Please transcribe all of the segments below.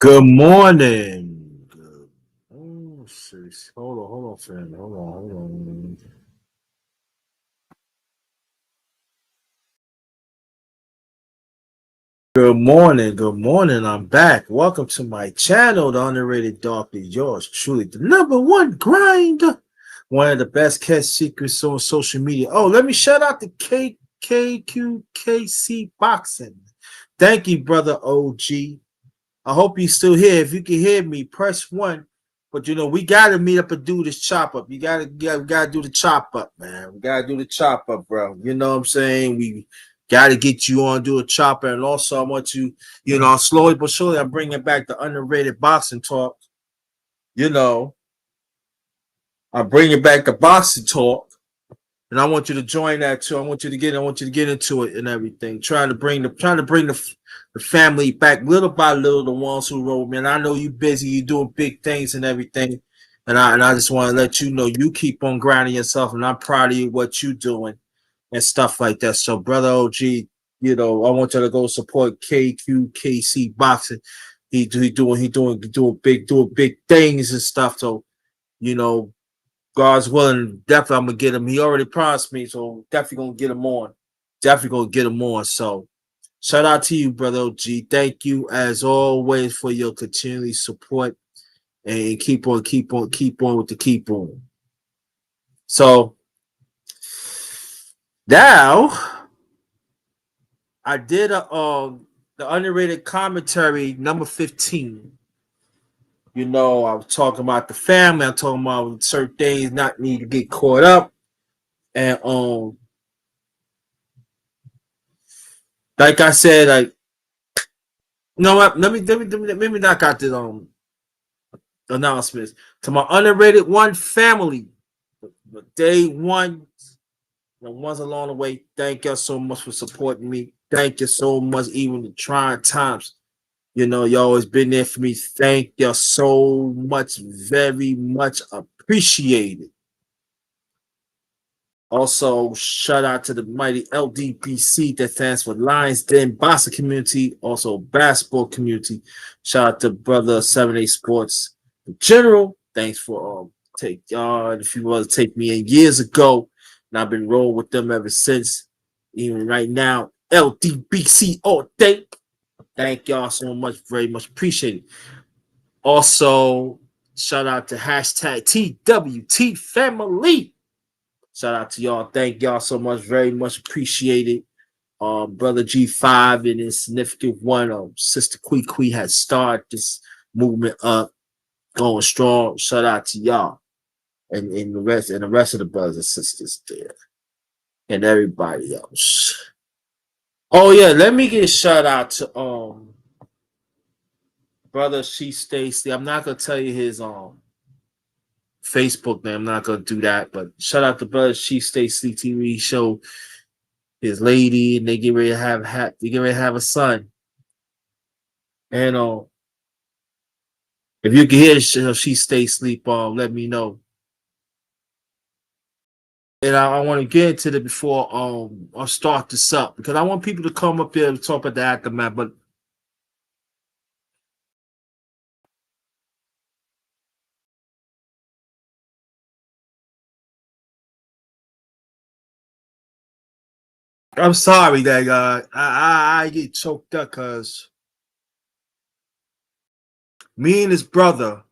Good morning. Oh, sis. Hold on, friend. Hold on. Good morning. I'm back. Welcome to my channel, The Underrated Darkly Yours Truly, the number one grinder. One of the best kept secrets on social media. Oh, let me shout out to KQKC Boxing. Thank you, brother OG. I hope you're still here. If you can hear me, press one. But we gotta meet up and do this chop up. We gotta do the chop up, man. We gotta do the chop up, bro. You know what I'm saying? We gotta get you on, do a chopper. And also I want slowly but surely I'm bringing back the underrated boxing talk. You know, I'm bringing back the boxing talk. And I want you to join that too. I want you to get into it and everything. Trying to bring the family back little by little. The ones who roll, man. I know you busy. You doing big things and everything. And I just want to let you know you keep on grinding yourself, and I'm proud of you what you doing and stuff like that. So, brother OG, I want you to go support KQKC Boxing. He doing big things and stuff. So, you know, God's willing, definitely I'm gonna get him. He already promised me, so definitely gonna get him on. Definitely gonna get him on. So shout out to you, brother OG. Thank you as always for your continually support and keep on with the keep on. So now I did the underrated commentary number 15. I was talking about the family. I'm talking about certain things not need to get caught up. And like I said, you know what? Let me knock out the announcements to my underrated one family. Day one, the ones along the way. Thank you so much for supporting me. Thank you so much, even the trying times. You always been there for me. Thank you so much, very much appreciated. Also, shout out to the mighty LDPC that stands for Lions Den Boxing Community, also basketball community. Shout out to brother 7A Sports in general. Thanks for take y'all. If you want to take me in years ago, and I've been rolling with them ever since. Even right now, LDBC all day. Thank y'all so much, very much appreciated. Also, shout out to hashtag TWT family. Shout out to y'all. Thank y'all so much. Very much appreciated. Brother G5 and his significant one, Sister Kui had started this movement up, going strong. Shout out to y'all and the rest of the brothers and sisters there and everybody else. Oh yeah, let me get a shout out to brother She Stacy. I'm not gonna tell you his Facebook name. I'm not gonna do that, but shout out to brother She Stacy TV show. His lady, and they get ready to have a son. And if you can hear she stay asleep, let me know. And I want to get into it before I start this up because I want people to come up here and talk about the aftermath. But I'm sorry that I get choked up because me and his brother,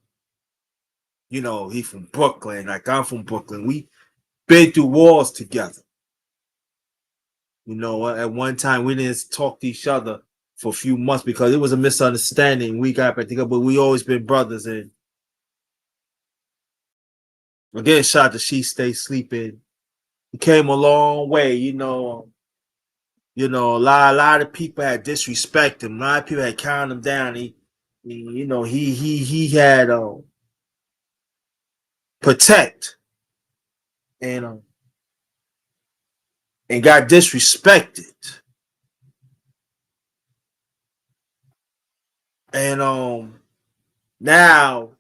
he from Brooklyn, like I'm from Brooklyn. We been through wars together. At one time we didn't talk to each other for a few months because it was a misunderstanding. We got back together, but we always been brothers. And again, shout out to She Stay Sleeping. He came a long way, a lot of people had disrespect him. A lot of people had counted him down. He had protect and and got disrespected. And now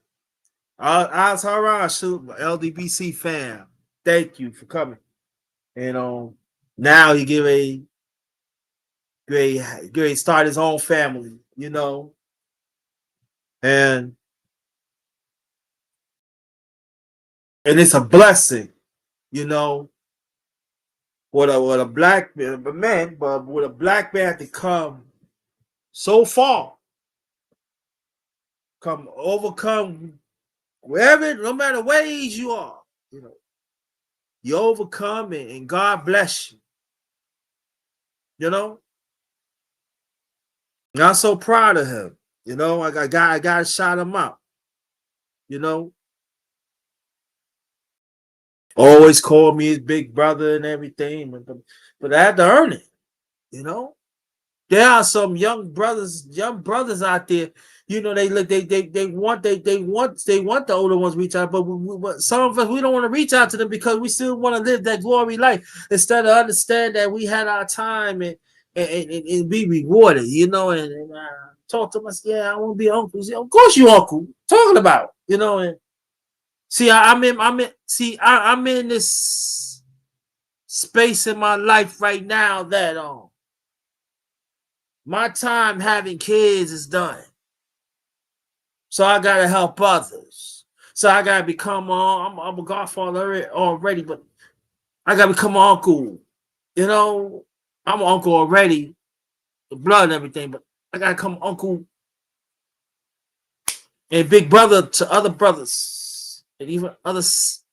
I all right, LDBC fam. Thank you for coming. And now he get ready start his own family. and it's a blessing, you know, with a black man, but with a black man to come so far, come overcome wherever, no matter what age you are, you know, you overcome it, and God bless you. You know, and I'm so proud of him. You know, I got to shout him out. You know, always call me his big brother and everything, but I had to earn it. You know, there are some young brothers out there. You know, they look, they want the older ones to reach out, but some of us, we don't want to reach out to them because we still want to live that glory life instead of understand that we had our time and be rewarded. You know, and talk to us. Yeah, I want to be uncle. Say, of course, you uncle. Talking about, you know, and see, I'm in this space in my life right now that my time having kids is done. So I gotta help others. So I gotta become I'm a godfather already, but I gotta become an uncle. You know, I'm an uncle already, the blood and everything, but I gotta become uncle and big brother to other brothers and even other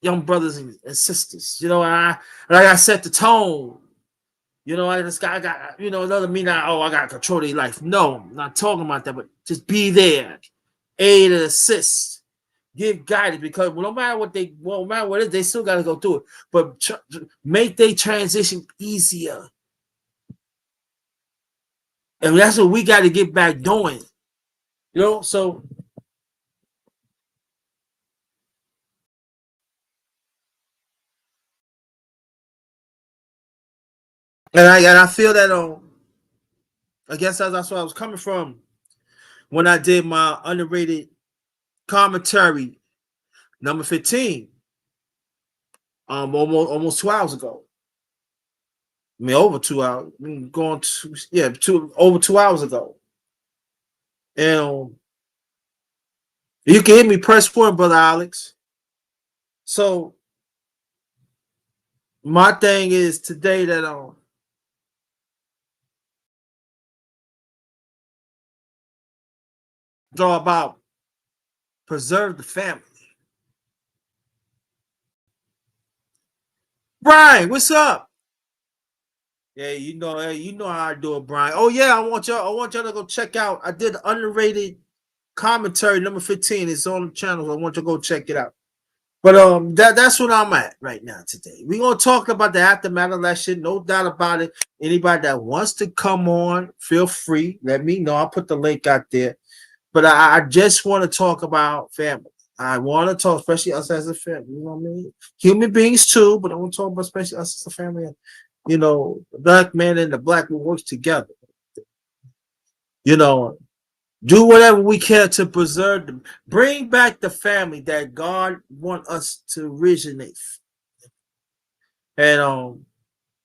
young brothers and sisters. You know, and I gotta set the tone. You know, I got, you know, it doesn't mean that, oh, I got to control their life. No, I'm not talking about that, but just be there, aid and assist, give guidance, because no matter what no matter what it is, they still got to go through it. But make their transition easier. And that's what we got to get back doing. You know, so, and I feel that, I guess that's where I was coming from when I did my underrated commentary, number 15, almost 2 hours ago. I mean, over 2 hours. I mean, going to, yeah, over 2 hours ago. And you can hit me, press one, brother Alex. So my thing is today that draw about preserve the family. Brian, what's up? Yeah, you know how I do it, Brian. Oh yeah, I want y'all to go check out. I did underrated commentary number 15. It's on the channel. I want you to go check it out. But that's what I'm at right now today. We're gonna talk about the aftermath of that shit, no doubt about it. Anybody that wants to come on, feel free. Let me know. I'll put the link out there. But I just want to talk about family. I want to talk, especially us as a family. You know what I mean? Human beings too, but I want to talk about especially us as a family. You know, the black man and the black woman works together. You know, do whatever we can to preserve them. Bring back the family that God want us to originate. And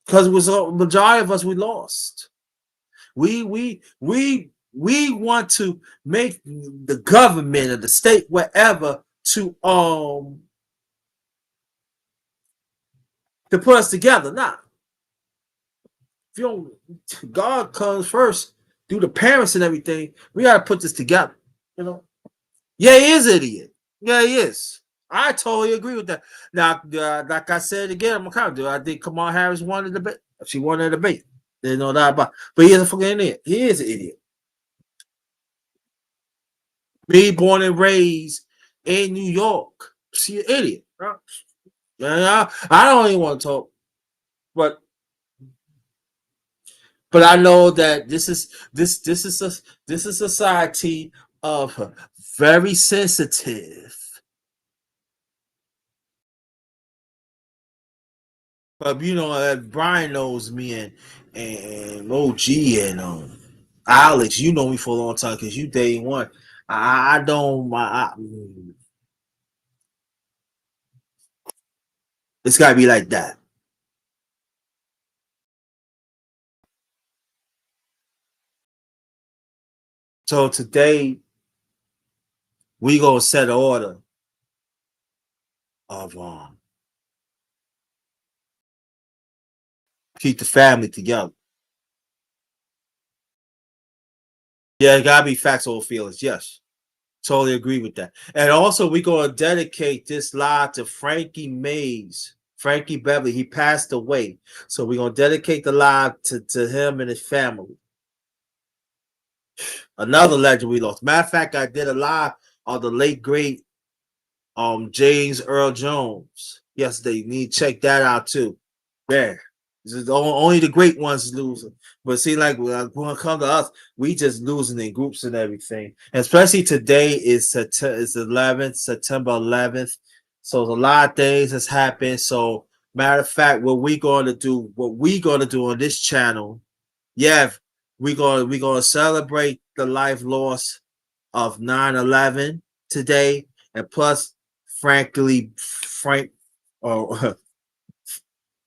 because it was a majority of us we lost. We want to make the government or the state wherever to put us together. Nah, if you don't, God comes first through the parents and everything. We gotta put this together. You know. Yeah, he is an idiot. Yeah, he is. I totally agree with that. Now, like I said again, I'm gonna do. I think Kamala Harris wanted a debate. She wanted a debate. There's no doubt about it. But he is a fucking idiot. He is an idiot. Me born and raised in New York. She an idiot. Right? I don't even want to talk, but I know that this is a society of very sensitive. But you know, Brian knows me and OG and Alex. You know me for a long time because you day one. I don't. It's got to be like that. So today We gonna set an order of keep the family together. Yeah, it gotta be facts over feelings. Yes, totally agree with that. And also, we gonna dedicate this live to Frankie Mays, Frankie Beverly. He passed away, so we're gonna dedicate the live to him and his family. Another legend we lost. Matter of fact, I did a live on the late great James Earl Jones yesterday. You need to check that out too. Yeah. This is only the great ones losing. But see, like when it comes to us, we just losing in groups and everything. And especially today is 11th, September 11th. So there's a lot of things that's happened. So matter of fact, what we gonna do on this channel, yeah, we gonna celebrate the life loss of 9/11 today, and plus, frankly, uh,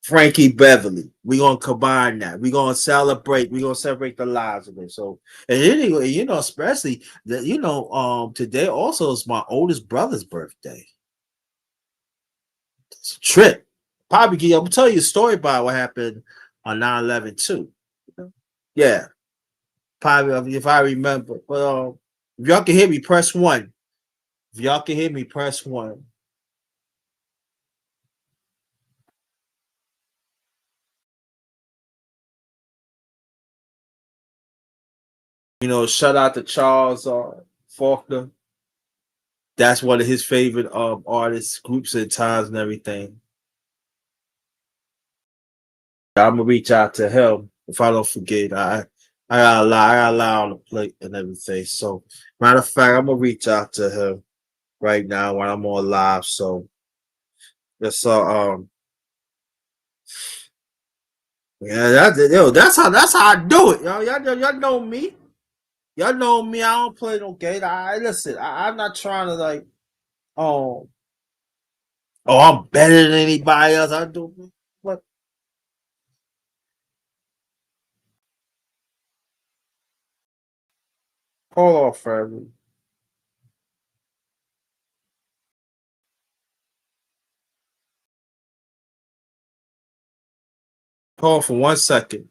Frankie Beverly. We're gonna combine that. We're gonna celebrate. We're gonna celebrate the lives of it. So, and anyway, especially that today also is my oldest brother's birthday. It's a trip. Probably, I'm gonna tell you a story about what happened on 9/11 too. Yeah, probably if I remember. But if y'all can hear me, press one. If y'all can hear me, press one. Shout out to Charles Faulkner. That's one of his favorite artists, groups and times and everything. I'm gonna reach out to him if I don't forget. I got a lot on the plate and everything. So matter of fact, I'm gonna reach out to him right now when I'm on live. So that's yeah, that's how I do it. Y'all know me. Y'all know me. I don't play no game. Listen. I'm not trying to like oh I'm better than anybody else. I do what hold on, family. Hold on for 1 second.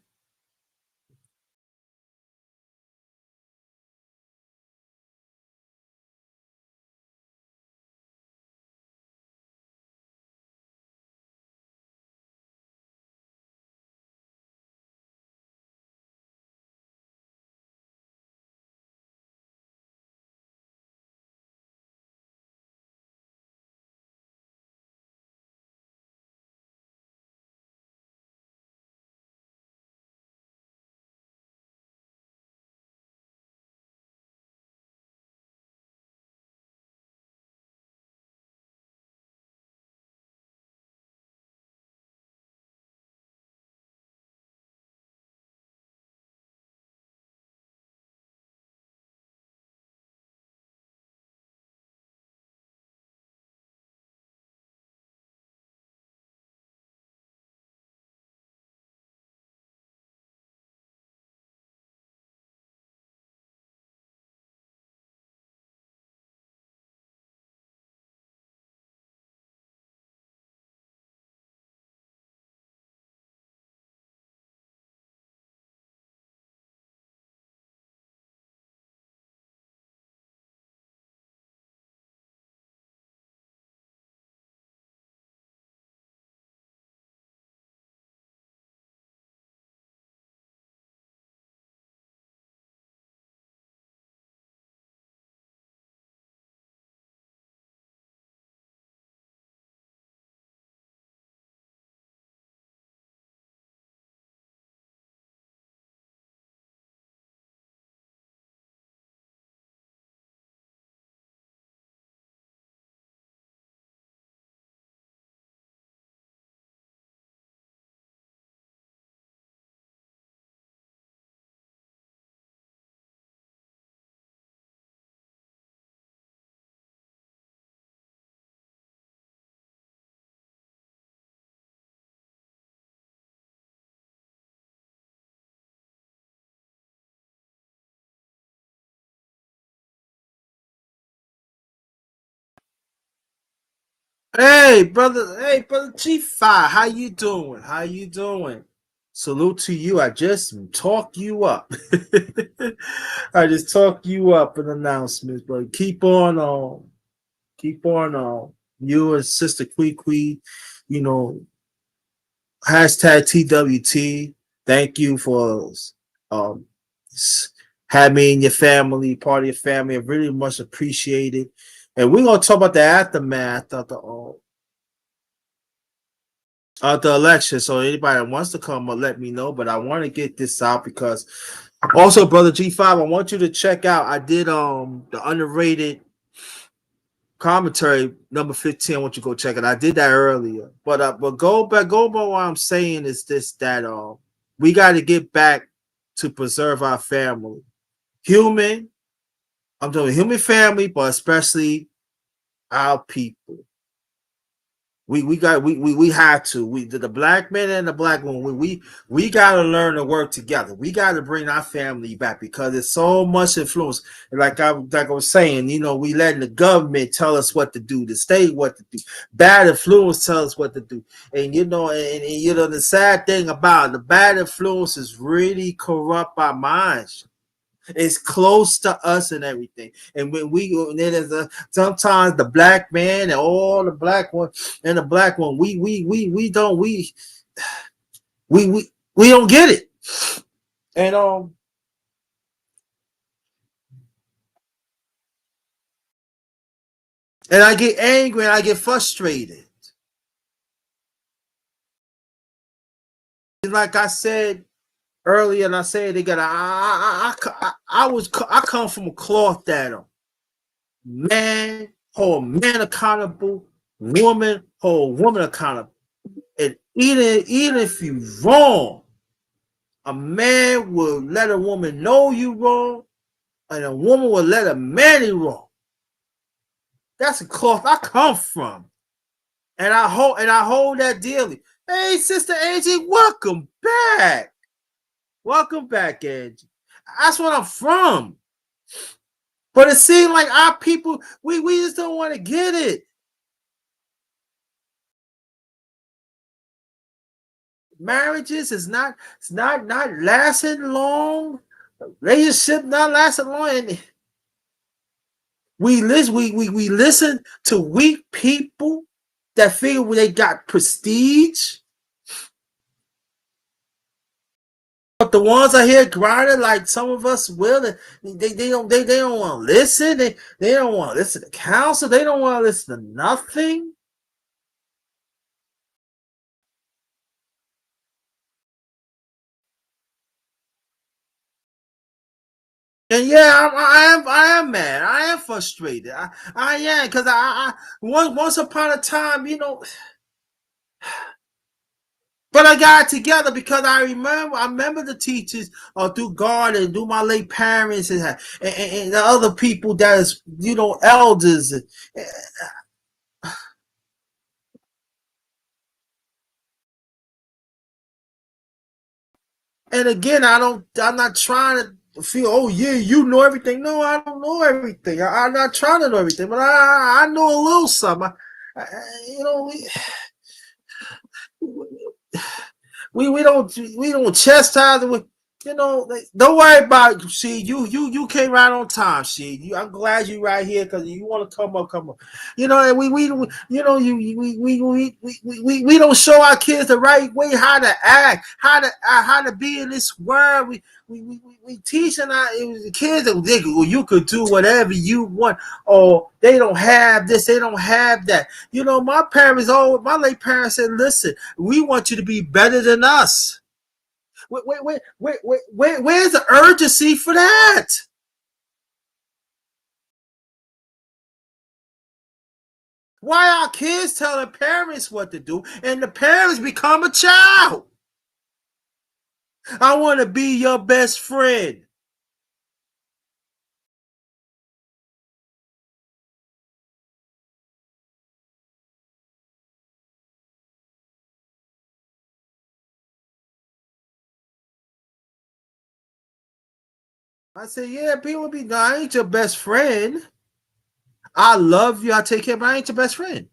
Hey, brother G5, how you doing? How you doing? Salute to you. I just talk you up. I just talk you up in announcements, but keep on you and Sister Kwee, you know, hashtag TWT. Thank you for um having me in your family, part of your family. I really much appreciated. And we're gonna talk about the aftermath of the election. So anybody that wants to come let me know. But I want to get this out because also, brother G5, I want you to check out. I did the underrated commentary number 15. I want you to go check it. I did that earlier. But go by what I'm saying is this that we got to get back to preserve our family. Human, I'm doing human family, but especially our people. We had to the black man and the black woman we got to learn to work together. We got to bring our family back because there's so much influence. Like I was saying, we letting the government tell us what to do, the state what to do, bad influence tell us what to do, and the sad thing about it, the bad influences really corrupt our minds. It's close to us and everything. And when we there's sometimes the black man and all the black one and the black one, we don't get it. And and I get angry and I get frustrated. And like I said earlier, and I said again, I come from a cloth that man hold man accountable, woman hold woman accountable. And even if you wrong, a man will let a woman know you wrong, and a woman will let a man you wrong. That's a cloth I come from, and I hold that dearly. Hey, Sister Angie, welcome back. Welcome back, Angie. That's what I'm from. But it seems like our people, we just don't want to get it. Marriages is not lasting long. Relationship not lasting long. And we listen to weak people that feel they got prestige. But the ones I hear grinding like some of us will, they don't want to listen. They don't want to listen to counsel. They don't want to listen to nothing. And yeah, I am mad. I am frustrated. I am because once upon a time, but I got it together because I remember the teachers through God and through my late parents and the other people that is elders. And again, I'm not trying to feel, oh yeah, you know everything. No, I don't know everything. I'm not trying to know everything, but I know a little something. I, you know, we don't chastise it. Don't worry about it. See, you came right on time. See, I'm glad you right here because you want to come up. And we don't show our kids the right way how to act, how to be in this world. We teaching our kids that well, you could do whatever you want, or they don't have this, they don't have that. My late parents said, listen, we want you to be better than us. Where's the urgency for that? Why are kids telling parents what to do and the parents become a child? I want to be your best friend. I say, yeah, people be, no, I ain't your best friend. I love you, I take care, but I ain't your best friend.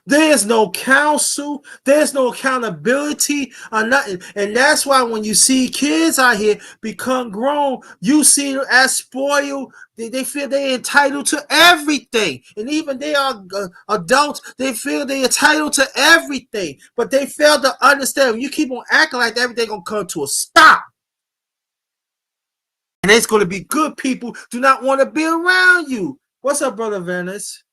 There's no counsel. There's no accountability or nothing. And that's why when you see kids out here become grown, you see them as spoiled. They feel they're entitled to everything. And even they are adults, they feel they're entitled to everything. But they fail to understand when you keep on acting like that, everything going to come to a stop. And it's going to be good people do not want to be around you. What's up, Brother Venice?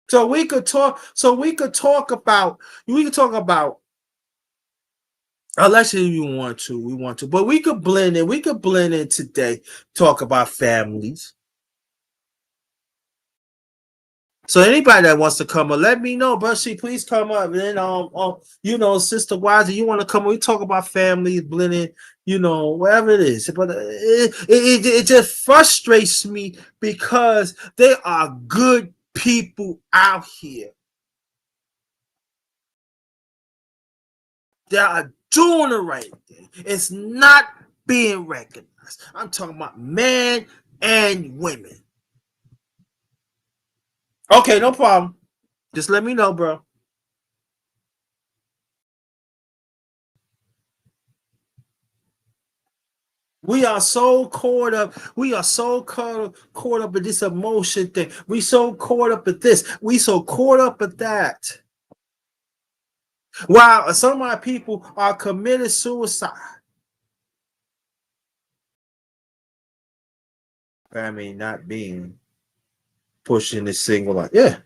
So we could talk. So we could talk about. We could talk about. Unless you want to, we want to, but we could blend in. We could blend in today. Talk about families. So anybody that wants to come up, let me know, Bushy. Please come up. And then, Sister Wiser, you want to come up? We talk about families, blending. Whatever it is. But it just frustrates me because there are good people out here that are doing the right thing. It's not being recognized. I'm talking about men and women. Okay, no problem. Just let me know, bro. We are so caught up. We are so caught up in this emotion thing. We so caught up at this. We so caught up at that. While some of my people are committed suicide. I mean, not being pushing this single like, yeah.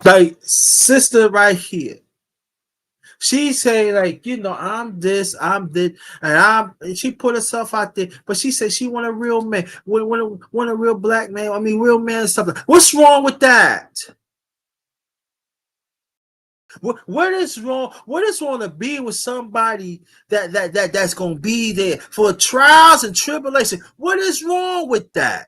Like sister right here. She say like, I'm this, I'm this, and she put herself out there, but she said she want a real man, want a real black man. I mean, real man and stuff. What's wrong with that? What is wrong? What is wrong to be with somebody that's gonna be there for trials and tribulation? What is wrong with that?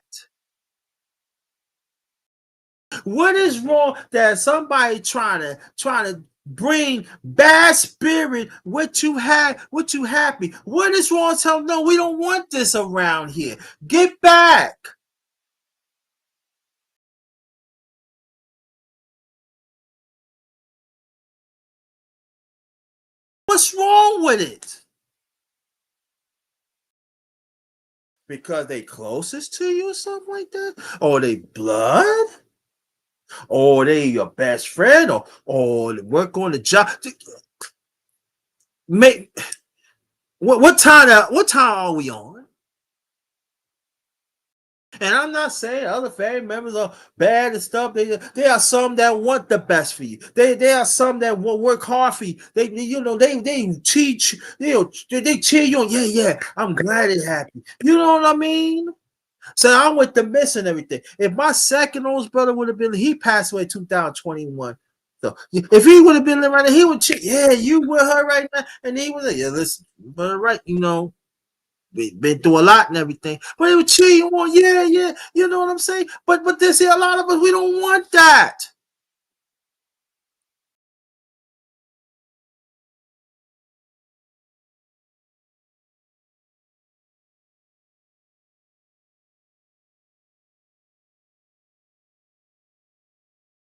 What is wrong that somebody trying to bring bad spirit what you happy? What is wrong? Tell them no, we don't want this around here. Get back. What's wrong with it? Because they closest to you or something like that? Or they blood? Or they your best friend? Or they work on the job? Make what time are we on? And I'm not saying other family members are bad and stuff. They are some that want the best for you. They are some that will work hard for you. They teach. They cheer you on. Yeah, yeah. I'm glad it happened. You know what I mean? So I'm with the miss and everything. If my second oldest brother would have been, he passed away 2021. So if he would have been right now, he would cheer. Yeah, you with her right now, and he was like, yeah, listen, but right, been through a lot and everything. But it would cheer you on, yeah, yeah. You know what I'm saying? But there's a lot of us, we don't want that.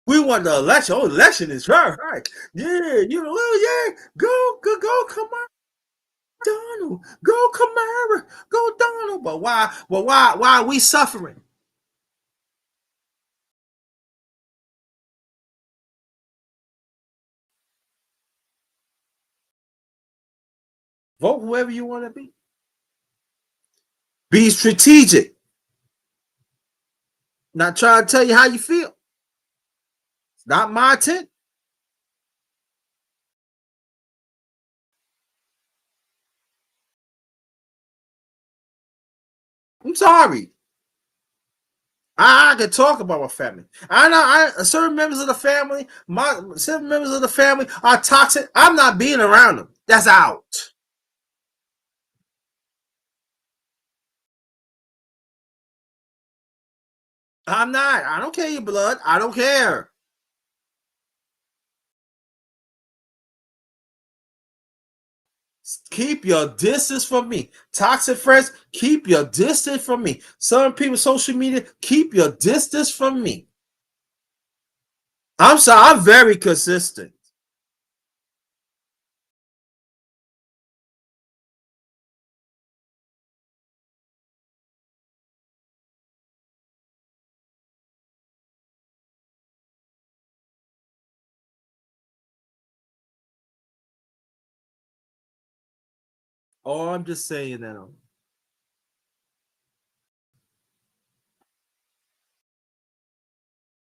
We want the election. Oh, election is right, right. Yeah, well, yeah, go, come on, Donald. Go Kamara. Go Donald. But why? Well, why are we suffering? Vote whoever you want to be. Be strategic. Not trying to tell you how you feel. It's not my intent. I'm sorry. I can talk about my family. I know certain members of the family, my certain members of the family are toxic. I'm not being around them. That's out. I'm not. I don't care your blood. I don't care. Keep your distance from me. Toxic friends, keep your distance from me. Some people, social media, keep your distance from me. I'm sorry, I'm very consistent. Oh, I'm just saying that.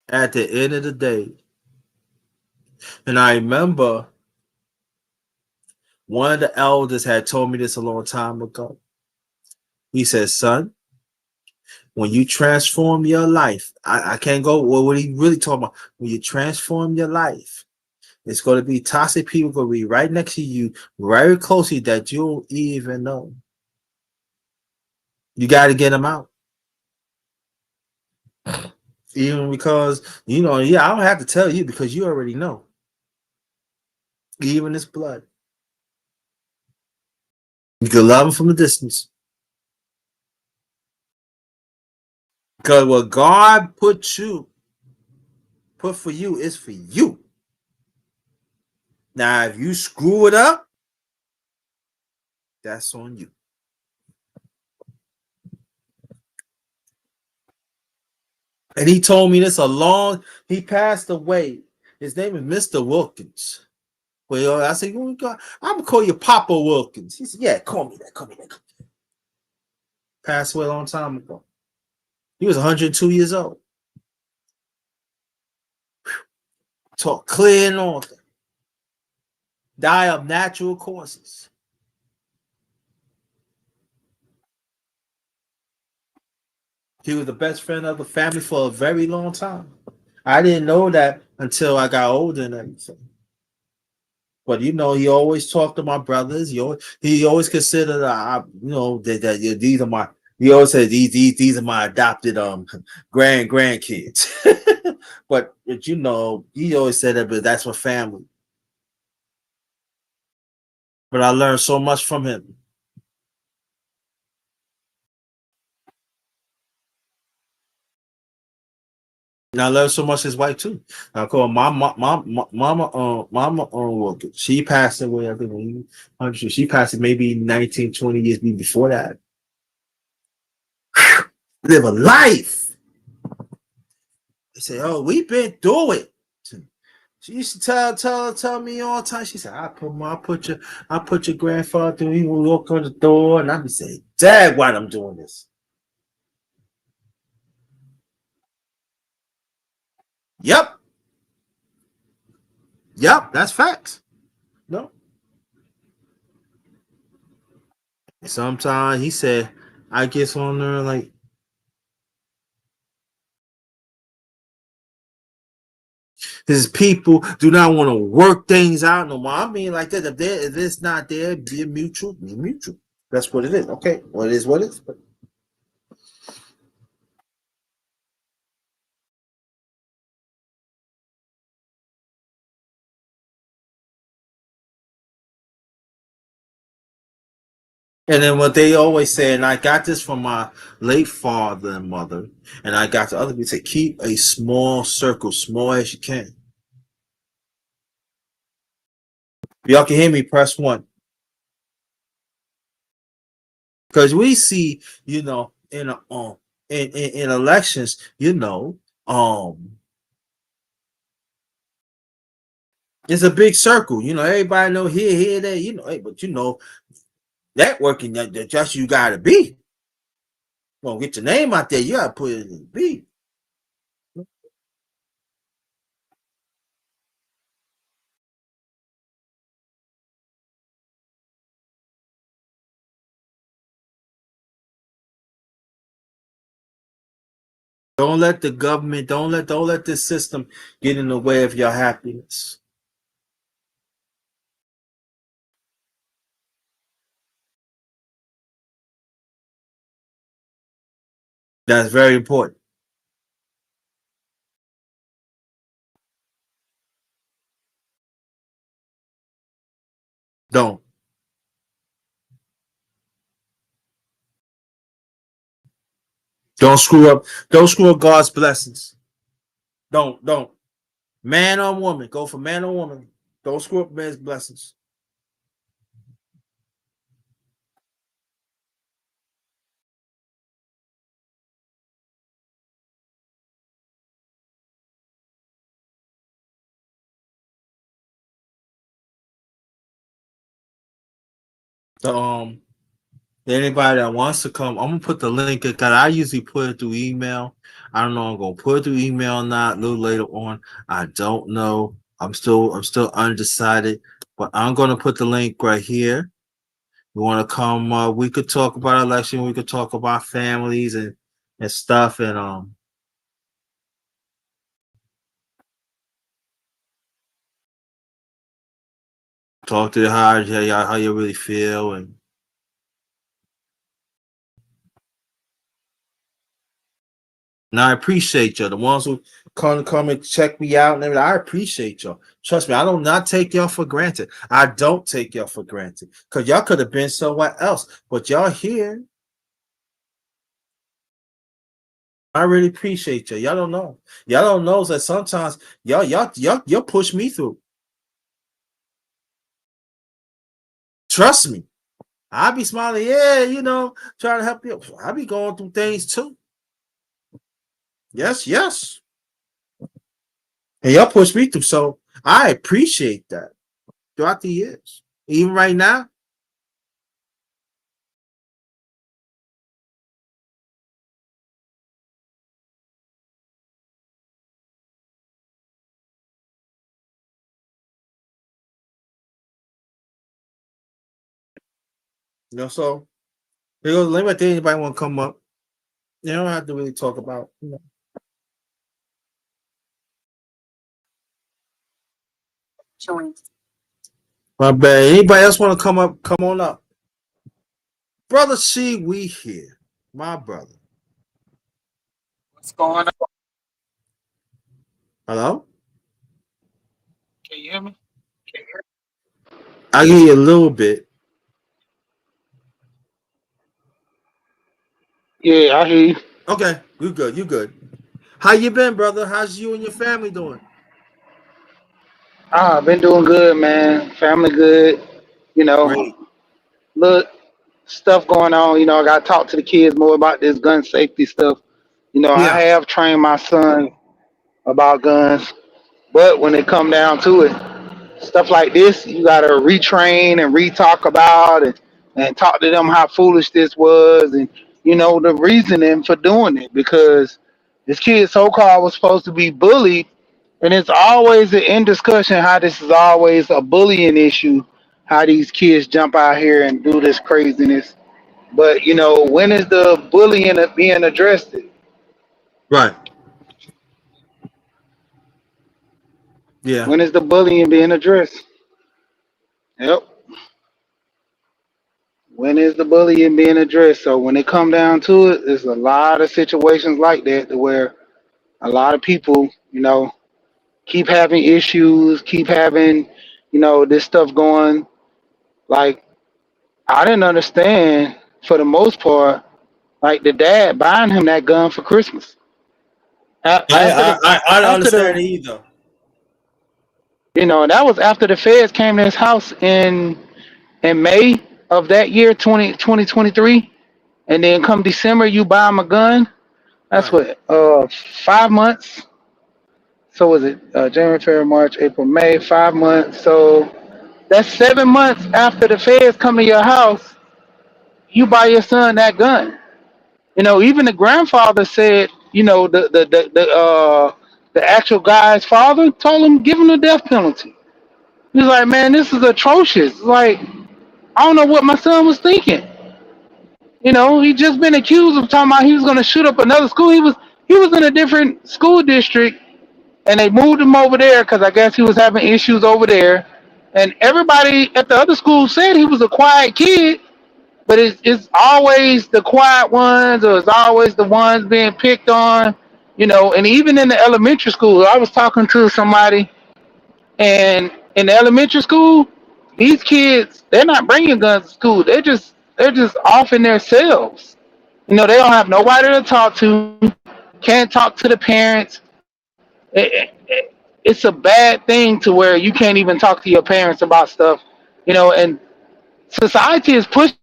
At the end of the day, and I remember one of the elders had told me this a long time ago. He said, son, when you transform your life, I can't go, well, what he really talking about, when you transform your life, it's going to be toxic people going to be right next to you, very closely that you don't even know. You got to get them out. Even because, yeah, I don't have to tell you because you already know. Even it's blood. You can love them from a distance. Because what God put for you is for you. Now, if you screw it up, that's on you. And he told me this he passed away. His name is Mr. Wilkins. Well, I said, I'm gonna call you Papa Wilkins. He said, yeah, call me that, call me that. Passed away a long time ago. He was 102 years old. Talk clear and all that. Die of natural causes. He was the best friend of the family for a very long time. I didn't know that until I got older and everything. But he always talked to my brothers. He always considered, that these are my. He always said these are my adopted grandkids. but he always said that, but that's for family. But I learned so much from him, and I learned so much his wife too. I call Mama Wilkins. She passed away. I think she passed maybe 19, 20 years before that. Live a life. They say, "Oh, we've been through it." She used to tell me all the time. She said, I put your grandfather through. He will walk on the door, and I be saying, Dad, why I'm doing this? Yep, yep, that's facts. No, sometimes he said, I guess on there like his people do not want to work things out no more. I mean, like that. If it's not there, be mutual. Be mutual. That's what it is. Okay, what it is, what it is. And then what they always say, and I got this from my late father and mother, and I got to other people say, keep a small circle, small as you can. If y'all can hear me, press one. Because we see, in elections, it's a big circle. Everybody know here, there, hey, but networking that just you gotta be. Well, get your name out there, you gotta put it in be. Don't let the government, don't let the system get in the way of your happiness. That's very important. Don't. Don't screw up. Don't screw up God's blessings. Don't. Man or woman. Go for man or woman. Don't screw up man's blessings. The, anybody that wants to come, I'm gonna put the link because I usually put it through email. I don't know. I'm gonna put it through email or not a little later on. I don't know. I'm still undecided, but I'm gonna put the link right here. You want to come? We could talk about election. We could talk about families and stuff, and talk to the how you really feel. And I appreciate y'all. The ones who come and check me out and everything. I appreciate y'all. Trust me, I do not take y'all for granted. I don't take y'all for granted. Because y'all could have been somewhere else. But y'all here. I really appreciate y'all. Y'all don't know. Y'all don't know that sometimes y'all push me through. Trust me. I be smiling, yeah, trying to help you. I be going through things too. Yes, yes. And y'all push me through. So I appreciate that throughout the years. Even right now. So let me think anybody want to come up. You don't have to really talk about. My bad. Anybody else want to come up? Come on up. Brother C, we here. My brother. What's going on? Hello? Can you hear me? I give you a little bit. Yeah, I hear you. Okay, you good. You good. How you been, brother? How's you and your family doing? Been doing good, man. Family good. You know, Great. little stuff going on. I got to talk to the kids more about this gun safety stuff. I Yeah. have trained my son about guns, but when it come down to it, stuff like this, you got to retrain and re-talk about and talk to them how foolish this was and, the reasoning for doing it because this kid so-called was supposed to be bullied. And it's always in discussion how this is always a bullying issue, how these kids jump out here and do this craziness. But when is the bullying being addressed? Right. Yeah. When is the bullying being addressed? Yep. When is the bullying being addressed? So when it come down to it, there's a lot of situations like that where a lot of people, keep having issues, keep having, this stuff going. Like I didn't understand for the most part like the dad buying him that gun for Christmas. I After I the I, I don't after understand it the either. that was after the feds came to his house in May of that year 2023, and then come December you buy him a gun. That's Right. what 5 months. So was it January, February, March, April, May? 5 months. So that's 7 months after the feds come to your house. You buy your son that gun. Even the grandfather said, the actual guy's father told him give him the death penalty. He's like, man, this is atrocious. Like, I don't know what my son was thinking. He just been accused of talking about he was gonna shoot up another school. He was in a different school district, and they moved him over there because I guess he was having issues over there. And everybody at the other school said he was a quiet kid, but it's always the quiet ones or it's always the ones being picked on. And even in the elementary school, I was talking to somebody, and in the elementary school, these kids they're not bringing guns to school. They're just off in their cells. They don't have nobody to talk to. Can't talk to the parents. It's a bad thing to where you can't even talk to your parents about stuff. And society is pushing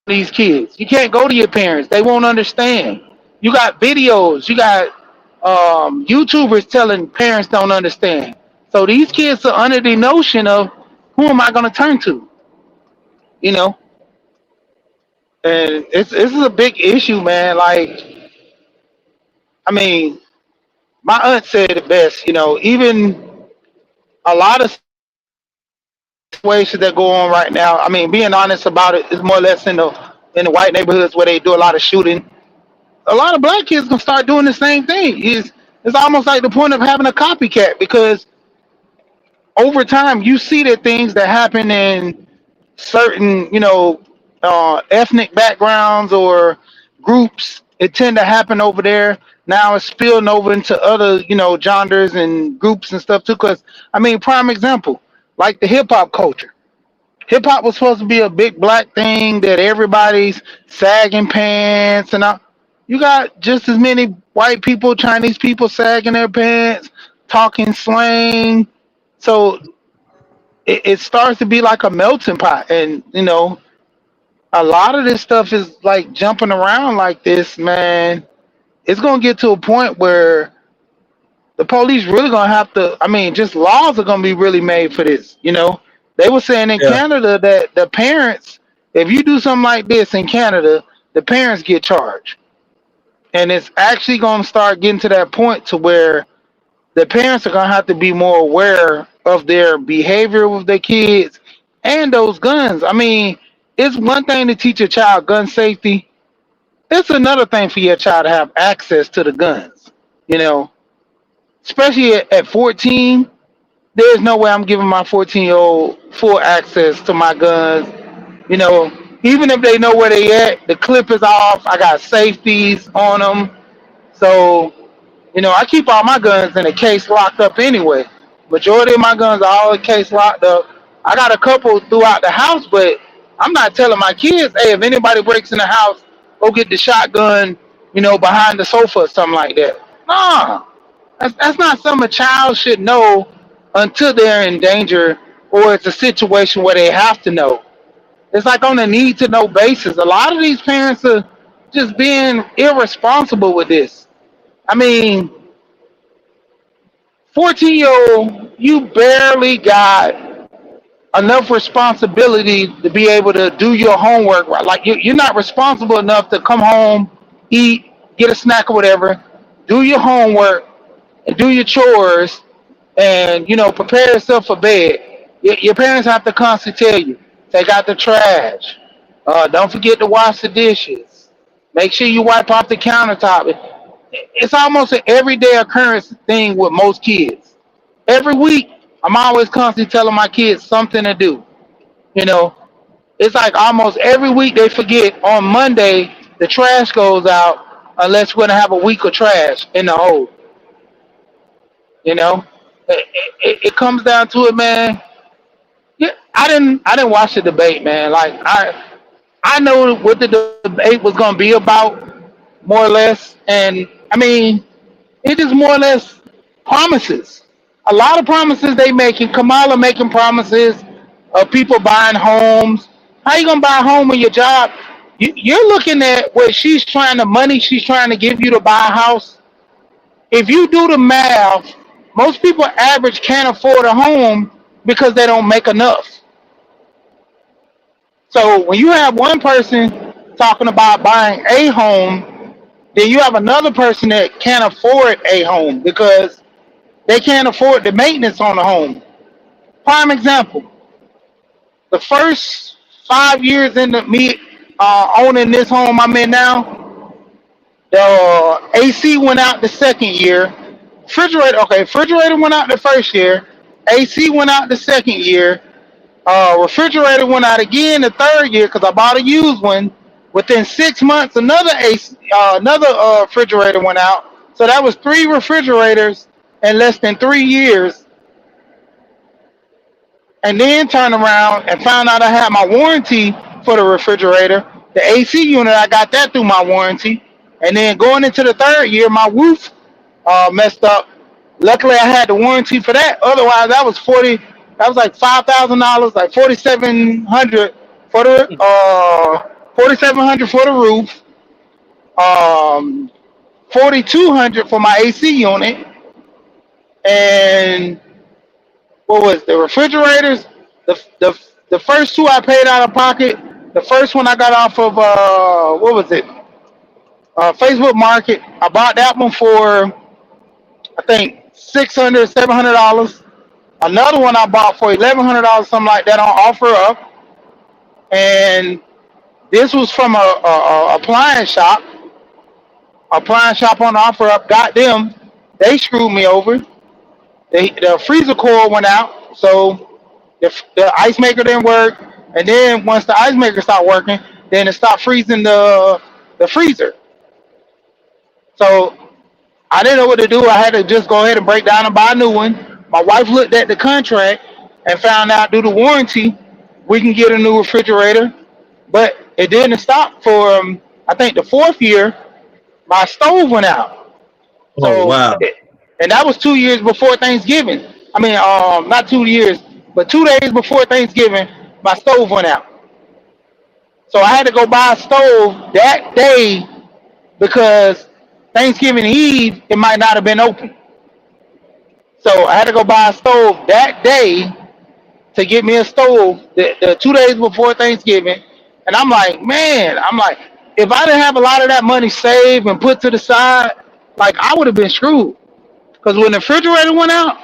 these kids. You can't go to your parents; they won't understand. You got videos. You got YouTubers telling parents don't understand. So these kids are under the notion of who am I going to turn to? You know, and this is a big issue, man. Like, I mean, my aunt said it best. Even a lot of situations that go on right now. I mean, being honest about it is more or less in the white neighborhoods where they do a lot of shooting. A lot of black kids gonna start doing the same thing. It's almost like the point of having a copycat because over time you see the things that happen in certain ethnic backgrounds or groups. It tend to happen over there. Now it's spilling over into other genres and groups and stuff too. Because I mean, prime example, like the hip hop culture. Hip hop was supposed to be a big black thing that everybody's sagging pants and all. You got just as many white people, Chinese people sagging their pants, talking slang. So it starts to be like a melting pot, and a lot of this stuff is like jumping around like this, man. It's gonna get to a point where the police really gonna have to. I mean, just laws are gonna be really made for this. They were saying in Yeah, Canada that the parents, if you do something like this in Canada, the parents get charged, and it's actually gonna start getting to that point to where the parents are gonna have to be more aware of their behavior with their kids and those guns. I mean, it's one thing to teach a child gun safety. It's another thing for your child to have access to the guns. You know, Especially at 14, there's no way I'm giving my 14-year-old full access to my guns. You know, Even if they know where they at, the clip is off. I got safeties on them, so I keep all my guns in a case locked up anyway. Majority of my guns are all in case locked up. I got a couple throughout the house, but I'm not telling my kids, hey, if anybody breaks in the house, go get the shotgun, behind the sofa or something like that. Nah, that's not something a child should know until they're in danger or it's a situation where they have to know. It's like on a need to know basis. A lot of these parents are just being irresponsible with this. I mean, 14-year-old, you barely got enough responsibility to be able to do your homework right. Like you're not responsible enough to come home, eat, get a snack or whatever, do your homework, and do your chores, and prepare yourself for bed. Your parents have to constantly tell you, take out the trash, don't forget to wash the dishes, make sure you wipe off the countertop. It's almost an everyday occurrence thing with most kids. Every week, I'm always constantly telling my kids something to do. You know, it's like almost every week they forget on Monday the trash goes out unless we're gonna have a week of trash in the hole. You know, it comes down to it, man. Yeah, I didn't watch the debate, man. Like I know what the debate was gonna be about, more or less, and I mean it is more or less promises. A lot of promises they making. Kamala making promises of people buying homes. How you gonna buy a home when your job? You're looking at what she's trying the money she's trying to give you to buy a house. If you do the math, most people average can't afford a home because they don't make enough. So when you have one person talking about buying a home, then you have another person that can't afford a home because they can't afford the maintenance on the home. Prime example: the first 5 years into me owning this home I'm in now, the AC went out the second year. Refrigerator went out the first year. AC went out the second year. Refrigerator went out again the third year because I bought a used one. Within 6 months, another refrigerator went out. So that was three refrigerators in less than 3 years. And then turned around and found out I had my warranty for the refrigerator. The AC unit, I got that through my warranty. And then going into the third year, my roof messed up. Luckily, I had the warranty for that. Otherwise, that was 40. That was like $5,000, like 4,700 for the 4,700 for the roof. 4,200 for my AC unit, and what was the refrigerators? The first two I paid out of pocket. The first one I got off of what was it? Facebook Market. I bought that one for I think $600, $700. Another one I bought for $1,100, something like that on OfferUp. And this was from a appliance shop. Appliance shop on OfferUp. Got them. They screwed me over. The freezer coil went out, so the ice maker didn't work. And then once the ice maker stopped working, then it stopped freezing the freezer. So I didn't know what to do. I had to just go ahead and break down and buy a new one. My wife looked at the contract and found out due to warranty, we can get a new refrigerator. But it didn't stop for I think the fourth year. My stove went out. Oh wow. And that was 2 years before Thanksgiving. I mean, not 2 years, but 2 days before Thanksgiving, my stove went out. So I had to go buy a stove that day because Thanksgiving Eve, it might not have been open. So I had to go buy a stove that day to get me a stove the 2 days before Thanksgiving. And I'm like, man, if I didn't have a lot of that money saved and put to the side, like I would have been screwed. Because when the refrigerator went out,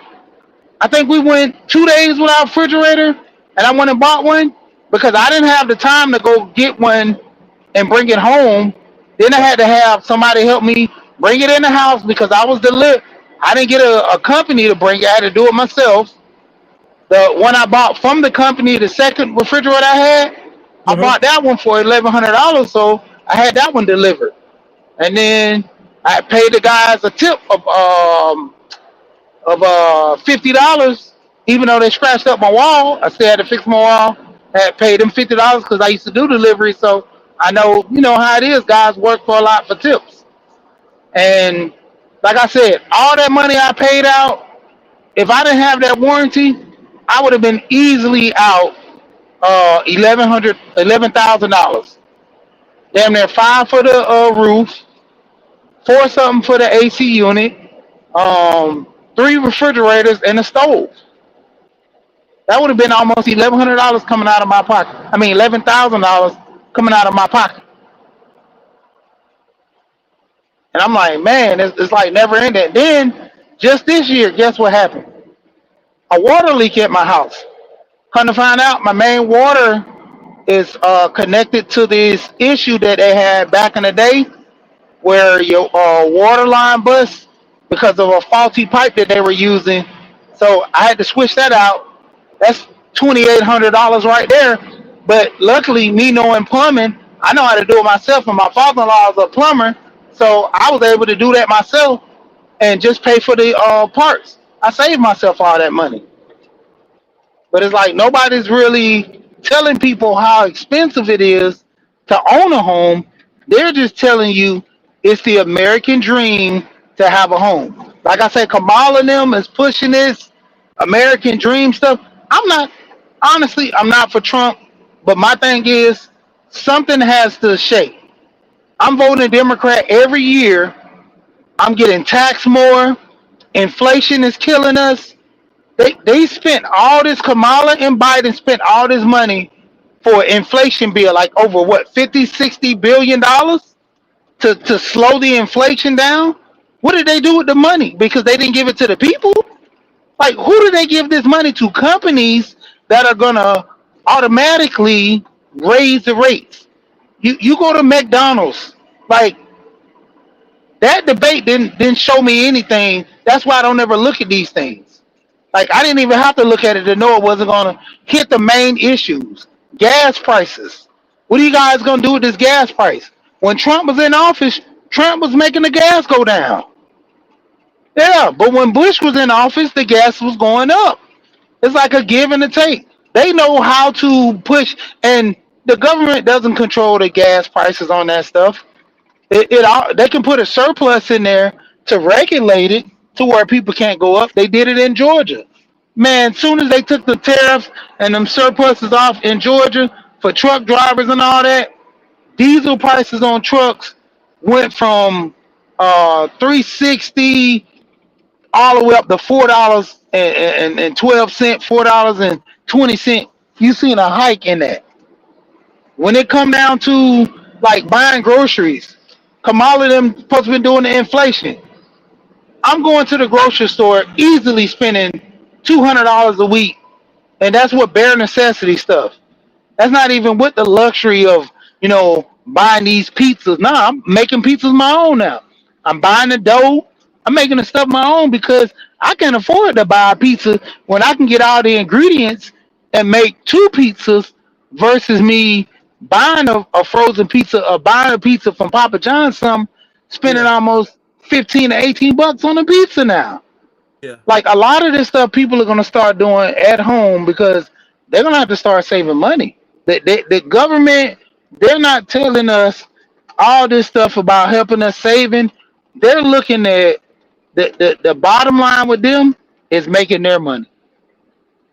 I think we went 2 days without a refrigerator, and I went and bought one because I didn't have the time to go get one and bring it home. Then I had to have somebody help me bring it in the house because I was delivered. I didn't get a company to bring it. I had to do it myself. The one I bought from the company, the second refrigerator I had, I bought that one for $1,100, so I had that one delivered. And then I paid the guys a tip of $50, even though they scratched up my wall. I still had to fix my wall. I had paid them $50 because I used to do delivery, so I know how it is. Guys work for a lot for tips. And like I said, all that money I paid out, if I didn't have that warranty, I would have been easily out $11,000. Damn near five for the roof, four something for the AC unit, three refrigerators and a stove. That would have been almost $1,100 coming out of my pocket. I mean, $11,000 coming out of my pocket. And I'm like, man, it's like never ending. Then just this year, guess what happened? A water leak at my house. Come to find out, my main water is connected to this issue that they had back in the day, where your water line busts because of a faulty pipe that they were using. So I had to switch that out. That's $2,800 right there. But luckily, me knowing plumbing, I know how to do it myself, and my father-in-law is a plumber, so I was able to do that myself and just pay for the parts. I saved myself all that money. But it's like nobody's really telling people how expensive it is to own a home. They're just telling you it's the American dream to have a home. Like I said, Kamala and them is pushing this American dream stuff. I'm not for Trump, but my thing is something has to shake. I'm voting Democrat every year. I'm getting taxed more. Inflation is killing us. They spent all this, Kamala and Biden spent all this money for an inflation bill, like over what, 50, 60 billion dollars to slow the inflation down. What did they do with the money? Because they didn't give it to the people? Like, who do they give this money to? Companies that are gonna automatically raise the rates. You go to McDonald's, like that debate didn't show me anything. That's why I don't ever look at these things. Like, I didn't even have to look at it to know it wasn't gonna hit the main issues. Gas prices. What are you guys gonna do with this gas price? When Trump was in office, Trump was making the gas go down. Yeah, but when Bush was in office, the gas was going up. It's like a give and a take. They know how to push, and The government doesn't control the gas prices on that stuff. They can put a surplus in there to regulate it to where people can't go up. They did it in Georgia. Man, soon as they took the tariffs and them surpluses off in Georgia for truck drivers and all that, diesel prices on trucks went from 360 all the way up to $4.12, $4.20. You seen a hike in that. When it come down to like buying groceries, Kamala them supposed to be doing the inflation. I'm going to the grocery store easily spending $200 a week, and that's what bare necessity stuff. That's not even with the luxury of, buying these pizzas. Nah, I'm making pizzas my own now. I'm buying the dough. I'm making the stuff my own because I can't afford to buy a pizza when I can get all the ingredients and make two pizzas versus me buying a frozen pizza or buying a pizza from Papa John's spending Yeah, almost 15 to 18 bucks on a pizza now. yeah. Like a lot of this stuff people are gonna start doing at home because they're gonna have to start saving money. The government, they're not telling us all this stuff about helping us saving. They're looking at the bottom line with them is making their money.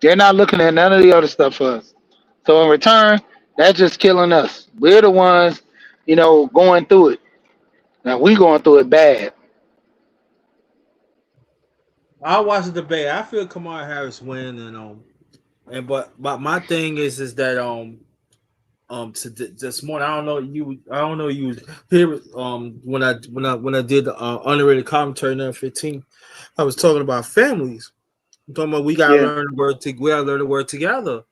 They're not looking at none of the other stuff for us. So in return, that's just killing us. We're the ones, going through it. Now we going through it bad. I watched the debate. I feel Kamala Harris win, and but my thing is that this morning I don't know you here when I did underrated commentary number 15. I was talking about families. I'm talking about Yeah. we gotta learn to work together.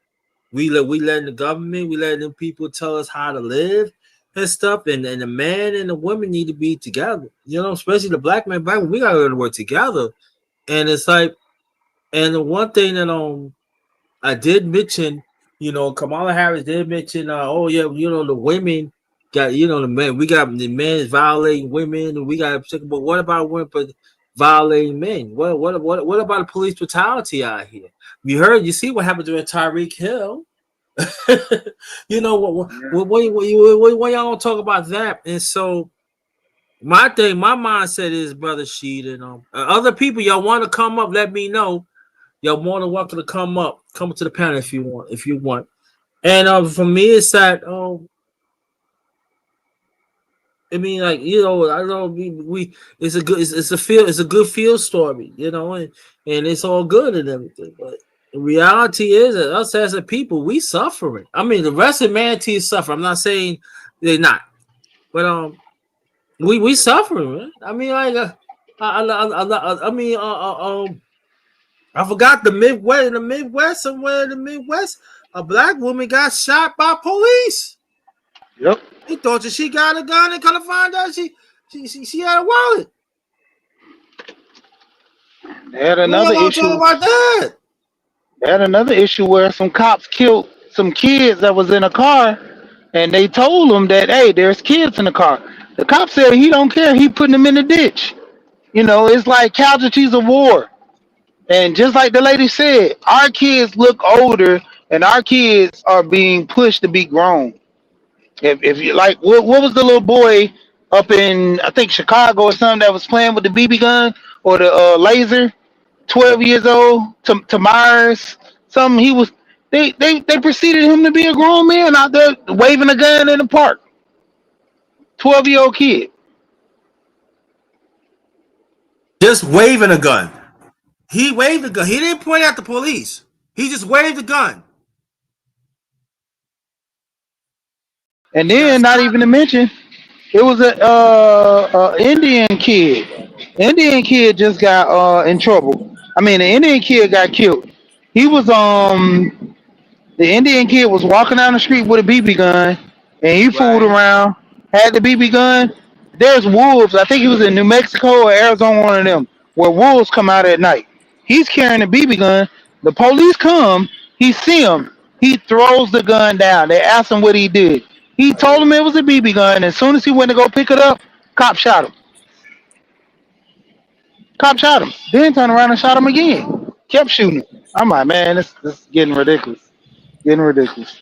We letting the government, we letting them people tell us how to live and stuff, and the man and the women need to be together. Especially the black man, we gotta learn to work together. And it's like, and the one thing that I did mention, Kamala Harris did mention, oh yeah, the women got, the men, we got the men violating women, and we got, but what about women violating men? What about the police brutality out here? You see what happened during Tyreek Hill. Yeah. What y'all don't talk about that? And so my mindset is, brother Sheed, and other people, y'all want to come up, let me know. Y'all more than welcome to come to the panel if you want. And for me, it's that I mean, like, I know we it's a good field story, and it's all good and everything. But the reality is that us as a people, we suffering. I mean, the rest of humanity is suffering. I'm not saying they're not, but we suffering, man. I mean, like, I mean, I forgot the Midwest. In the Midwest, somewhere in the Midwest, a black woman got shot by police. Yep. He thought that she got a gun and kind of find out she had a wallet. They had We ain't another gonna talk issue. about that. They had another issue where some cops killed some kids that was in a car, and they told them that, hey, there's kids in the car. The cop said he don't care. He putting them in the ditch. It's like casualties of war. And just like the lady said, our kids look older, and our kids are being pushed to be grown. If you like, what was the little boy up in, I think, Chicago or something, that was playing with the BB gun or the laser? Yeah. 12 years old to Myers. Something he was. They preceded him to be a grown man out there waving a gun in the park. 12-year-old kid. Just waving a gun. He waved the gun. He didn't point at the police. He just waved the gun. And He got then, not shot. even to mention, it was a Indian kid. Indian kid just got in trouble. I mean, the Indian kid got killed. He was The Indian kid was walking down the street with a BB gun, and he fooled Right. around, had the BB gun. There's wolves. I think he was in New Mexico or Arizona, one of them, where wolves come out at night. He's carrying a BB gun. The police come. He see him. He throws the gun down. They asked him what he did. He told them it was a BB gun. And as soon as he went to go pick it up, cop shot him. Cop shot him. Then turned around and shot him again. Kept shooting him. I'm like, man, this is getting ridiculous. Getting ridiculous.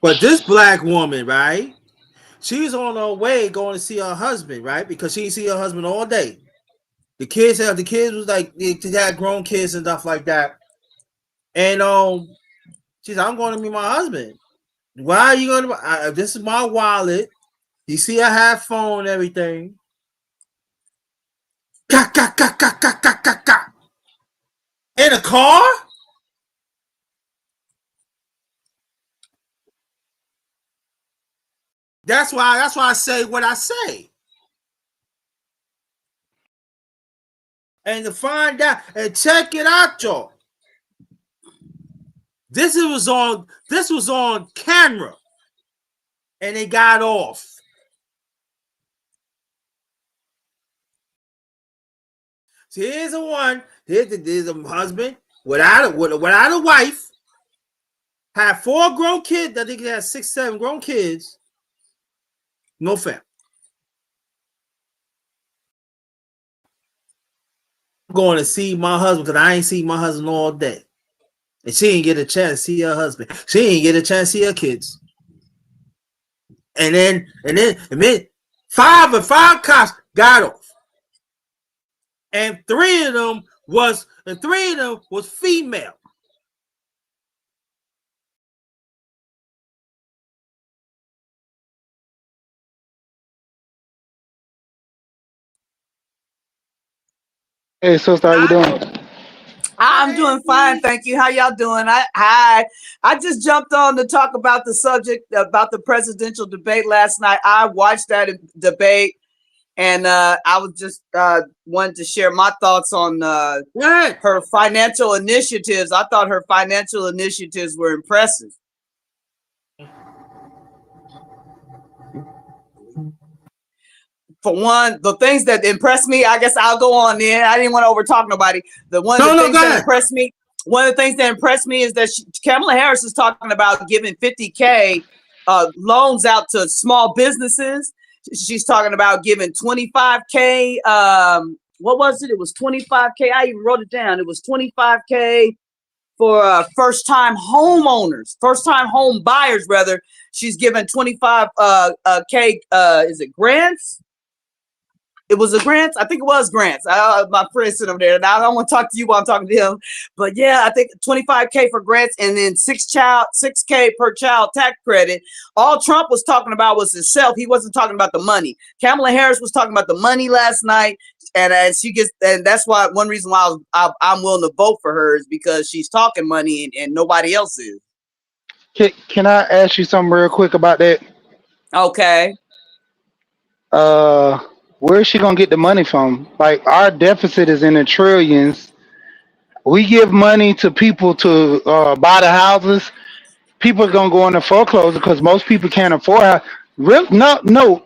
But this black woman, right? She's on her way going to see her husband, right? Because she didn't see her husband all day. The kids was like they had grown kids and stuff like that. And she's like, I'm going to meet my husband. Why are you going to? This is my wallet. You see, I have phone and everything. Ka, ka, ka, ka, ka, ka, ka, ka. In a car? That's why I say what I say. And to find out and check it out, y'all. This was on camera. And they got off. So here's a one. Here's a husband without a wife. Had 4 grown kids. I think he had 6, 7 grown kids. No family. I'm going to see my husband because I ain't seen my husband all day. And she didn't get a chance to see her husband. She didn't get a chance to see her kids. And then 5 cops got off. And 3 of them was female. Hey, sister, how you doing? I'm doing fine, thank you. How y'all doing? I just jumped on to talk about the subject about the presidential debate last night. I watched that debate, and I was just wanted to share my thoughts on her financial initiatives. I thought her financial initiatives were impressive. For one, the things that impressed me, I guess I'll go on there. I didn't want to overtalk nobody. One of the things that impressed me is that Kamala Harris is talking about giving $50K loans out to small businesses. She's talking about giving $25K. What was it? It was $25K. I even wrote it down. It was $25K for first-time homeowners, first-time home buyers, rather. She's giving $25K. Is it grants? It was a grants. I think it was grants. My friend sitting over there, and I don't want to talk to you while I'm talking to him. But yeah, I think $25K for grants, and then $6K per child tax credit. All Trump was talking about was himself. He wasn't talking about the money. Kamala Harris was talking about the money last night, and that's why one reason why I'm willing to vote for her is because she's talking money and nobody else is. Can I ask you something real quick about that? Okay. Where is she gonna get the money from? Like, our deficit is in the trillions. We give money to people to buy the houses. People are gonna go into foreclosure because most people can't afford. No.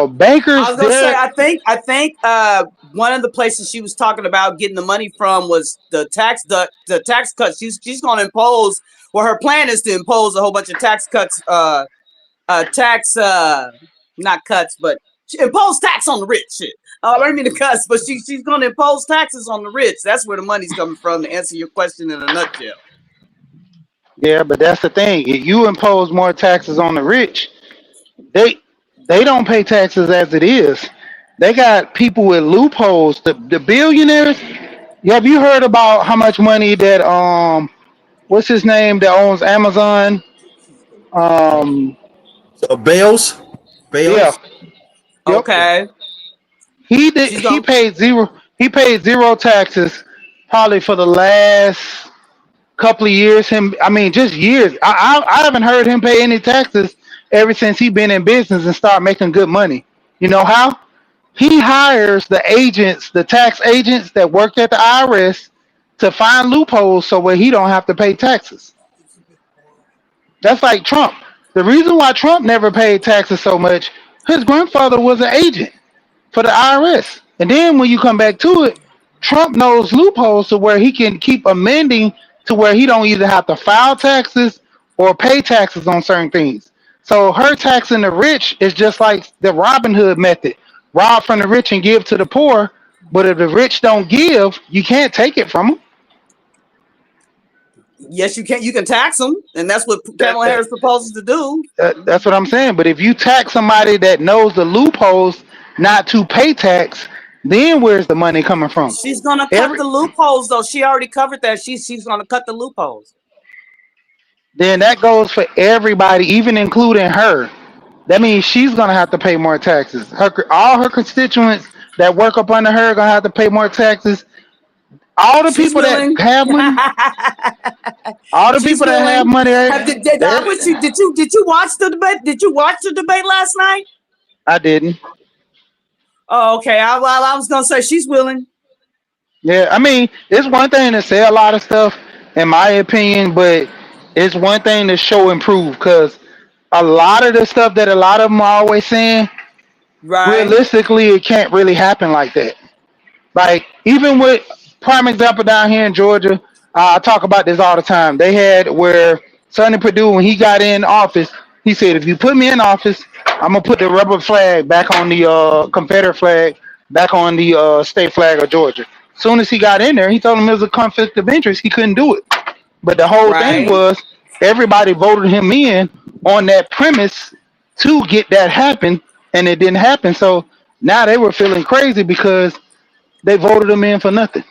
Bankers. I was gonna say, I think one of the places she was talking about getting the money from was the tax cuts. She's gonna impose. Well, her plan is to impose a whole bunch of tax cuts. Not cuts, but she impose tax on the rich. Shit. I don't mean to cuss, but she's going to impose taxes on the rich. That's where the money's coming from, to answer your question in a nutshell. Yeah, but that's the thing. If you impose more taxes on the rich, they don't pay taxes as it is. They got people with loopholes. The billionaires. Have you heard about how much money that what's his name that owns Amazon? Bales. Yeah. Yep. Okay. He paid zero taxes probably for the last couple of years. Just years. I haven't heard him pay any taxes ever since he been in business and start making good money. You know how? He hires the tax agents that work at the IRS to find loopholes so where he don't have to pay taxes. That's like Trump. The reason why Trump never paid taxes so much, his grandfather was an agent for the IRS. And then when you come back to it, Trump knows loopholes to where he can keep amending to where he don't either have to file taxes or pay taxes on certain things. So her taxing the rich is just like the Robin Hood method. Rob from the rich and give to the poor. But if the rich don't give, you can't take it from them. Yes, you can. You can tax them, and that's what Kamala Harris proposes to do. That's what I'm saying. But if you tax somebody that knows the loopholes not to pay tax, then where's the money coming from? She's gonna cut the loopholes, though. She already covered that. She's gonna cut the loopholes. Then that goes for everybody, even including her. That means she's gonna have to pay more taxes. All her constituents that work up under her are gonna have to pay more taxes. All the She's people willing. that have money, all the She's people that have willing. money. Did you watch the debate? Did you watch the debate last night? I didn't. Oh, okay. I was gonna say she's willing. Yeah, I mean, it's one thing to say a lot of stuff, in my opinion, but it's one thing to show and prove. Because a lot of the stuff that a lot of them are always saying, Right. realistically, it can't really happen like that. Like, even with prime example down here in Georgia, I talk about this all the time. They had where Sonny Perdue, when he got in office, he said, if you put me in office, I'm gonna put the rubber flag back on the Confederate flag, back on the state flag of Georgia. As soon as he got in there, he told him it was a conflict of interest. He couldn't do it. But the whole thing Right. was everybody voted him in on that premise to get that happen, and it didn't happen. So now they were feeling crazy because they voted him in for nothing.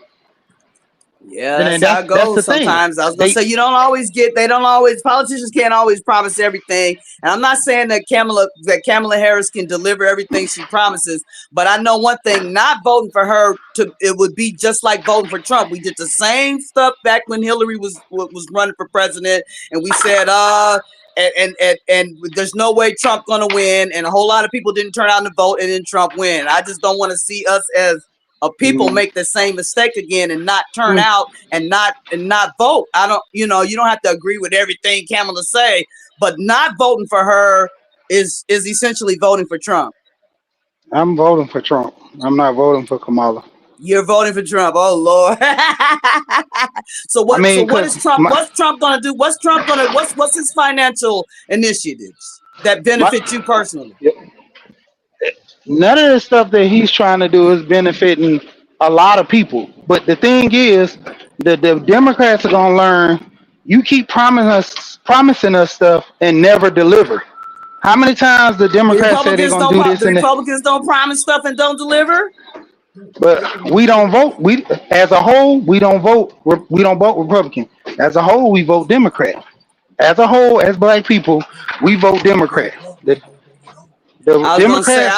Yeah, And that's then how it that's the goes thing. sometimes. I was gonna say they don't always politicians can't always promise everything. And I'm not saying that Kamala Harris can deliver everything she promises, but I know one thing, not voting for her it would be just like voting for Trump. We did the same stuff back when Hillary was running for president, and we said and there's no way Trump gonna win, and a whole lot of people didn't turn out to vote and then Trump win. I just don't want to see us as people make the same mistake again and not turn out and not vote. I don't, you don't have to agree with everything Kamala say, but not voting for her is essentially voting for Trump. I'm voting for Trump. I'm not voting for Kamala. You're voting for Trump. Oh Lord. So what is Trump? What's Trump gonna do? What's Trump gonna what's his financial initiatives that benefit you personally? None of the stuff that he's trying to do is benefiting a lot of people. But the thing is, the Democrats are gonna learn. You keep promising us stuff and never deliver. How many times the Democrats say they're gonna do this The and that? Republicans don't promise stuff and don't deliver? But we don't vote. We, as a whole, we don't vote. We don't vote Republican. As a whole, we vote Democrat. As a whole, as black people, we vote Democrat. I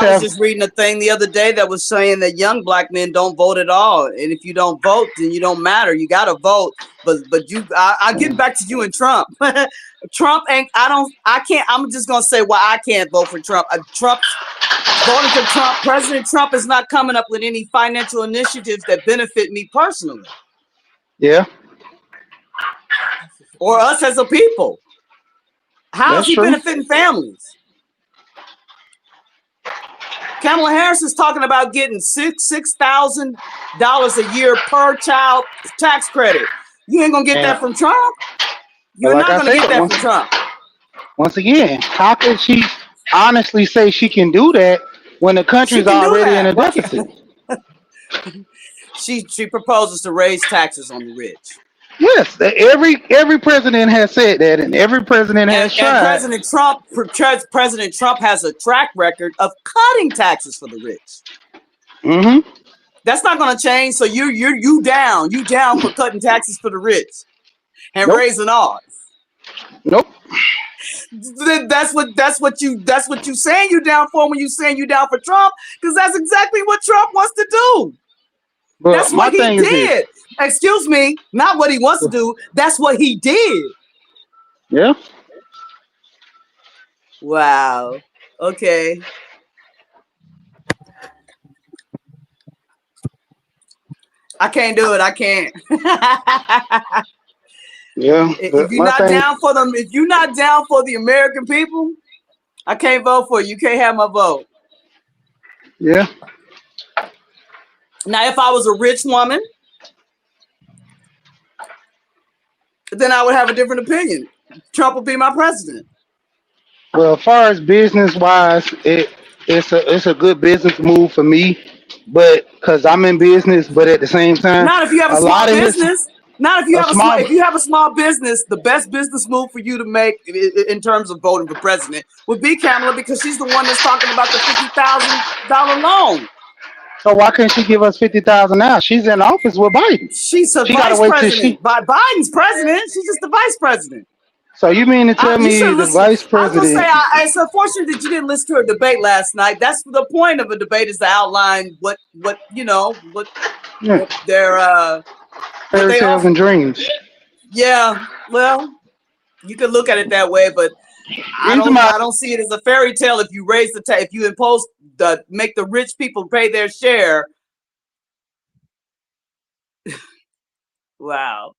was just reading a thing the other day that was saying that young black men don't vote at all, and if you don't vote, then you don't matter. You got to vote, but I get back to you and Trump. Trump ain't. I can't. I'm just gonna say why I can't vote for Trump. Voting for Trump, President Trump is not coming up with any financial initiatives that benefit me personally. Yeah. Or us as a people. How is he benefiting families? Kamala Harris is talking about getting $6,000 a year per child tax credit. You ain't gonna get that from Trump. You're not gonna get that from Trump. Once again, how could she honestly say she can do that when the country's already in a deficit? She proposes to raise taxes on the rich. Yes, every president has said that, and every president has tried. And President Trump has a track record of cutting taxes for the rich. Mm-hmm. That's not going to change. So you down for cutting taxes for the rich and raising ours. Nope. That's what you saying you down for when you saying you down for Trump, because that's exactly what Trump wants to do. But that's what he did. Excuse me, not what he wants to do. That's what he did. Yeah. Wow. Okay. I can't do it. I can't. Yeah. If you're not down for them, if you're not down for the American people, I can't vote for you. You can't have my vote. Yeah. Now, if I was a rich woman, then I would have a different opinion. Trump would be my president. Well, as far as business wise, it's a good business move for me, but because I'm in business, but at the same time, not if you have a small business. Not if you have a small business. The best business move for you to make in terms of voting for president would be Kamala, because she's the one that's talking about the $50,000 loan. So why can't she give us 50,000 now? She's in office with Biden. She's a vice president. Biden's president. She's just the vice president. So you mean to tell me the vice president? I was gonna say, it's unfortunate that you didn't listen to her debate last night. That's the point of a debate, is to outline what their fairy tales and dreams. Yeah, well, you could look at it that way, but I don't see it as a fairy tale. If you raise if you make the rich people pay their share. Wow.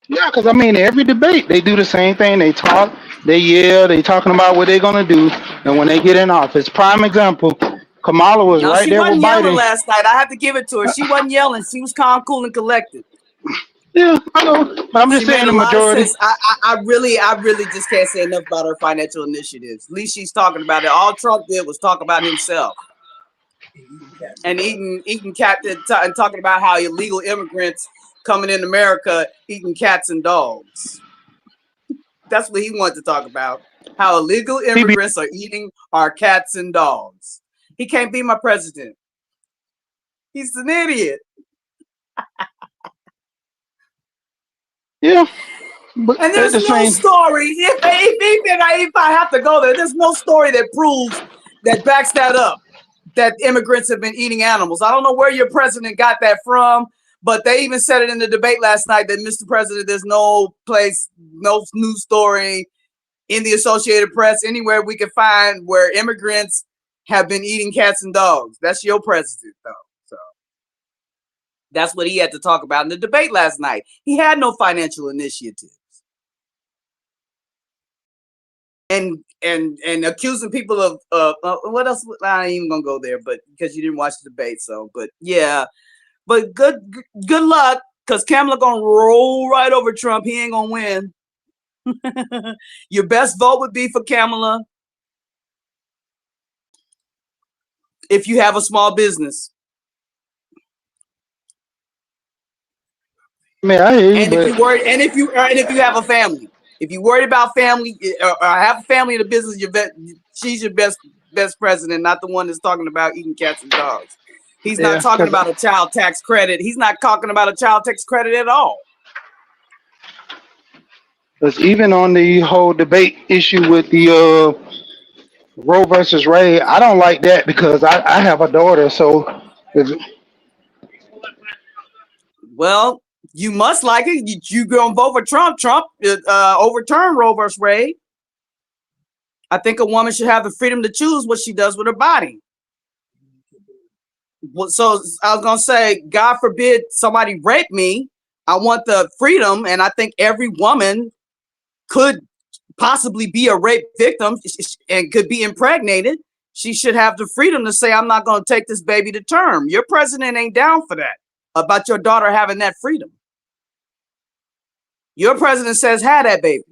Yeah, because I mean, every debate they do the same thing. They talk, they yell, they talking about what they're gonna do, and when they get in office, prime example, Kamala was right there with Biden. She wasn't yelling last night. I have to give it to her. She wasn't yelling. She was calm, cool, and collected. Yeah, I know. But I'm just saying the majority. I really just can't say enough about her financial initiatives. At least she's talking about it. All Trump did was talk about himself and eating cat and talking about how illegal immigrants coming in America eating cats and dogs. That's what he wanted to talk about. How illegal immigrants are eating our cats and dogs. He can't be my president. He's an idiot. Yeah. And there's no story. If I have to go there's no story that backs that up, that immigrants have been eating animals. I don't know where your president got that from, but they even said it in the debate last night that, Mr. President, there's no news story in the Associated Press, anywhere we can find where immigrants have been eating cats and dogs. That's your president, though. So that's what he had to talk about in the debate last night. He had no financial initiatives. And accusing people of what else? I ain't even gonna go there, but because you didn't watch the debate. So, but yeah, but good luck, because Kamala gonna roll right over Trump. He ain't gonna win. Your best vote would be for Kamala if you have a small business. Man, I hear you, if you have a family. If you're worried about family or have a family in the business, she's your best president, not the one that's talking about eating cats and dogs. He's not talking about a child tax credit. He's not talking about a child tax credit at all. Because even on the whole debate issue with the Roe versus Wade, I don't like that, because I have a daughter. So, well, you must like it. You gonna vote for Trump. Trump overturned Roe versus Wade. I think a woman should have the freedom to choose what she does with her body. So I was gonna say, God forbid somebody rape me. I want the freedom, and I think every woman could possibly be a rape victim and could be impregnated. She should have the freedom to say, I'm not going to take this baby to term. Your president ain't down for that, about your daughter having that freedom. Your president says, have that baby.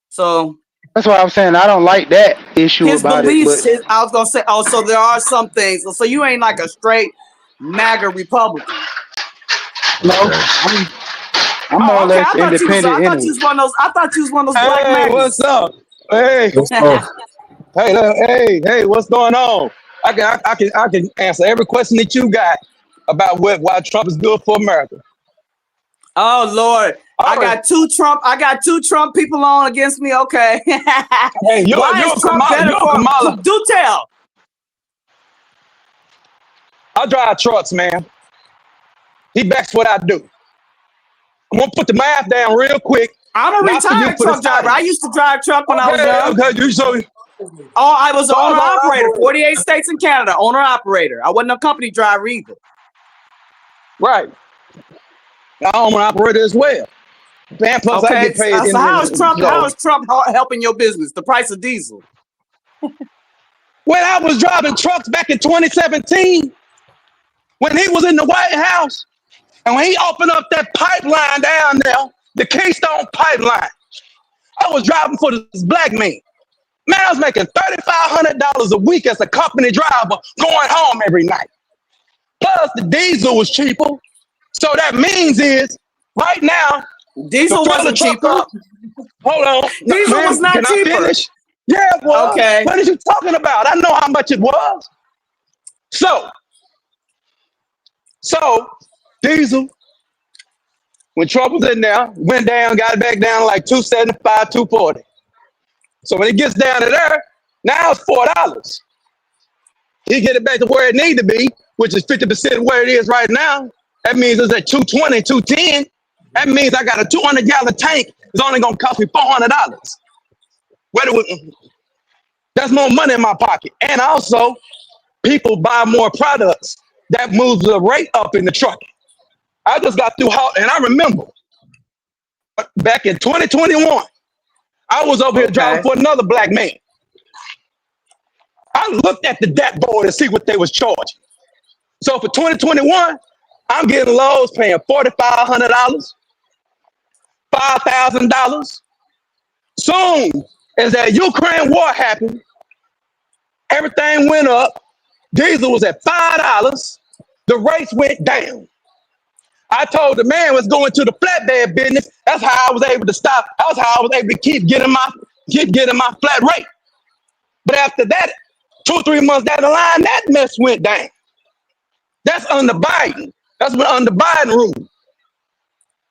So that's why I'm saying I don't like that issue about beliefs, it. I was going to say, so there are some things. So you ain't like a straight MAGA Republican. No, I'm more or less independent. I thought you was one of those black MAGAs. What's up? Hey. Hey, what's going on? I can answer every question that you got about why Trump is good for America. Oh Lord, I got two Trump people on against me. Okay. Hey, why is Trump better for Kamala? Do tell. I drive trucks, man. He backs what I do. I'm gonna put the math down real quick. I'm a retired truck driver. I used to drive truck when I was young. I was an owner-operator, 48 states in Canada, owner-operator. I wasn't a company driver either. Right. I'm an owner-operator as well. And plus I get paid. So how is Trump helping your business? The price of diesel. When I was driving trucks back in 2017, when he was in the White House, and when he opened up that pipeline down there, the Keystone Pipeline, I was driving for this black man. Man, I was making $3,500 a week as a company driver going home every night. Plus, the diesel was cheaper. So that means is, right now, Diesel wasn't cheaper. Hold on. Diesel Man, was not can cheaper. I finish? Yeah, it was. Okay. What are you talking about? I know how much it was. So diesel, when Trump was in there, went down, got back down like 275, 240. So when it gets down to there, now it's $4. He get it back to where it need to be, which is 50% of where it is right now. That means it's at 220, 210. That means I got a 200-gallon tank. It's only gonna cost me $400. That's more money in my pocket. And also, people buy more products. That moves the rate up in the truck. I just got through, and I remember back in 2021, I was over here driving for another black man. I looked at the DAT board to see what they was charging. So for 2021, I'm getting lows paying $4,500, $5,000. Soon as that Ukraine war happened, everything went up. Diesel was at $5. The rates went down. I told the man was going to the flatbed business. That's how I was able to stop. That's how I was able to keep getting my flat rate. But after that, 2 or 3 months down the line, that mess went down. That's under Biden. That's what under Biden rule.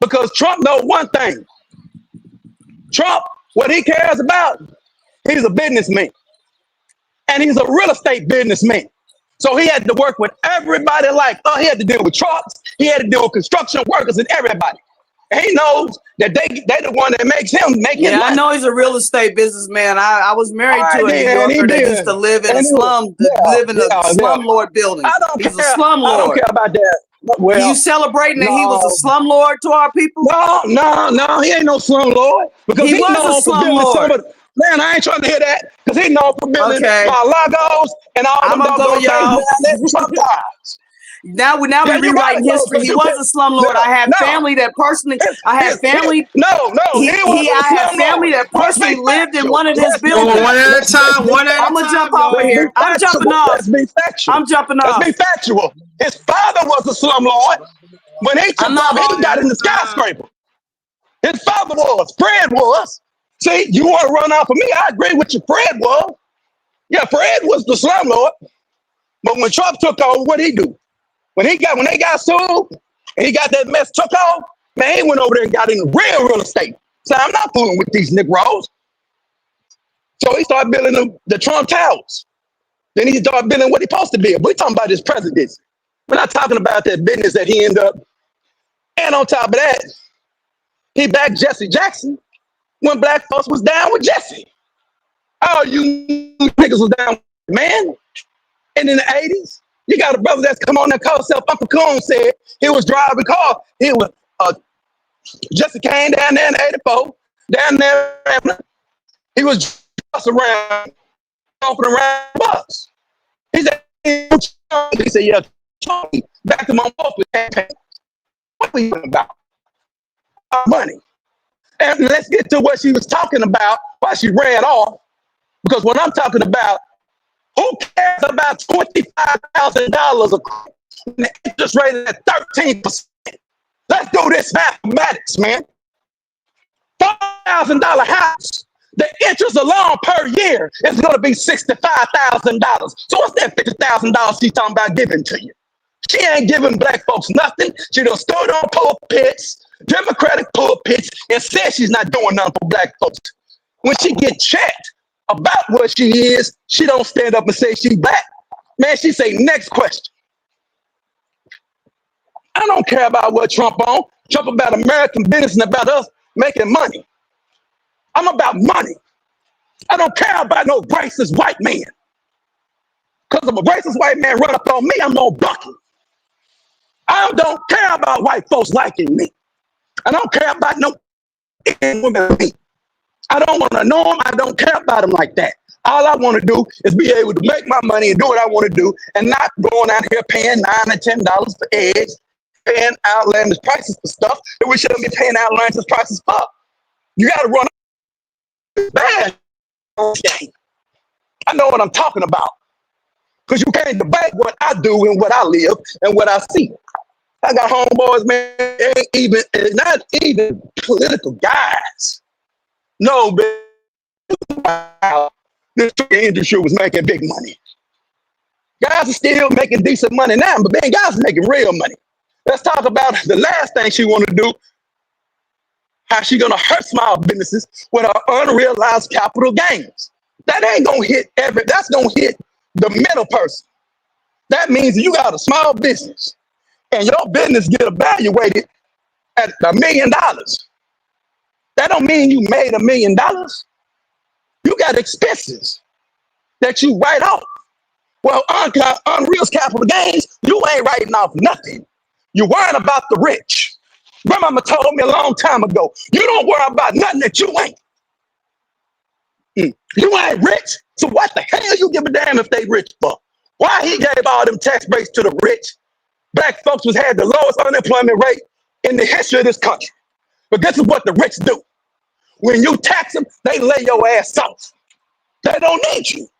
Because Trump knows one thing. Trump, what he cares about, he's a businessman. And he's a real estate businessman. So he had to work with everybody he had to deal with trucks. He had to deal with construction workers and everybody. And he knows that they the one that makes him make it. I know he's a real estate businessman. I was married to a New Yorker that used to live in a slumlord building. He's a slumlord. I don't care about that. Well, are you celebrating that he was a slumlord to our people? No, he ain't no slumlord. Because he was a slumlord. Man, I ain't trying to hear that because he known for building Lagos and all them things sometimes. Now we rewriting history. He was a slumlord. I have family that personally. I have family. I have family that personally lived in one of his buildings. One at a time. I'm gonna jump over here. I'm jumping off. Let's be factual. I'm jumping off. Let's be factual. His father was a slumlord. When he took off, he got in the skyscraper. His father was. Fred was. See, you want to run off of me? I agree with you. Fred was. Yeah, Fred was the slumlord. But when Trump took over, what did he do? When they got sued and he got that mess took off, man, he went over there and got in real estate. So I'm not fooling with these Negroes. So he started building the Trump Towers. Then he started building what he's supposed to build. We're talking about his presidency. We're not talking about that business that he ended up. And on top of that, he backed Jesse Jackson when black folks was down with Jesse. Oh, you niggas was down, man. And in the 80s, you got a brother that's come on and called himself Uncle Coon said he was driving car. He was Jesse came down there in 84, down there. He was around, off around the bus. He said, yeah, back to my office campaign. What are you about? Money. And let's get to what she was talking about while she ran off. Because what I'm talking about, who cares about $25,000 when the interest rate is at 13%? Let's do this mathematics, man. $4,000 house. The interest alone per year is going to be $65,000. So what's that $50,000 she's talking about giving to you? She ain't giving black folks nothing. She done stood on pulpits, Democratic pulpits, and said she's not doing nothing for black folks. When she get checked about what she is, she don't stand up and say she's black. Man, she say, next question. I don't care about what Trump on. Trump about American business and about us making money. I'm about money. I don't care about no racist white man. Because if a racist white man run up on me, I'm gonna buck him. I don't care about white folks liking me. I don't care about no women like me. I don't want to know them. I don't care about them like that. All I want to do is be able to make my money and do what I want to do and not going out here paying $9 or $10 for eggs, paying outlandish prices for stuff that we shouldn't be paying outlandish prices for. You got to run bad. I know what I'm talking about. Because you can't debate what I do and what I live and what I see. I got homeboys, man, not even political guys. No, man, this industry was making big money. Guys are still making decent money now, but man, guys are making real money. Let's talk about the last thing she want to do, how she gonna hurt small businesses with her unrealized capital gains. That ain't gonna hit that's gonna hit the middle person. That means you got a small business and your business get evaluated at $1 million. That don't mean you made $1 million. You got expenses that you write off. Well, unrealized capital gains, you ain't writing off nothing. You worrying about the rich. Grandmama told me a long time ago, you don't worry about nothing that you ain't. You ain't rich, so what the hell you give a damn if they rich for? Why he gave all them tax breaks to the rich? Black folks had the lowest unemployment rate in the history of this country. But this is what the rich do. When you tax them, they lay your ass off. They don't need you.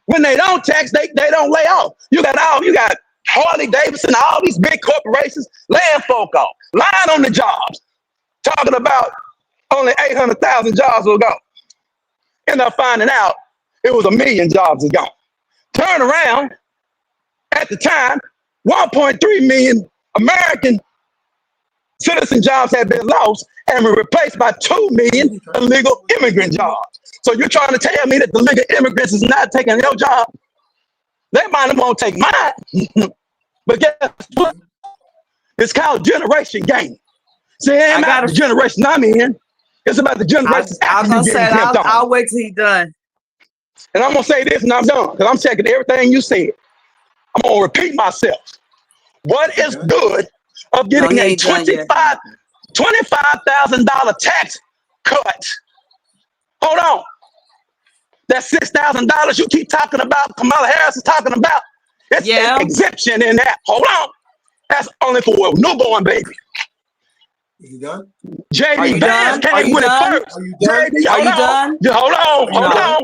When they don't tax, they don't lay off. You got Harley Davidson, all these big corporations laying folk off, lying on the jobs, talking about only 800,000 jobs will go. End up finding out it was 1 million jobs is gone. Turn around, at the time, 1.3 million American citizen jobs had been lost and were replaced by 2 million illegal immigrant jobs. So you're trying to tell me that the legal immigrants is not taking your job? They might not want to take mine. But guess what? It's called generation gain. See, it ain't about the generation I'm in. It's about the generation after you getting pimped on. I'll wait till he's done. And I'm going to say this and I'm done because I'm checking everything you said. I'm going to repeat myself. What is good of getting a $25,000 tax cut? Hold on. That $6,000 you keep talking about, Kamala Harris is talking about, it's an exemption in that. Hold on. That's only for a newborn baby. You done? JD Vance came with it first. Are you done? JD, hold on.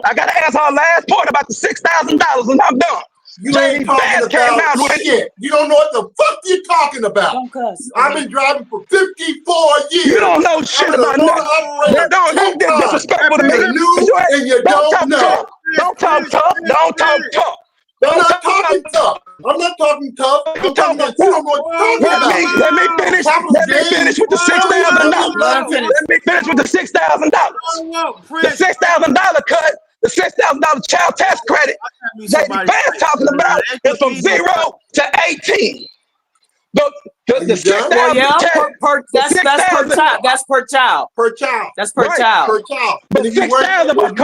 I got to ask our last point about the $6,000 and I'm done. You ain't talking about shit. You don't know what the fuck you're talking about. Don't cuss. I've been driving for 54 years. You don't know shit about nothing. Don't get disrespectful to me. And you don't know. Don't talk tough. Don't talk tough. I'm not talking tough. I'm not talking tough. I'm talking about you don't know what you're talking about. Let me finish with the $6,000. Let me finish with the $6,000. The $6,000 cut. The $6,000 child tax credit that Vance talking about is from 0 to 18. The $6,000 that's per child. Per child. That's per child. Per child. But $6,000, but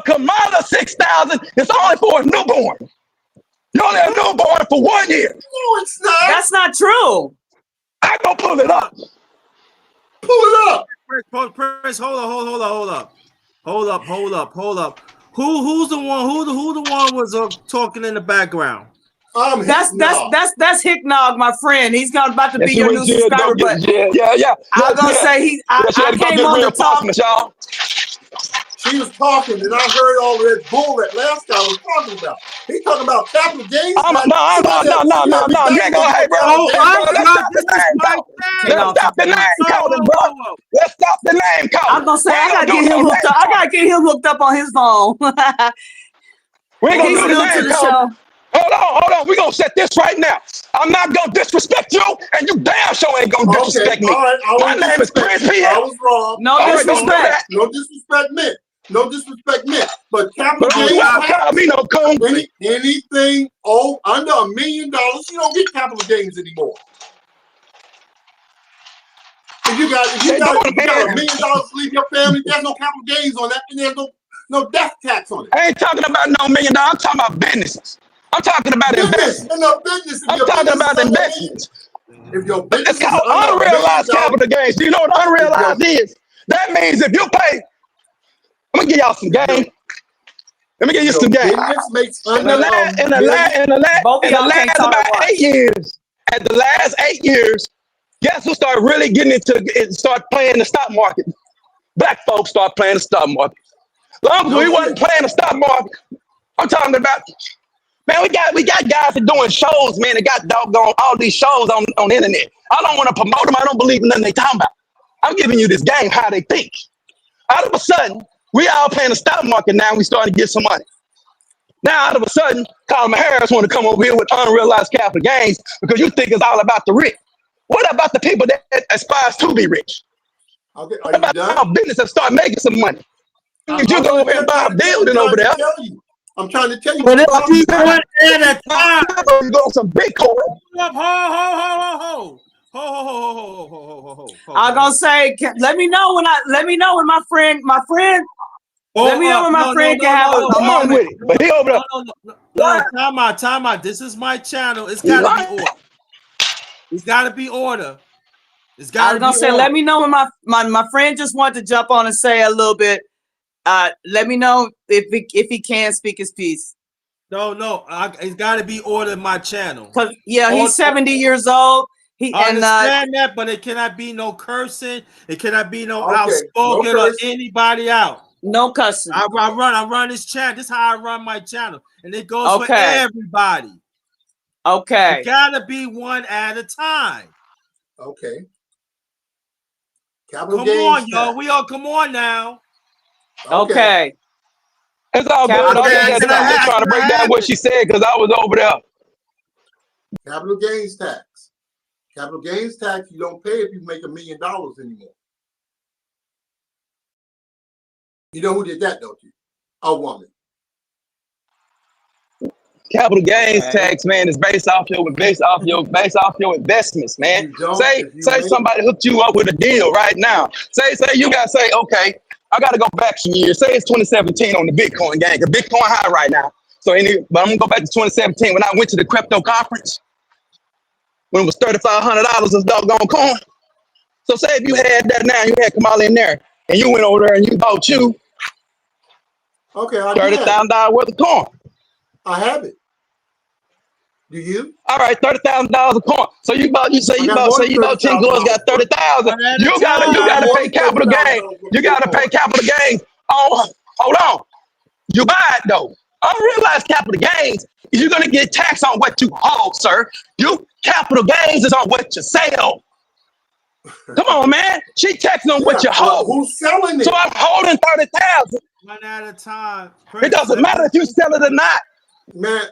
Kamala, $6,000 is only for a newborn. You're only a newborn for 1 year. No, it's not. That's not true. I go pull it up. Pull it up. Prince, hold up. Who's the one? Who the one was talking in the background? That's Hicknog, my friend. He's about to be your new subscriber. But yeah. I was gonna say I came on to talk. Y'all. She was talking, and I heard all that bull that last guy was talking about. He talking about capital gains. No. Nigga, hey, bro. Let's stop the name calling, bro. Let's stop the name calling. I'm gonna say I gotta get him hooked up on his phone. We ain't gonna do the show. Hold on. We're gonna set this right now. I'm not gonna disrespect you, and you damn sure ain't gonna disrespect me. Right, my name is Chris P. I was wrong. No disrespect. No disrespect meant. No disrespect meant. But capital gains, anything under $1 million, you don't get capital gains anymore. If you got $1 million to leave your family, there's no capital gains on that, and there's no death tax on it. I ain't talking about no $1 million. I'm talking about businesses. I'm talking about investments. I'm talking about investments. If your business it's called unrealized capital gains. Do you know what unrealized is? That means if you pay, I'm gonna give y'all some game. Let me give you some game. In the last about 8 years, at the last 8 years, Guess who started really getting into it, start playing the stock market? Black folks start playing the stock market. Long as we wasn't playing the stock market, I'm talking about, man, we got guys that doing shows, man, that got doggone all these shows on the internet. I don't want to promote them. I don't believe in nothing they talking about. I'm giving you this game, how they think. All of a sudden, we all playing the stock market now, we starting to get some money. Now, all of a sudden, Kamala Harris want to come over here with unrealized capital gains because you think it's all about the rich. What about the people that aspires to be rich? Okay, what about our business that start making some money? If you go over here and buy a building over there. I'm trying to tell you. But if you go at a time, you go some Bitcoin. I'm gonna say, let me know when my friend. Let me know when my friend can have a moment. With it. But he over there. Time out. This is my channel. It's gotta be order. It's gotta be order. It's gotta I was gonna say, let me know when my friend just wanted to jump on and say a little bit. Let me know if he can speak his piece. No, it's got to be ordered in my channel. Cause he's 70 years old. I understand that, but it cannot be no cursing. It cannot be no outspoken or anybody out. No cussing. I run this channel. This is how I run my channel, and it goes for everybody. Okay. It gotta be one at a time. Okay. Come on, y'all. We all come on now. Okay. It's all good. I'm just trying to break down what she said because I was over there. Capital gains tax. Capital gains tax you don't pay if you make $1 million anymore. You know who did that, don't you? A woman. Capital gains tax, man, is based off your investments, man. Say somebody hooked you up with a deal right now. Say you gotta say, okay, I gotta go back some years. Say it's 2017 on the Bitcoin gang, because Bitcoin high right now. But I'm gonna go back to 2017 when I went to the crypto conference when it was $3,500 a doggone coin. So say if you had that now, you had Kamala in there, and you went over there and you bought you $30,000 worth of coin. I have it. Do you? All right, $30,000 a coin. So you bought 10 coins, got 30,000. You gotta pay capital gain. You gotta pay capital gains. Oh, hold on. You buy it though. Unrealized capital gains, you're gonna get taxed on what you hold, sir. Capital gains is on what you sell. Come on, man. She taxing on what you hold. Who's selling it? So I'm holding 30,000. One at a time. It doesn't matter if you sell it or not. Man.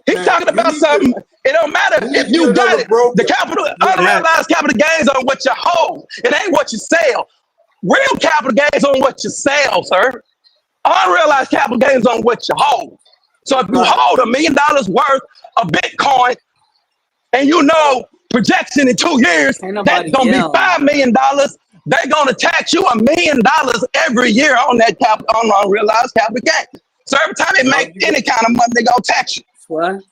He's talking about something. It don't matter if you got it. The capital, unrealized capital gains on what you hold. It ain't what you sell. Real capital gains on what you sell, sir. Unrealized capital gains on what you hold. So if you hold $1 million worth of Bitcoin, and you know projection in 2 years, that's gonna be $5 million. They're gonna tax you $1 million every year on that on unrealized capital gain. So every time they make any kind of money, they gonna tax you. What?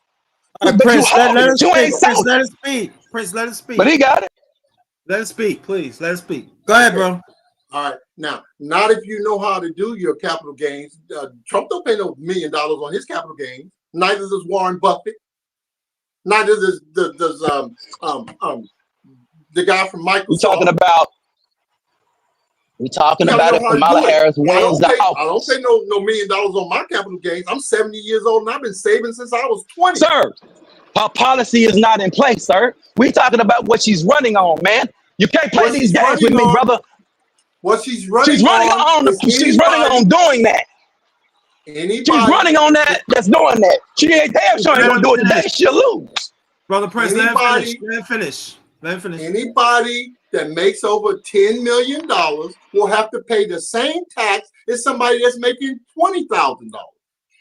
Prince, let us speak. Prince, let us speak. But he got it. Let us speak, please. Let us speak. Go ahead, bro. All right. Now, not if you know how to do your capital gains. Trump don't pay no $1 million on his capital gains. Neither does Warren Buffett. Neither does the guy from Microsoft. We're talking about if Kamala Harris wins the House. I don't pay no $1 million on my capital gains. I'm 70 years old and I've been saving since I was 20. Sir, her policy is not in place, sir. We're talking about what she's running on, man. You can't play these games with me, brother. What she's running on doing that. She's running on that. That's doing that. She ain't damn sure gonna do it today. She'll lose. Brother Prince, let him finish. Anybody that makes over $10 million will have to pay the same tax as somebody that's making $20,000.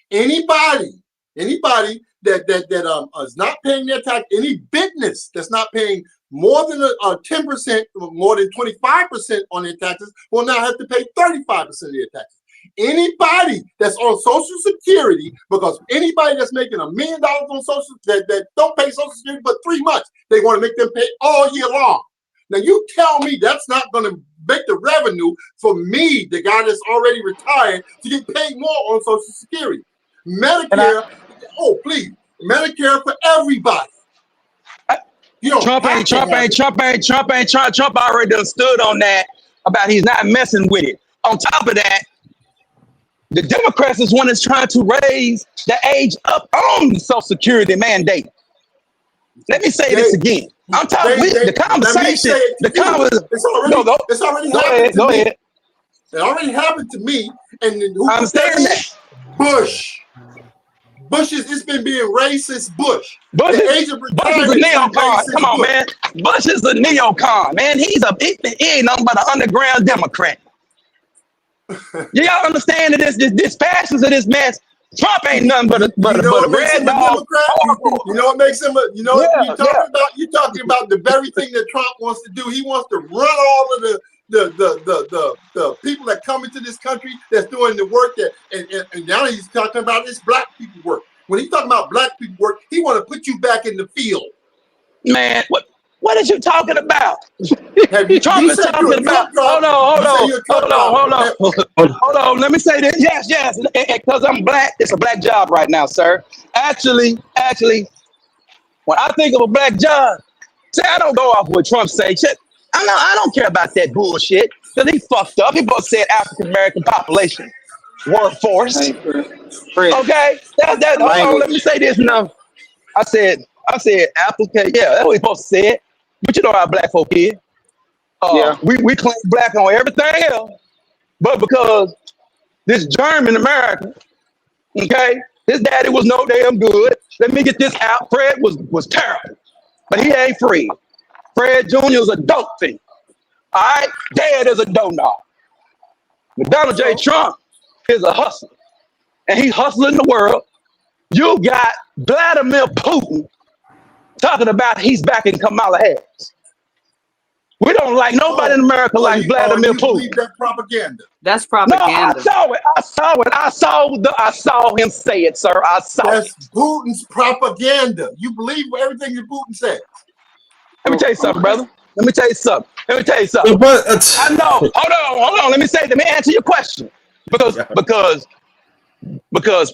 Anybody that is not paying their tax, any business that's not paying more than 10%, more than 25% on their taxes will now have to pay 35% of their taxes. Anybody that's on Social Security, because anybody that's making $1 million on Social that don't pay Social Security but 3 months, they want to make them pay all year long. Now you tell me that's not going to make the revenue for me, the guy that's already retired, to get paid more on Social Security. Medicare, please, Medicare for everybody. You don't Trump have to have it. Trump already done stood on that about he's not messing with it. On top of that, the Democrats is one that's trying to raise the age up on the Social Security mandate. Let me say this again. I'm talking the conversation. It's already happened to Go me. ahead. It already happened to me. And who I understand that. Bush. It's been being raised since Bush. Bush The is age of a retirement neocon. Come on, man. Bush is a neocon, man. He ain't nothing but an underground Democrat. Y'all understand that this passions of this mess? Trump ain't nothing but a red dog. You know what makes him a, you know you're talking about the very thing that Trump wants to do. He wants to run all of the people that come into this country that's doing the work that and now he's talking about this black people work. When he's talking about black people work, he want to put you back in the field. Man, what is you talking about? Trump is talking about. Hold on. Let me say this. Yes. Because I'm black, it's a black job right now, sir. Actually, when I think of a black job, see, I don't go off what Trump say. I don't care about that bullshit because he fucked up. He both said African American population workforce. Okay, that. Hold on, let me say this now. I said applicant. Yeah, that's what he supposed to say. But you know how black folk is. We claim black on everything else, but because this German American, okay, his daddy was no damn good. Let me get this out. Fred was terrible, but he ain't Fred. Fred Jr. is a dope thief. All right, Dad is a dope dog. But Donald J. Trump is a hustler, and he's hustling the world. You got Vladimir Putin talking about he's backing Kamala Harris. We don't like nobody in America like Vladimir Putin. That propaganda. That's propaganda. No, I saw him say it, sir. That's Putin's propaganda. You believe everything that Putin said. Let me tell you something, brother. Let me tell you something. I know. Hold on. Let me answer your question. Because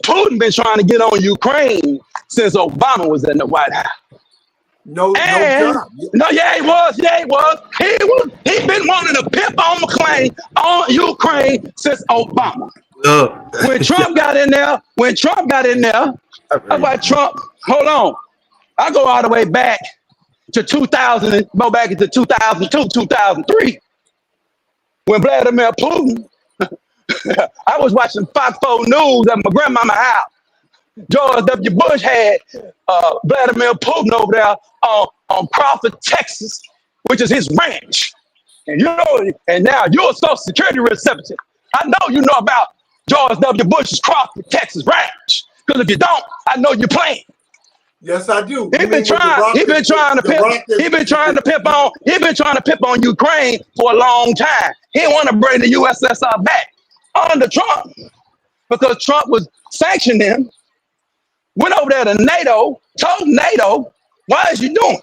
Putin been trying to get on Ukraine since Obama was in the White House. No job. He was. He been wanting to pimp on McClain on Ukraine since Obama. When Trump got in there, that's why Trump, hold on. I go all the way back to 2000, go back into 2002, 2003, when Vladimir Putin, I was watching Fox 4 News at my grandmama's house. George W. Bush had Vladimir Putin over there on Crawford, Texas, which is his ranch. And and now you're a Social Security recipient. I know you know about George W. Bush's Crawford, Texas ranch. Because if you don't, I know you're playing. Yes, I do. He's been trying to pimp on Ukraine for a long time. He want to bring the USSR back under Trump because Trump was sanctioning him. Went over there to NATO, told NATO, why is you doing?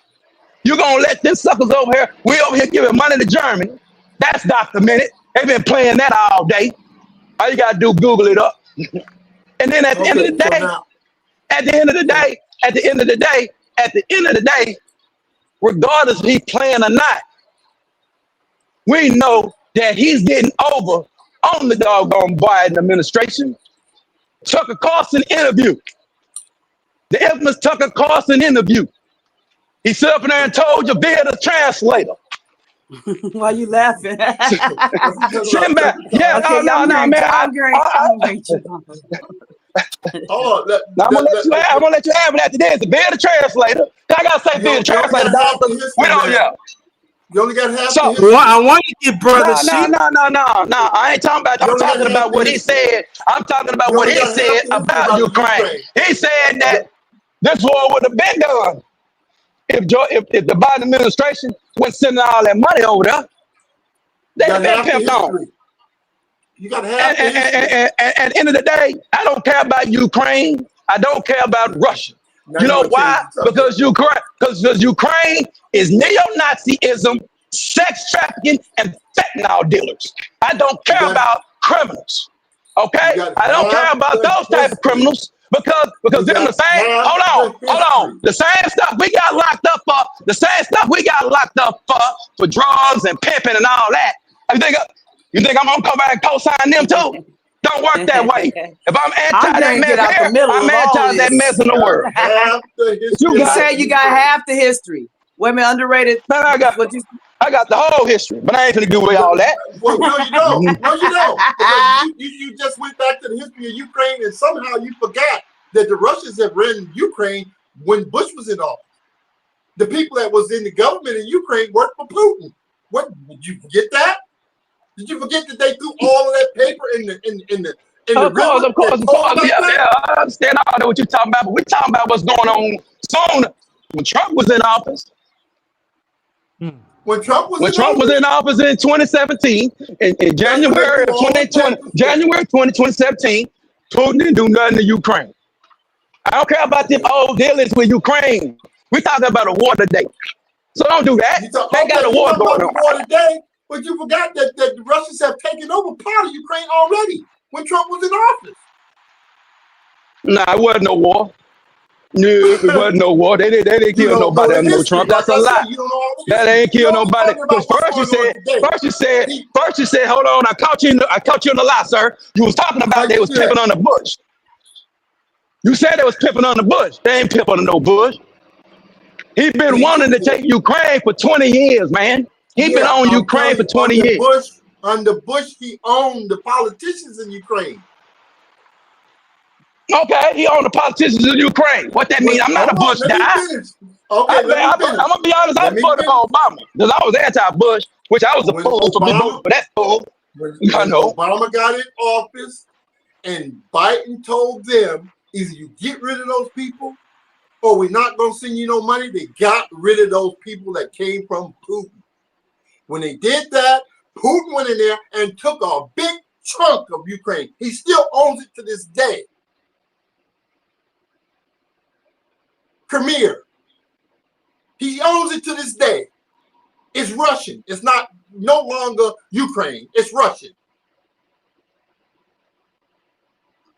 You're going to let them suckers over here, we over here giving money to Germany. That's documented. They've been playing that all day. All you got to do, Google it up. And then at the end of the day, regardless if he's playing or not, we know that he's getting over on the doggone Biden administration. Tucker Carlson interview. The infamous Tucker Carlson interview. He stood up in there and told you via the translator. Why you laughing? Send back. Yeah, okay, no, man. I'm gonna let you have it after this. Via the translator. I gotta say via the translator. We don't, yeah. You only got half. I want to get brother. No. I ain't talking about. I'm talking about what he said. I'm talking about what he said about Ukraine. He said that this war would have been done if the Biden administration wasn't sending all that money over there. They'd been pimped on. You got half. And at the end of the day, I don't care about Ukraine. I don't care about Russia. You know why? Because Ukraine is neo-Nazism, sex trafficking, and fentanyl dealers. I don't care about criminals. Okay, I don't care about those type of criminals because them the same. Hold on. The same stuff we got locked up for. The same stuff we got locked up for drugs and pimping and all that. You think I'm gonna come back and co-sign them too? Don't work that way. If I'm anti that mess here, I'm anti that mess in the world. You said you got half the history. Women underrated. Man, I got the whole history, but I ain't gonna do away all that. Well, no, you don't. No, you don't. Because you just went back to the history of Ukraine, and somehow you forgot that the Russians have ran Ukraine when Bush was in office. The people that was in the government in Ukraine worked for Putin. What, did you forget that? Did you forget that they threw all of that paper in the Of course. Yeah, I understand all that what you're talking about, but we're talking about what's going on soon when Trump was in office. When Trump was in office in 2017, in January of 2017, Putin didn't do nothing to Ukraine. I don't care about them old dealings with Ukraine. We're talking about a war today. So don't do that. They got a war going on. Today, but you forgot that the Russians have taken over part of Ukraine already when Trump was in office. Nah, it wasn't no war. No, it wasn't no war. They didn't kill nobody under no Trump. That's a lie. That ain't kill nobody. Because first you said, hold on, I caught you in the lie, sir. You was talking about they was pimping on the Bush. You said they was pimping on the Bush. They ain't pimping on no Bush. He's been wanting to take Ukraine for 20 years, man. He's been on Ukraine for 20 years. Under Bush, he owned the politicians in Ukraine. Okay, he owned the politicians in Ukraine. What that mean? I'm not a Bush guy. Okay, I'm gonna be honest. I voted for Obama because I was anti-Bush, which I was a fool for people. But that's cool. When Obama got in office, and Biden told them either you get rid of those people, or we're not gonna send you no money. They got rid of those people that came from Putin. When they did that, Putin went in there and took a big chunk of Ukraine. He still owns it to this day. Crimea. He owns it to this day. It's Russian. It's no longer Ukraine. It's Russian.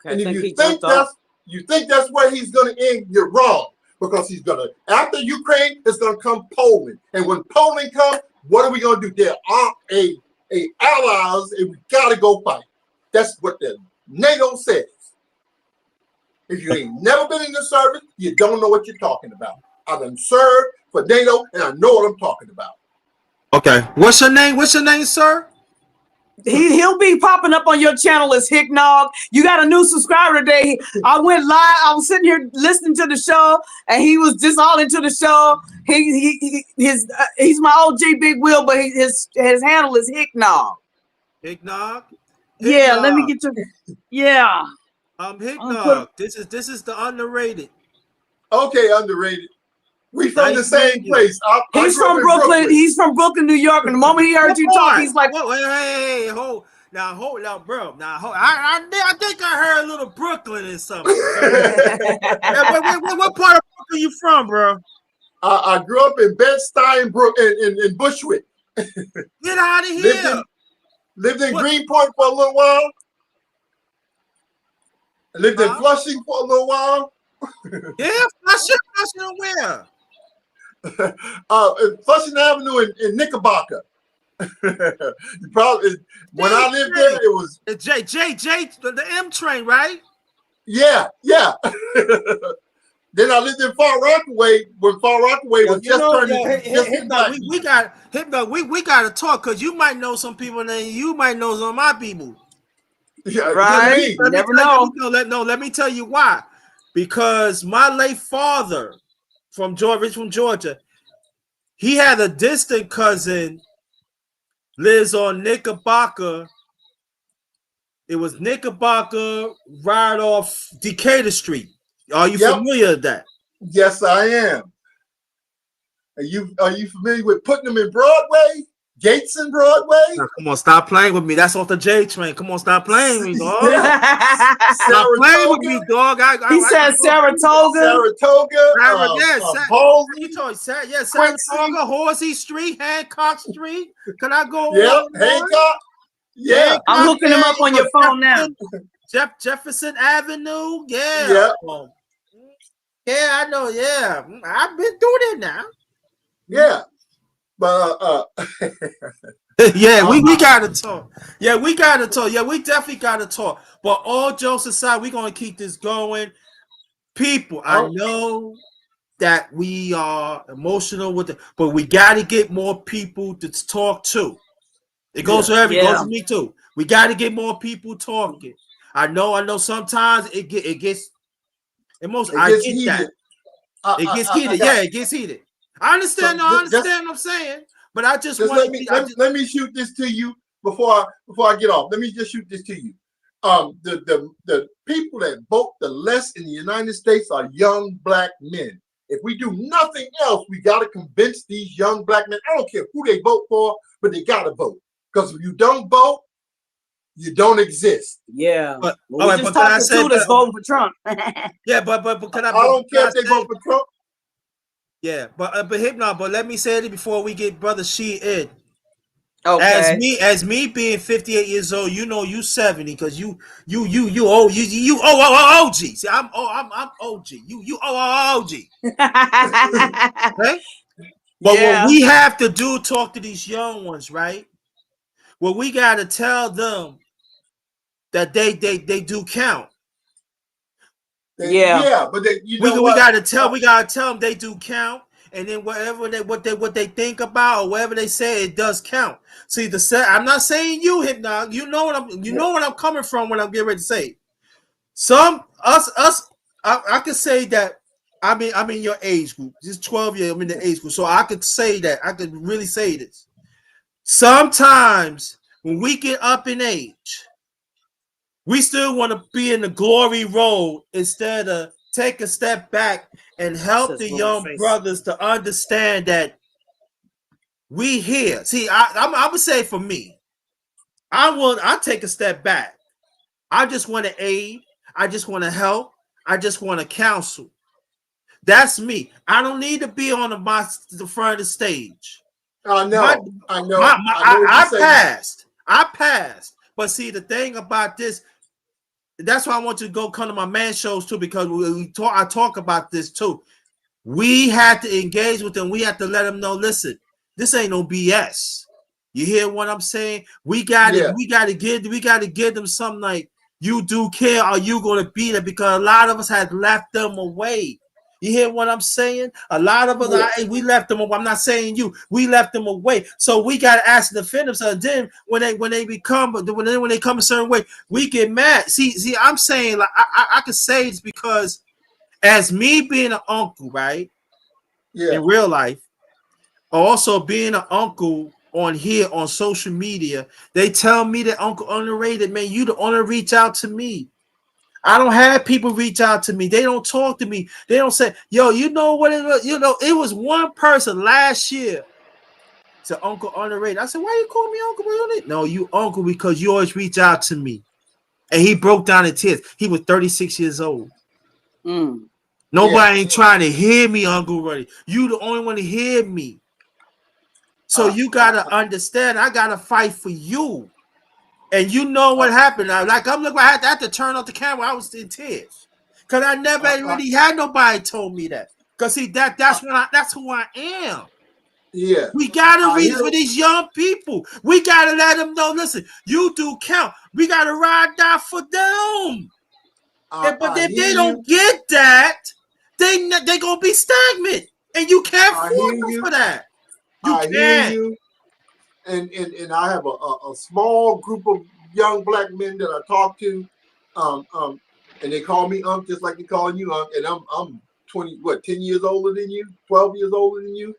Okay, and if you think that's where he's going to end, you're wrong. Because he's going to, after Ukraine, it's going to come Poland. And when Poland comes, what are we going to do? There are a allies, and we got to go fight. That's what the NATO says. If you ain't never been in the service, you don't know what you're talking about. I've been served for NATO, and I know what I'm talking about. Okay. What's your name? What's your name, sir? He'll be popping up on your channel as Hicknog. You got a new subscriber today. I went live. I was sitting here listening to the show, and he was just all into the show. He's my OG Big Will, but his handle is Hicknog. Hicknog? Yeah, let me get your. Yeah. Hicknog. This is the underrated. Okay, underrated. We from the same place. He's from Brooklyn. He's from Brooklyn, New York. And the moment he heard you talk, he's like, "Hey, hold up, bro. I think I heard a little Brooklyn or something." What part of Brooklyn you from, bro? I grew up in Bed-Stuy in Bushwick. Get out of here. Lived in Greenpoint for a little while. I lived in Flushing for a little while. Yeah, Flushing where? Flushing Avenue in Knickerbocker. You probably when I lived there, it was J the M train, right? Yeah. Then I lived in Far Rockaway when Far Rockaway was just turning. We got to talk because you might know some people, and you might know some of my people. Yeah, right. You never know. Let me tell you why. Because my late father from Georgia, he had a distant cousin lives on Knickerbocker. It was Knickerbocker right off Decatur Street. Are you familiar with that? Yes, I am. Are you familiar with Putnam in Broadway? Gates in Broadway? Now, come on, stop playing with me. That's off the J train. Come on, stop playing with me, dog. Stop playing with me, dog. He said Saratoga. Saratoga, Horsey Street, Hancock Street. Can I go? Yeah, Hancock. Yeah. I'm looking them up on your phone now. Jefferson Avenue. Yeah. Yeah. Yeah, I know. Yeah, I've been through that now. Yeah. But Yeah, we gotta talk. Yeah, we gotta talk. Yeah, we definitely gotta talk. But all jokes aside, we're gonna keep this going. People, I know that we are emotional with it, but we gotta get more people to talk to. It goes for every, goes for me too. We gotta get more people talking. I know sometimes it gets emotional. I get heated. that. It gets heated. Yeah, it gets heated. I understand. So I understand what I'm saying. But I just want let me shoot this to you before I get off. Let me just shoot this to you. The people that vote the less in the United States are young black men. If we do nothing else, we got to convince these young black men. I don't care who they vote for, but they got to vote. Because if you don't vote, you don't exist. Yeah. But well, we just talked to two that's voting for Trump. Yeah, but can I don't care if they vote for Trump. Yeah, but Hypno, but let me say it before we get Brother She in. Okay. As me being 58 years old, you know you 70 because you OG. See, I'm OG. You OG. Okay? But what we have to do, talk to these young ones, right? Well, we gotta tell them that they do count. Yeah, but we gotta tell them they do count. And then whatever what they think about or whatever they say, it does count. See, I'm not saying you, Hypno. You know what I'm coming from when I'm getting ready to say. I could say that I'm in your age group. Just 12 years, I'm in the age group. So I could say that. I could really say this. Sometimes when we get up in age, we still want to be in the glory road instead of take a step back and help the young brothers to understand that we here. See, I would say for me, I take a step back. I just want to aid. I just want to help. I just want to counsel. That's me. I don't need to be on the front of the stage. I know. I passed. But see, the thing about this, that's why I want you to come to my man shows too, because I talk about this too. We had to engage with them. We have to let them know, listen, this ain't no BS. You hear what I'm saying? We gotta give them something like, you do care, or you gonna be there, because a lot of us had left them away. You hear what I'm saying? A lot of us, we left them away. I'm not saying you. We left them away. So we got to ask them to defend themselves. Then when they come a certain way, we get mad. See, I'm saying, like, I could say it's because as me being an uncle, right? Yeah. In real life, also being an uncle on here on social media, they tell me that Uncle Underrated, man, you the only reach out to me. I don't have people reach out to me. They don't talk to me. They don't say, yo, you know what it was? You know, it was one person last year. To Uncle Underrated. I said, why you call me Uncle? No, you Uncle because you always reach out to me. And he broke down in tears. He was 36 years old. Nobody ain't trying to hear me, Uncle Ruddy. You the only one to hear me. So you gotta understand, I gotta fight for you. And you know what happened. Like, I'm looking, I had to turn off the camera. I was in tears. Because I never really had nobody told me that. Because see, that's who I am. Yeah. We gotta reach for these young people. We gotta let them know, listen, you do count. We gotta ride down for them. But if they don't get that, they gonna be stagnant. And you can't force them for that. I hear you. And I have a small group of young black men that I talk to, and they call me Unc, just like they calling you Unc, and I'm 10 years older than you, 12 years older than you.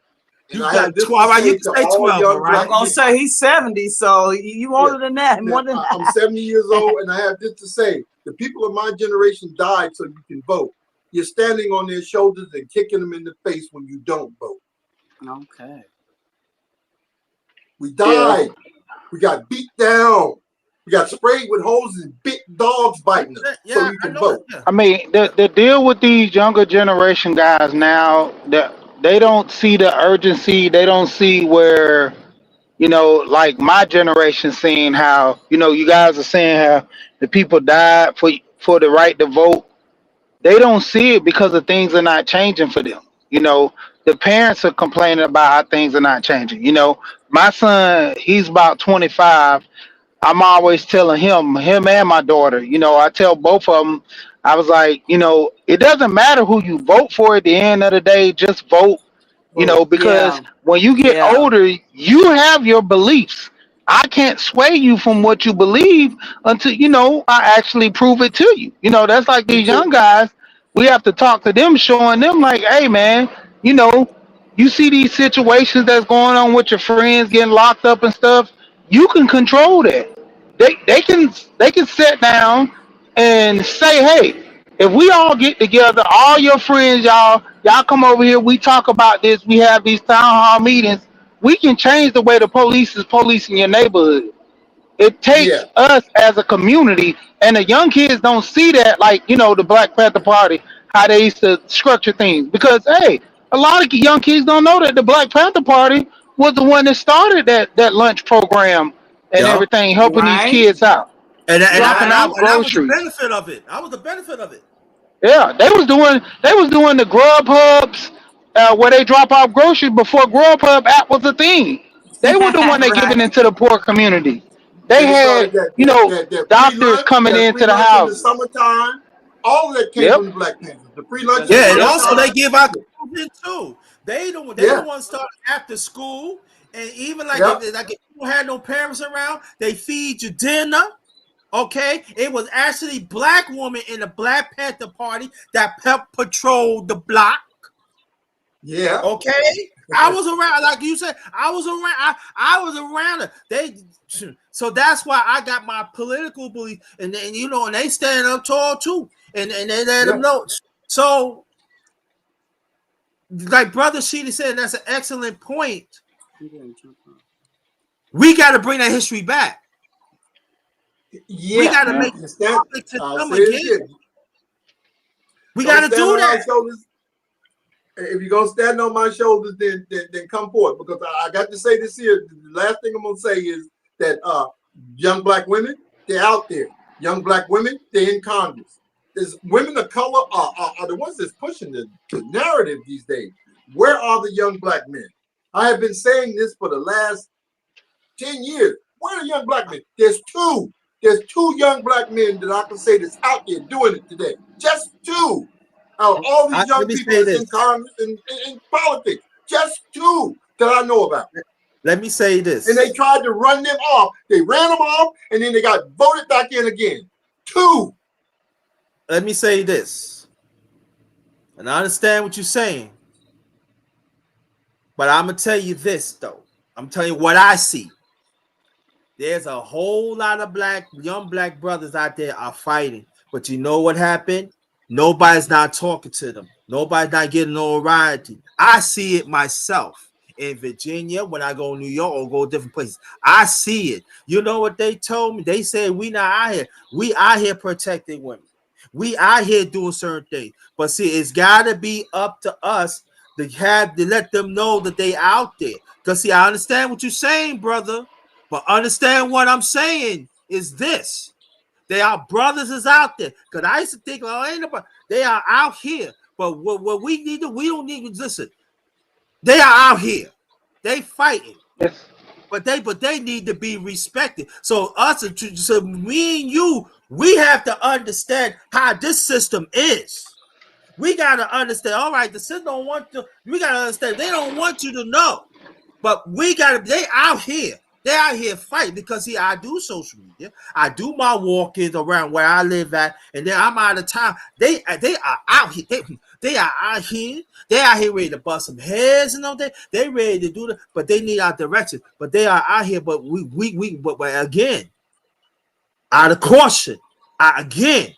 And you got 12, right? You can say 12, right? I'm gonna say he's 70, so you older than that. More than that. I'm 70 years old, and I have this to say: the people of my generation died so you can vote. You're standing on their shoulders and kicking them in the face when you don't vote. Okay. We died. We got beat down. We got sprayed with hoses and bit dogs biting us so we can vote. I mean, the deal with these younger generation guys now, that they don't see the urgency. They don't see where, you know, like my generation seeing how, you know, you guys are saying how the people died for the right to vote. They don't see it because the things are not changing for them. You know, the parents are complaining about how things are not changing. You know, my son, he's about 25. I'm always telling him and my daughter, you know, I tell both of them, I was like, you know, it doesn't matter who you vote for at the end of the day, just vote, you Vote. know, because Yeah. when you get Yeah. older, you have your beliefs. I can't sway you from what you believe until, you know, I actually prove it to you. You know, that's like these young guys. We have to talk to them, showing them like, hey man, you know, you see these situations that's going on with your friends getting locked up and stuff, you can control that. They can sit down and say, hey, if we all get together, all your friends, y'all come over here, we talk about this, we have these town hall meetings, we can change the way the police is policing your neighborhood. It Yeah, takes us as a community, and the young kids don't see that, like, you know, the Black Panther Party, how they used to structure things. Because hey, a lot of young kids don't know that the Black Panther Party was the one that started that lunch program and Yup. everything, helping these Right. kids out, dropping Right. off And I was the groceries. benefit of it. I was the benefit of it. Yeah, they was doing the Grub Hubs, where they drop off groceries before Grub Hub app was a thing. They were the one that giving Right. it to the poor community. They they started had, that you that know, that that free doctors lunch, coming that free into the lunch in the houses. summertime. All of that came Yep. from the Black Panthers. The free lunch in That's the Yeah, and real also talk. they summertime. give out children too. They the Yeah, ones start after school, and even like yeah, if you don't have no parents around, they feed you dinner. Okay, it was actually black woman in the Black Panther Party that patrolled the block. yeah, Okay, I was around, like you said, I was around. I was around it. So that's why I got my political belief, and then you know, and they stand up tall too, and they let yeah. them know. So, like Brother Sheedy said, that's an excellent point. We got to bring that history back. We Yeah. got to Yeah. make it And stand, public to I'll them say it again. again. We got Don't to stand do on our that. shoulders. If you're gonna stand on my shoulders, then come forward. Because I got to say this here. The last thing I'm gonna say is that young black women, they're out there. Young black women, they're in Congress. There's women of color are the ones that's pushing the narrative these days. Where are the young black men? I have been saying this for the last 10 years. Where are young black men? There's two. There's two young black men that I can say that's out there doing it today. Just two. Out of all these Let young me people say that's this. in Congress and in politics, just two that I know about. Let me say And they this. tried to run them off. They ran them off, and then they got voted back in again. Two. Let me say this. And I understand what you're saying, but I'm gonna tell you this though. I'm telling you what I see. There's a whole lot of young black brothers out there are fighting, but you know what happened? Nobody's not talking to them. Nobody's not getting notoriety. I see it myself in Virginia when I go to New York or go different places. I see it. You know what they told me? They said we not out here. We out here protecting women. We out here doing certain things. But see, it's got to be up to us to let them know that they out there. Because see, I understand what you're saying, brother. But understand what I'm saying is this. They are brothers is out there. Because I used to think, oh, ain't nobody. They are out here. But what we need to, we don't need to listen. They are out here. They fighting. Yes. But they need to be respected. So so me and you, we have to understand how this system is. We gotta understand. All right, the system don't want to. We gotta understand. They don't want you to know. But we gotta, they out here. They out here fighting because see, I do social media. I do my walk-ins around where I live at, and then I'm out of town. They are out here. They are out here. They out here ready to bust some heads and all that. They ready to do that, but they need our direction. But they are out here. But but again, out of caution, again,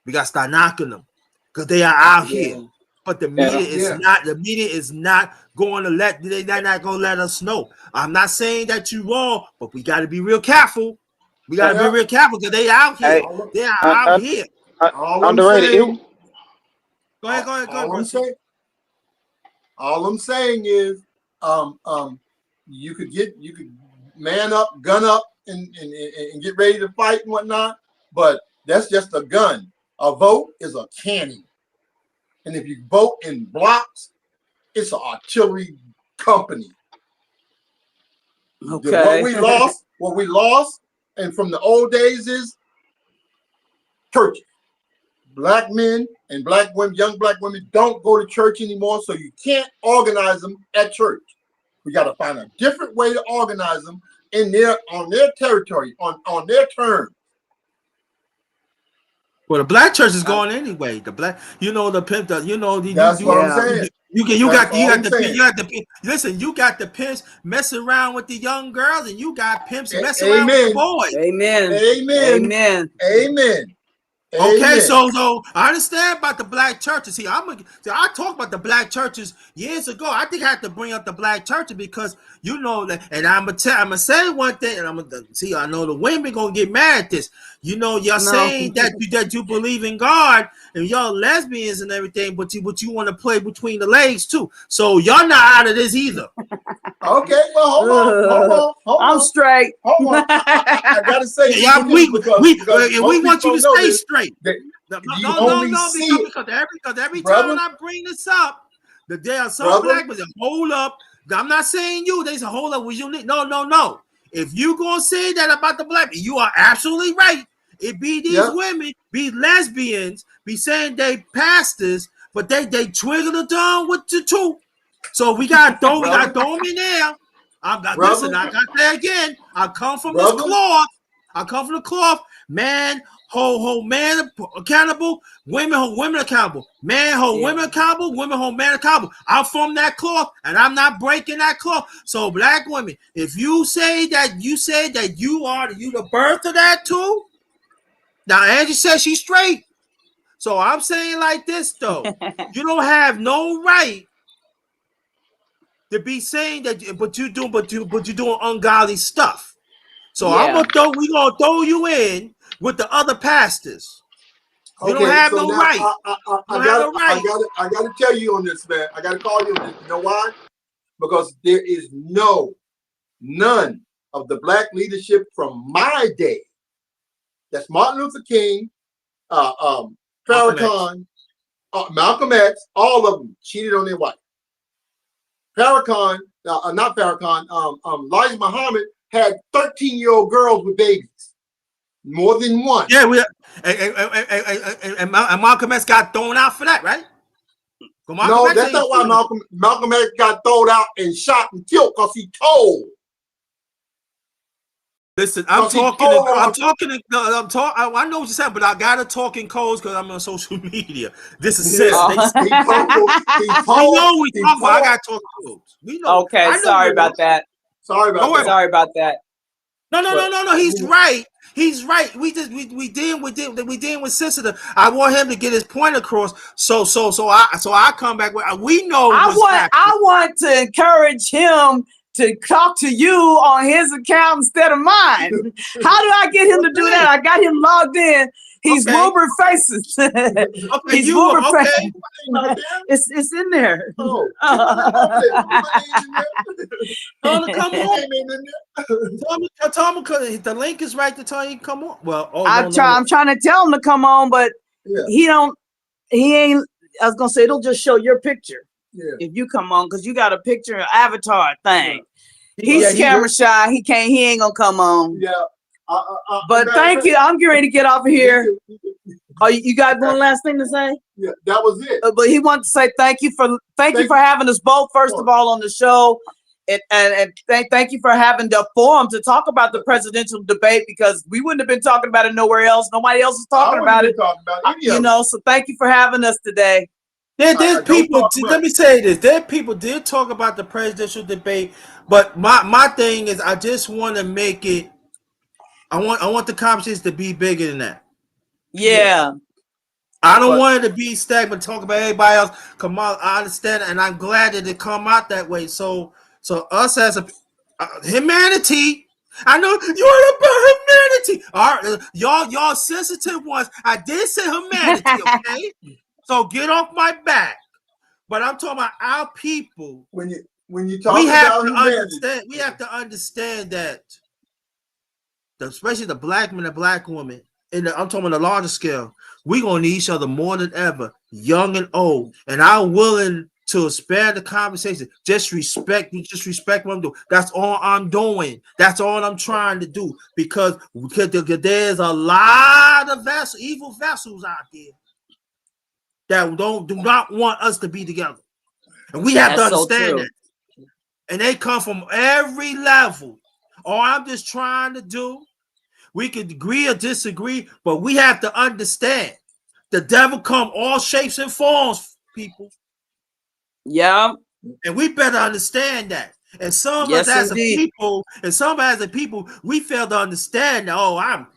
we got to start knocking them because they are out here. Yeah. But the Yeah. media is Yeah. not. The media is not going to let. They're not going to let us know. I'm not saying that you're wrong, but we got to be real careful. We got to be Yeah. real careful because they out here. Hey, All, They are un, out un, here. all I'm underrated. saying, Go ahead, go ahead, go ahead, all I'm Brucey. saying, all I'm saying is, um, um, you could man up, gun up, and get ready to fight and whatnot. But that's just a gun. A vote is a cannon, and if you vote in blocks, it's an artillery company. Okay. What we lost, and from the old days is churches. Black men and black women, young black women, don't go to church anymore, so you can't organize them at church. We got to find a different way to organize them on their territory, on their terms. Well, the black church is going anyway. The black, the pimp, That's what I'm saying. You got the listen, you got the pimps messing around with the young girls, and you got pimps messing around with the boys. Amen. Amen. Amen. Amen. Okay, Amen. so I understand about the black churches. See, I talked about the black churches years ago. I think I have to bring up the black churches because and I'm gonna say one thing, and I know the women gonna get mad at this. You're saying that you believe in God and y'all lesbians and everything, but you want to play between the legs too. So y'all not out of this either. Okay, well, hold on. I'm straight. Hold on. I gotta say, we want you to stay straight. No, because every time I bring this up, there are some black people that hold up. I'm not saying you. They say hold up. Was you? No. If you gonna say that about the black people, you are absolutely right. It be these women, be lesbians, be saying they pastors, but they twiggle the tongue with the two. So we got throw them in there. Listen, I got that again. I come from this cloth. I come from the cloth. Man, hold man accountable. Women hold women accountable. Man hold women accountable. Women hold man accountable. I'm from that cloth, and I'm not breaking that cloth. So black women, if you say that you the birth of that too. Now Angie says she's straight. So I'm saying like this though. You don't have no right to be saying that, but you're doing ungodly stuff. So we're gonna throw you in with the other pastors. You don't have no right. I gotta tell you on this, man. I gotta call you on this. You know why? Because there is none of the black leadership from my day. That's Martin Luther King, Farrakhan, Malcolm X, all of them cheated on their wife. Farrakhan, not Farrakhan, Elijah Muhammad had 13-year-old girls with babies. More than one. Yeah, and Malcolm X got thrown out for that, right? No, that's not why Malcolm X got thrown out and shot and killed, because he told. Listen, I know what you're saying, but I gotta talk in codes because I'm on social media. This is sense. I gotta talk codes. We know. Okay, sorry about that. Sorry about that. No. He's right. He's right. We dealing with sensitive. I want him to get his point across. So I come back with we know. I want to encourage him to talk to you on his account instead of mine. How do I get him to do that? I got him logged in. He's Wilbur Faces. He's Wilbur Faces. It's in there. Come on. Tell him the link is right to tell you come on. Well, I'm trying to tell him to come on, but he ain't. I was gonna say it'll just show your picture. Yeah. If you come on, because you got a picture avatar thing. He's camera shy. He ain't gonna come on. Yeah. But thank you. I'm getting ready to get off of here. Oh, you got one last thing to say? Yeah, that was it. But he wanted to say thank you for having us both, first of all, on the show. And thank you for having the forum to talk about the presidential debate, because we wouldn't have been talking about it nowhere else. Nobody else is talking about it. So thank you for having us today. There's people. Let me say this: there people did talk about the presidential debate, but my thing is, I just want to make it. I want the conversations to be bigger than that. Yeah. I don't want it to be stagnant. Talk about everybody else. Come on, I understand, and I'm glad that it come out that way. So us as a humanity. I know you want about humanity. All right, y'all sensitive ones. I did say humanity, okay? So get off my back. But I'm talking about our people. When when you talk we have about to humanity, understand. We have to understand that, especially the black man and black woman, I'm talking on a larger scale. We're gonna need each other more than ever, young and old. And I'm willing to spare the conversation. Just respect what I'm doing. That's all I'm doing. That's all I'm trying to do. Because there's a lot of evil vessels out there that do not want us to be together. And we have to understand that. And they come from every level. All I'm just trying to do, we could agree or disagree, but we have to understand the devil come all shapes and forms, people. Yeah. And we better understand that. And some of us as a people, we fail to understand that, oh, I'm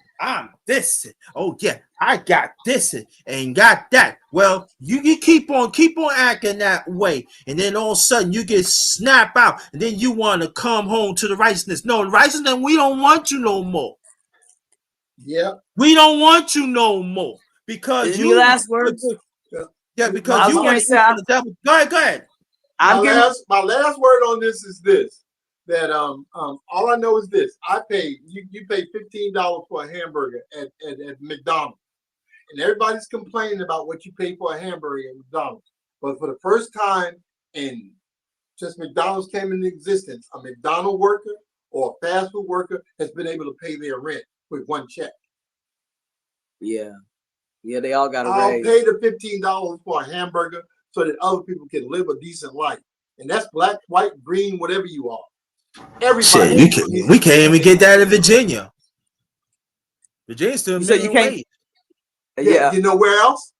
this. Oh, yeah, I got this and got that. Well, you keep on acting that way. And then all of a sudden you get snapped out. And then you want to come home to the righteousness. No, righteousness, we don't want you no more. Yeah. We don't want you no more. Because Any last words? Yeah, because you want to the devil. Go ahead. My last word on this is this. That all I know is this. I paid you pay $15 for a hamburger at McDonald's. And everybody's complaining about what you pay for a hamburger at McDonald's. But for the first time since McDonald's came into existence, a McDonald's worker or a fast food worker has been able to pay their rent with one check. Yeah. Yeah, they all got a I'll raise. pay the $15 for a hamburger so that other people can live a decent life. And that's black, white, green, whatever you are. Everybody. We can't even get that in Virginia. Virginia's still minimum wage. Yeah. You know where else?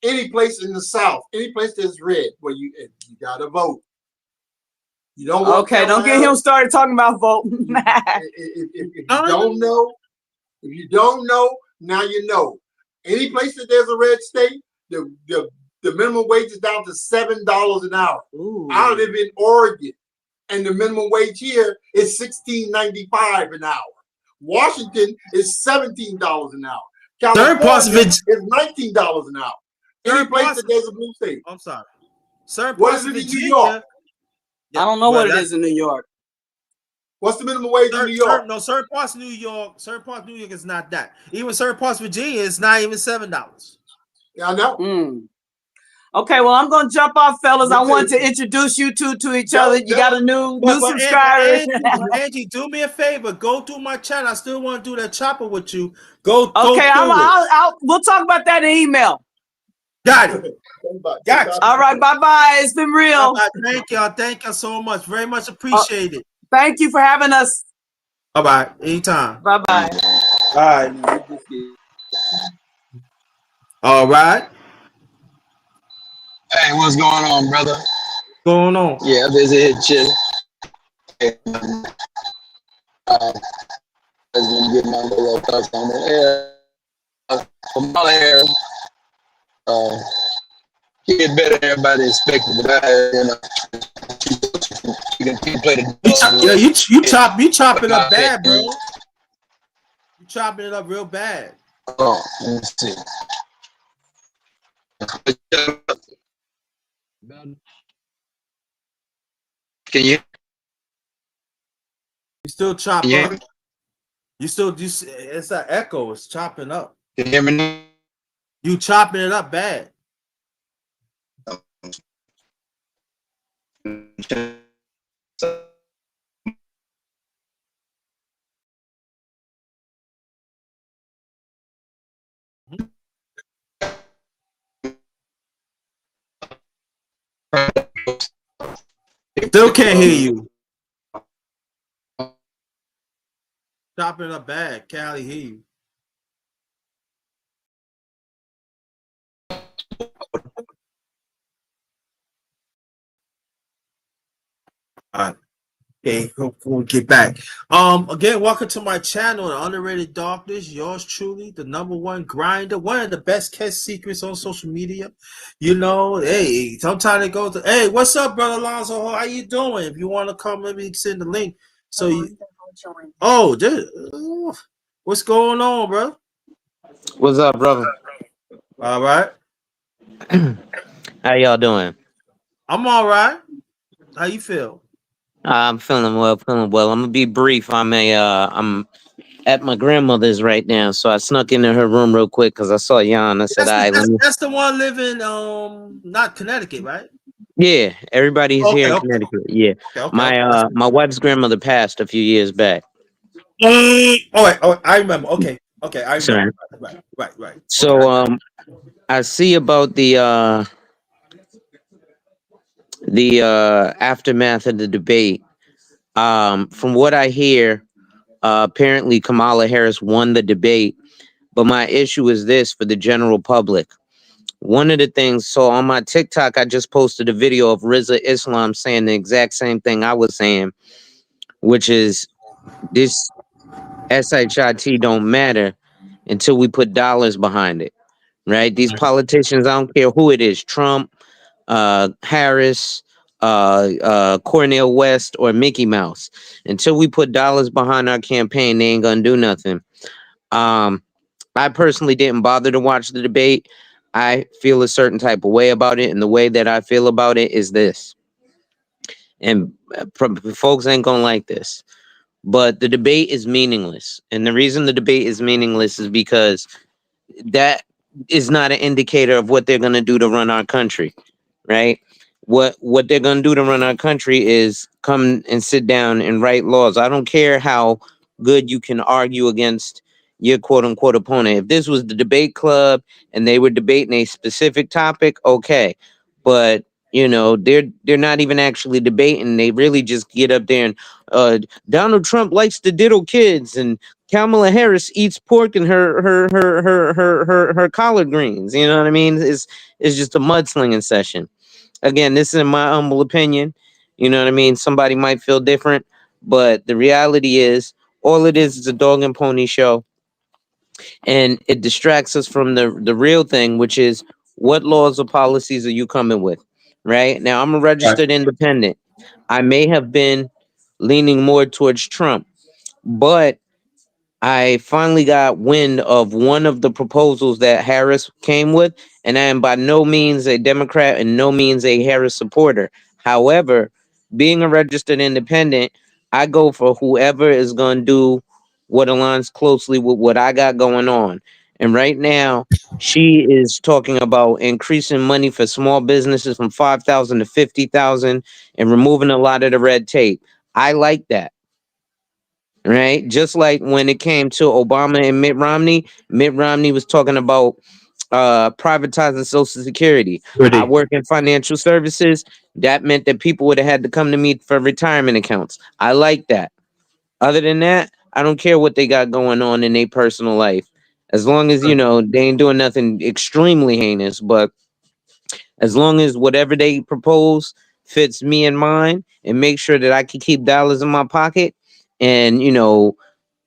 Any place in the South, any place that's red, where you gotta vote. You don't want don't get him started talking about voting. if you don't know, now you know. Any place that there's a red state, the minimum wage is down to $7 an hour. Ooh. I live in Oregon, and the minimum wage here is $16.95 an hour. Washington is $17 an hour. California is $19 an hour. Any place that there's a blue state. I'm sorry. What is it in New York? I don't know what it is in New York. What's the minimum wage in New York? Certain parts of New York is not that. Even certain parts of Virginia, it's not even $7. Yeah, I know. Okay, well, I'm gonna jump off, fellas. I wanted to introduce you two to each other. You got a new subscriber. Angie, do me a favor. Go through my channel. I still want to do that chopper with you. We'll talk about that in email. Got it. Got you. All right, bye-bye. It's been real. Thank y'all. Thank y'all so much. Very much appreciated. Thank you for having us. Bye-bye. Anytime. Bye-bye. All right. All right. Hey, what's going on, brother? Going on? Yeah, busy here chilling. I was gonna get my little thoughts on it. From all here, he did better than everybody expected, but you can play the. You chopping up bad, bro. You chopping it up real bad. Oh, let me see. Can you? You still chop up. It's an echo. It's chopping up. Can you hear me now? You chopping it up bad. Still can't hear you. Chopping it up bad. Can't hardly hear you. All right. Okay, we'll get back. Again, welcome to my channel, The Underrated Darkness. Yours truly, the #1 grinder, one of the best kept secrets on social media. You know, hey, sometimes it goes, hey, what's up, brother Alonzo? How you doing? If you want to come, let me send the link. So what's going on, bro? What's up, brother? All right. How y'all doing? I'm all right. How you feel? I'm feeling well, feeling well. I'm gonna be brief. I'm at my grandmother's right now, so I snuck into her room real quick because I saw Jan. I said, That's "All the, right, let that's, me." that's the one living not Connecticut, right? Yeah, everybody's here Okay, in okay, Connecticut. Yeah, okay. That's my wife's grandmother passed a few years back. oh, I remember. Okay, I remember. Sorry. Right. Okay, So I see about the aftermath of the debate. From what I hear, apparently Kamala Harris won the debate, but my issue is this for the general public. One of the things, so on my TikTok, I just posted a video of Rizza Islam saying the exact same thing I was saying, which is this SHIT don't matter until we put dollars behind it, right? These politicians, I don't care who it is, Trump, Harris, Cornel West, or Mickey Mouse. Until we put dollars behind our campaign, they ain't gonna do nothing. Um, I personally didn't bother to watch the debate. I feel a certain type of way about it, and the way that I feel about it is this. And folks ain't gonna like this, but the debate is meaningless. And the reason the debate is meaningless is because that is not an indicator of what they're gonna do to run our country, right? What they're gonna do to run our country is come and sit down and write laws. I don't care how good you can argue against your quote unquote opponent. If this was the debate club and they were debating a specific topic, okay. But they're not even actually debating. They really just get up there and Donald Trump likes to diddle kids and Kamala Harris eats pork and her collard greens. You know what I mean? It's just a mudslinging session. Again, this is in my humble opinion. You know what I mean? Somebody might feel different, but the reality is all it is a dog and pony show, and it distracts us from the real thing, which is what laws or policies are you coming with? Right? Now, I'm a registered independent. I may have been leaning more towards Trump, but I finally got wind of one of the proposals that Harris came with, and I am by no means a Democrat and no means a Harris supporter. However, being a registered independent, I go for whoever is going to do what aligns closely with what I got going on. And right now, she is talking about increasing money for small businesses from 5,000 to 50,000 and removing a lot of the red tape. I like that. Right? Just like when it came to Obama and Mitt Romney was talking about privatizing Social Security. I ready. work in financial services. That meant that people would have had to come to me for retirement accounts. I like that. Other than that, I don't care what they got going on in their personal life. As long as, they ain't doing nothing extremely heinous, but as long as whatever they propose fits me and mine and make sure that I can keep dollars in my pocket and,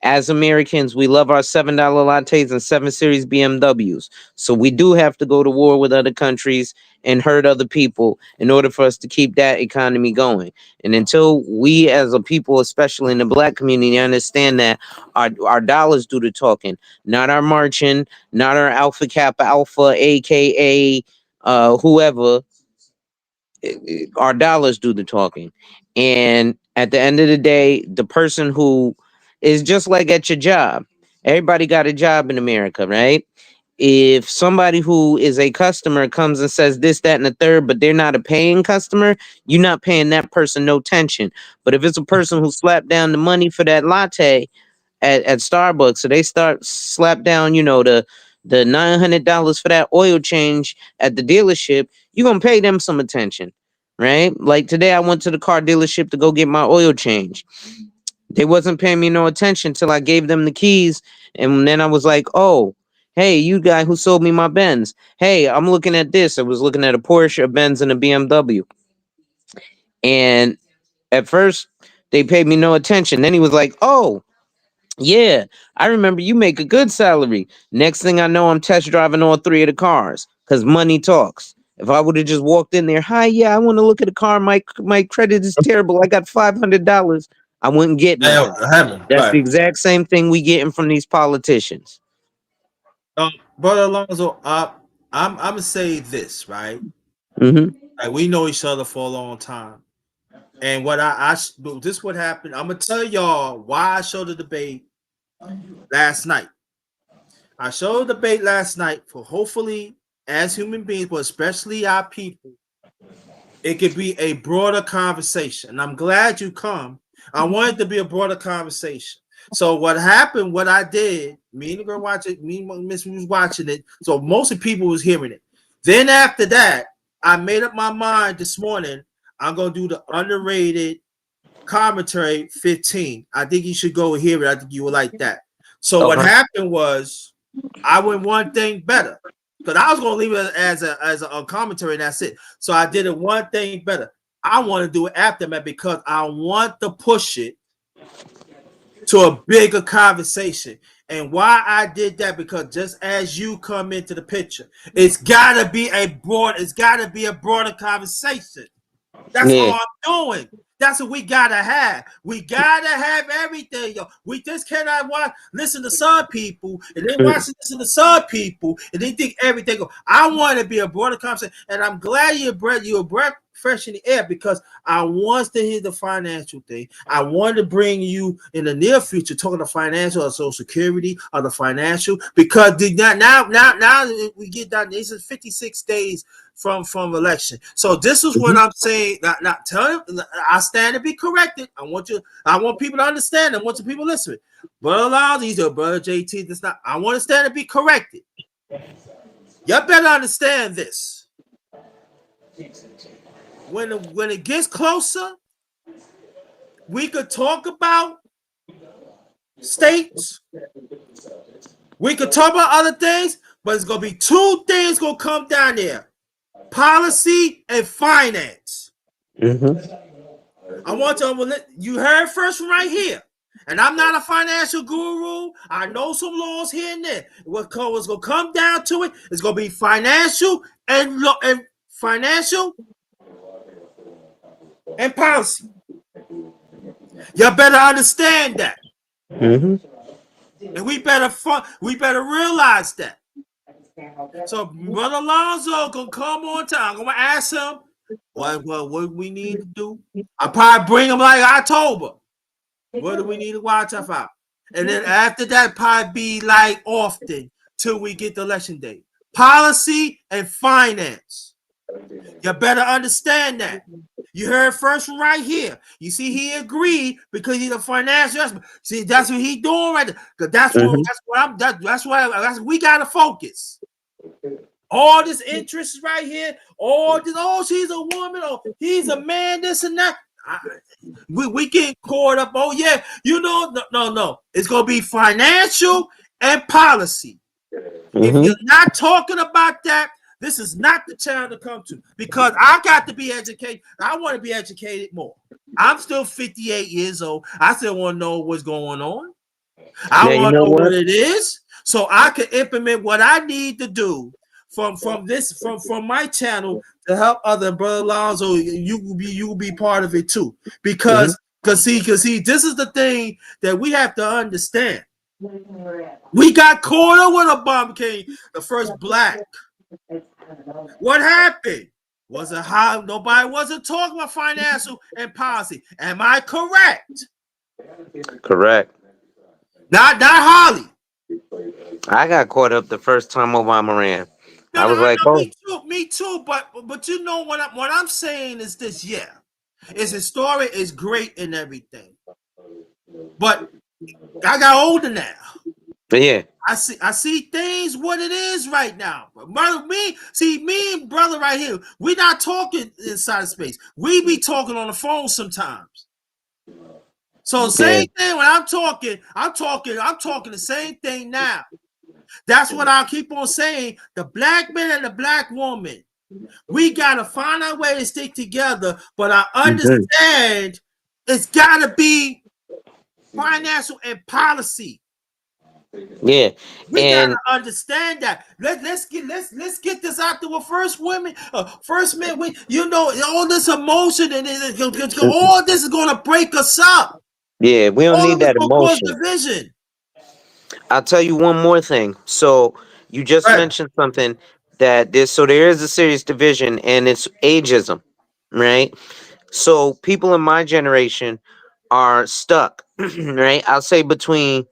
as Americans, we love our $7 lattes and 7 Series BMWs. So we do have to go to war with other countries and hurt other people in order for us to keep that economy going. And until we as a people, especially in the black community, understand that our dollars do the talking, not our marching, not our Alpha Kappa Alpha, aka whoever, our dollars do the talking. And at the end of the day, the person who is just like at your job, everybody got a job in America, right? If somebody who is a customer comes and says this, that, and the third, but they're not a paying customer, you're not paying that person no attention. But if it's a person who slapped down the money for that latte at Starbucks, so they start slap down, the $900 for that oil change at the dealership, you're gonna pay them some attention, right? Like today, I went to the car dealership to go get my oil change. They wasn't paying me no attention till I gave them the keys, and then I was like, "Oh, hey, you guy who sold me my Benz. Hey, I'm looking at this. I was looking at a Porsche, a Benz, and a BMW." And at first, they paid me no attention. Then he was like, "Oh, yeah, I remember you make a good salary." Next thing I know, I'm test driving all three of the cars because money talks. If I would have just walked in there, "Hi, yeah, I want to look at a car. My credit is terrible. I got $500." I wouldn't get Damn, nothing. I haven't. That's the Right. exact same thing we getting from these politicians. Brother Alonzo, I'm gonna say this, right? Hmm. Like we know each other for a long time. And what this what happened. I'm gonna tell y'all why I showed the debate last night. I showed the debate last night for hopefully as human beings, but especially our people, it could be a broader conversation. And I'm glad you come. I wanted to be a broader conversation. So what happened, what I did, me and the girl watching, me and Miss was watching it. So most of the people was hearing it. Then after that, I made up my mind this morning. I'm gonna do the underrated commentary 15. I think you should go hear it. I think you will like that. So what happened was I went one thing better. Because I was gonna leave it as a commentary and that's it. So I did it one thing better. I want to do it aftermath because I want to push it to a bigger conversation. And why I did that, because just as you come into the picture, it's gotta be a broader conversation. That's all I'm doing. That's what we gotta have. We gotta have everything, yo. We just cannot listen to some people and then listen to some people and then think everything. I want to be a broader conversation, and I'm glad you're fresh in the air because I want to hear the financial thing. I want to bring you in the near future talking the financial or Social Security or the financial because now we get down. This is 56 days from election. So this is what I'm saying. Not telling. I stand to be corrected. I want people to understand. I want the people listening. Brother Lyles, these are brother JT. This not. I want to stand to be corrected. You better understand this. When it gets closer, we could talk about states. We could talk about other things, but it's gonna be two things gonna come down there: policy and finance. I want you heard first from right here. And I'm not a financial guru. I know some laws here and there. What's gonna come down to it? It's gonna be financial and policy. You better understand that. And we better realize that. So Brother Alonzo gonna come on time. I'm gonna ask him what we need to do. I'll probably bring him like October. What do we need to watch out for? And then after that, probably be like often till we get the election day. Policy and finance. You better understand that. You heard first from right here. You see, he agreed because he's a financial expert. See, that's what he's doing right there. Because that's why we gotta focus. All this interest right here, all this, she's a woman, he's a man, this and that. We get caught up. Oh yeah, no. It's gonna be financial and policy. If you're not talking about that, this is not the channel to come to because I got to be educated. I want to be educated more. I'm still 58 years old. I still want to know what's going on. I want to know what it is so I can implement what I need to do from my channel to help other brother Lonzo. You will be part of it too because see, this is the thing that we have to understand. We got caught up when Obama came, the first black. What happened? Was it how nobody wasn't talking about financial and policy? Am I correct? Correct. Not Holly. I got caught up the first time Obama ran. I was like, me too. But you know what I'm saying is this. Yeah, it's historic, it's great and everything. But I got older now. But yeah, I see things what it is right now. Me and brother right here, we're not talking inside of space. We be talking on the phone sometimes. So same thing when I'm talking the same thing now. That's what I keep on saying. The black man and the black woman, we gotta find our way to stick together. But I understand it's gotta be financial and policy. Yeah, we gotta understand that. Let's get this out there. First men. All this emotion and all this is gonna break us up. Yeah, we don't need that emotion. Division. I'll tell you one more thing. So you just mentioned something that there is a serious division, and it's ageism, right? So people in my generation are stuck, right? I'll say between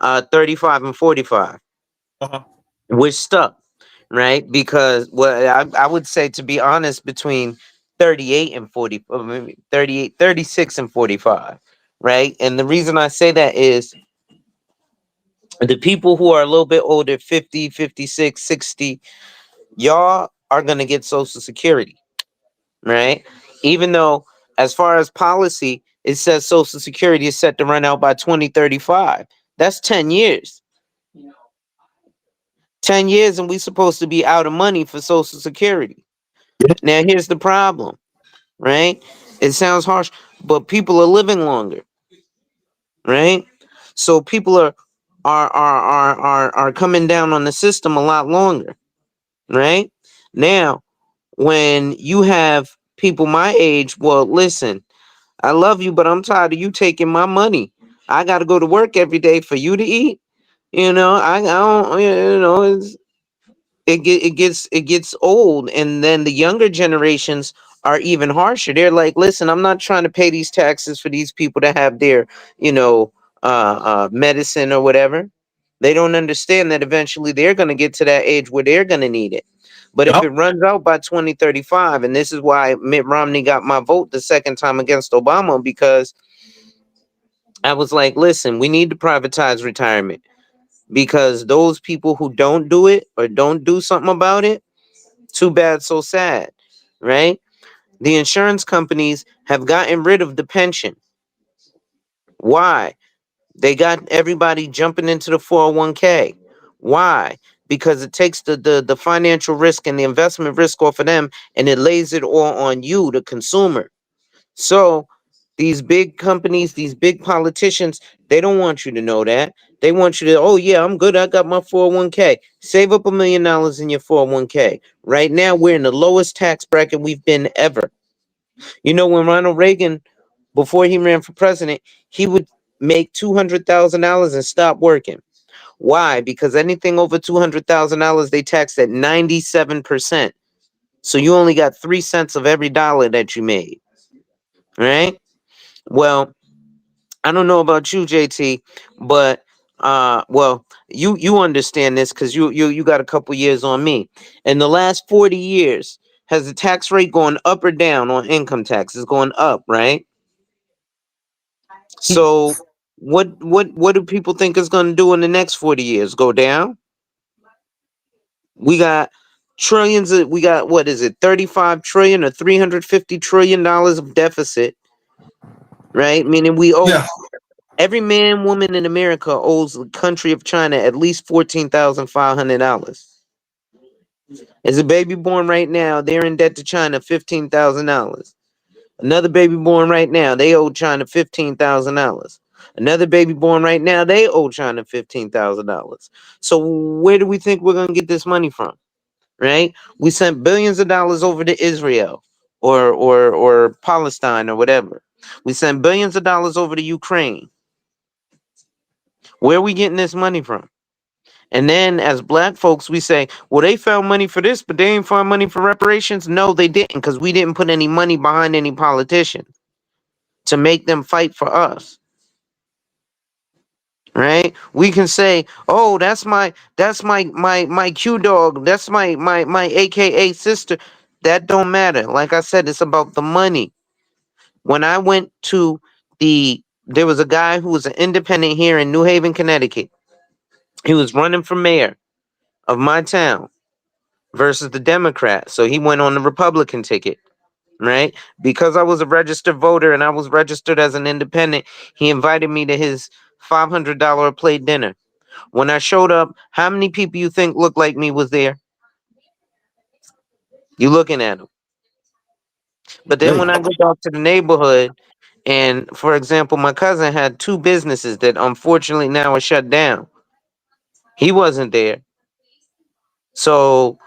35 and 45. Uh-huh. We're stuck, right? Because I would say, to be honest, between 38 and 40, maybe 38, 36 and 45, right? And the reason I say that is the people who are a little bit older, 50, 56, 60, y'all are going to get Social Security, right? Even though, as far as policy, it says Social Security is set to run out by 2035. That's 10 years. 10 years, and we supposed to be out of money for Social Security. Now, here's the problem, right? It sounds harsh, but people are living longer, right? So people are coming down on the system a lot longer, right? Now, when you have people my age, well, listen, I love you, but I'm tired of you taking my money. I got to go to work every day for you to eat. I don't, it gets old, and then the younger generations are even harsher. They're like, listen, I'm not trying to pay these taxes for these people to have their, medicine or whatever. They don't understand that eventually they're going to get to that age where they're going to need it. But if Yep. it runs out by 2035, and this is why Mitt Romney got my vote the second time against Obama, because I was like, listen, we need to privatize retirement, because those people who don't do it or don't do something about it, too bad, so sad, right? The insurance companies have gotten rid of the pension. Why? They got everybody jumping into the 401k. Why? Because it takes the financial risk and the investment risk off of them, and it lays it all on you, the consumer. So these big companies, these big politicians, they don't want you to know that. They want you to, oh yeah, I'm good. I got my 401k. Save up $1 million in your 401k. Right now, we're in the lowest tax bracket we've been ever. When Ronald Reagan, before he ran for president, he would make $200,000 and stop working. Why? Because anything over $200,000, they taxed at 97%. So you only got 3 cents of every dollar that you made. Right? Well, I don't know about you, JT, but you understand this because you got a couple years on me. In the last 40 years, has the tax rate gone up or down on income tax? It's going up, right? So what do people think it's going to do in the next 40 years? Go down? We got trillions of, we got, what is it, 35 trillion or $350 trillion of deficit, right? Meaning we owe, Yeah. every man, woman in America owes the country of China at least $14,500. As a baby born right now, they're in debt to China $15,000. Another baby born right now, they owe China $15,000. Another baby born right now, they owe China $15,000. So where do we think we're gonna get this money from? Right? We sent billions of dollars over to Israel or Palestine or whatever. We sent billions of dollars over to Ukraine. Where are we getting this money from? And then as black folks, we say, well, they found money for this, but they ain't found money for reparations. No, they didn't, because we didn't put any money behind any politician to make them fight for us. Right? We can say, oh, that's my Q dog, that's my AKA sister. That don't matter. Like I said, it's about the money. When I went to there was a guy who was an independent here in New Haven, Connecticut. He was running for mayor of my town versus the Democrat. So he went on the Republican ticket, right? Because I was a registered voter and I was registered as an independent, he invited me to his $500 a plate dinner. When I showed up, how many people you think looked like me was there? You looking at them. But then Hey. when I go back to the neighborhood, and for example, my cousin had 2 businesses that unfortunately now are shut down. He wasn't there. So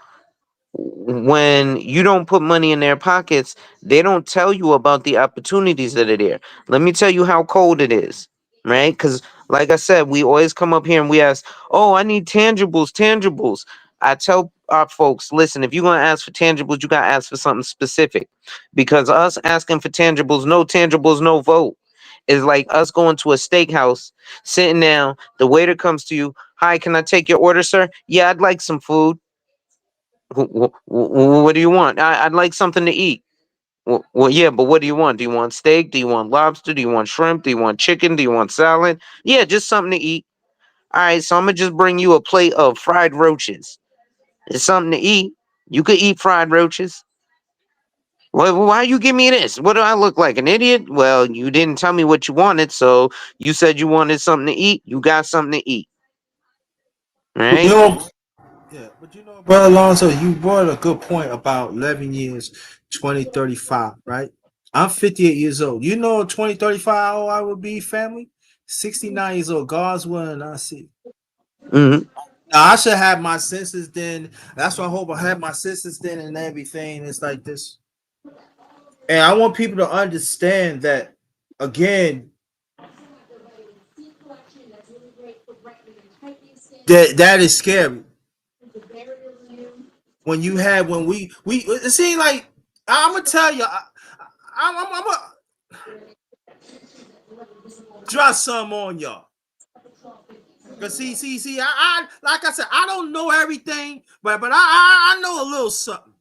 when you don't put money in their pockets, they don't tell you about the opportunities that are there. Let me tell you how cold it is, right? Because, like I said, we always come up here and we ask, oh, I need tangibles. I tell our folks, listen, if you're gonna ask for tangibles, you gotta ask for something specific. Because us asking for tangibles, no vote. Is like us going to a steakhouse, sitting down, the waiter comes to you, hi, can I take your order, sir? Yeah, I'd like some food. What do you want? I'd like something to eat. Well, yeah, but what do you want? Do you want steak? Do you want lobster? Do you want shrimp? Do you want chicken? Do you want salad? Yeah, just something to eat. All right, so I'm gonna just bring you a plate of fried roaches. It's something to eat. You could eat fried roaches. Well, why you give me this? What do I look like, an idiot? Well, you didn't tell me what you wanted, so you said you wanted something to eat. You got something to eat, You right? know, yeah, but you know, Brother Alonzo, you brought a good point about 11 years, 2035, right? I'm 58 years old. You know, 2035, how I would be, family? 69 years old. God's willing, I see. Mm-hmm. Now, I should have my senses then. That's why I hope I have my senses then and everything. It's like this. And I want people to understand that, again, that is scary. When we it seems like I'm gonna tell you, I'm gonna drop some on y'all. Cause see, I like I said, I don't know everything, but I know a little something.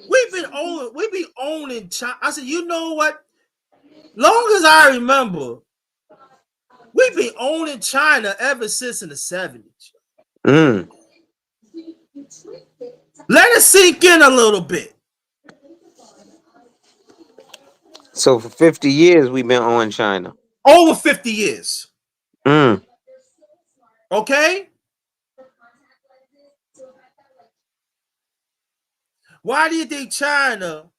We be owning China. I said, you know what? Long as I remember, we've been owning China ever since in the 70s. Mm. Let it sink in a little bit. So for 50 years we've been on China. Over 50 years. Mm. Okay? Why do you think China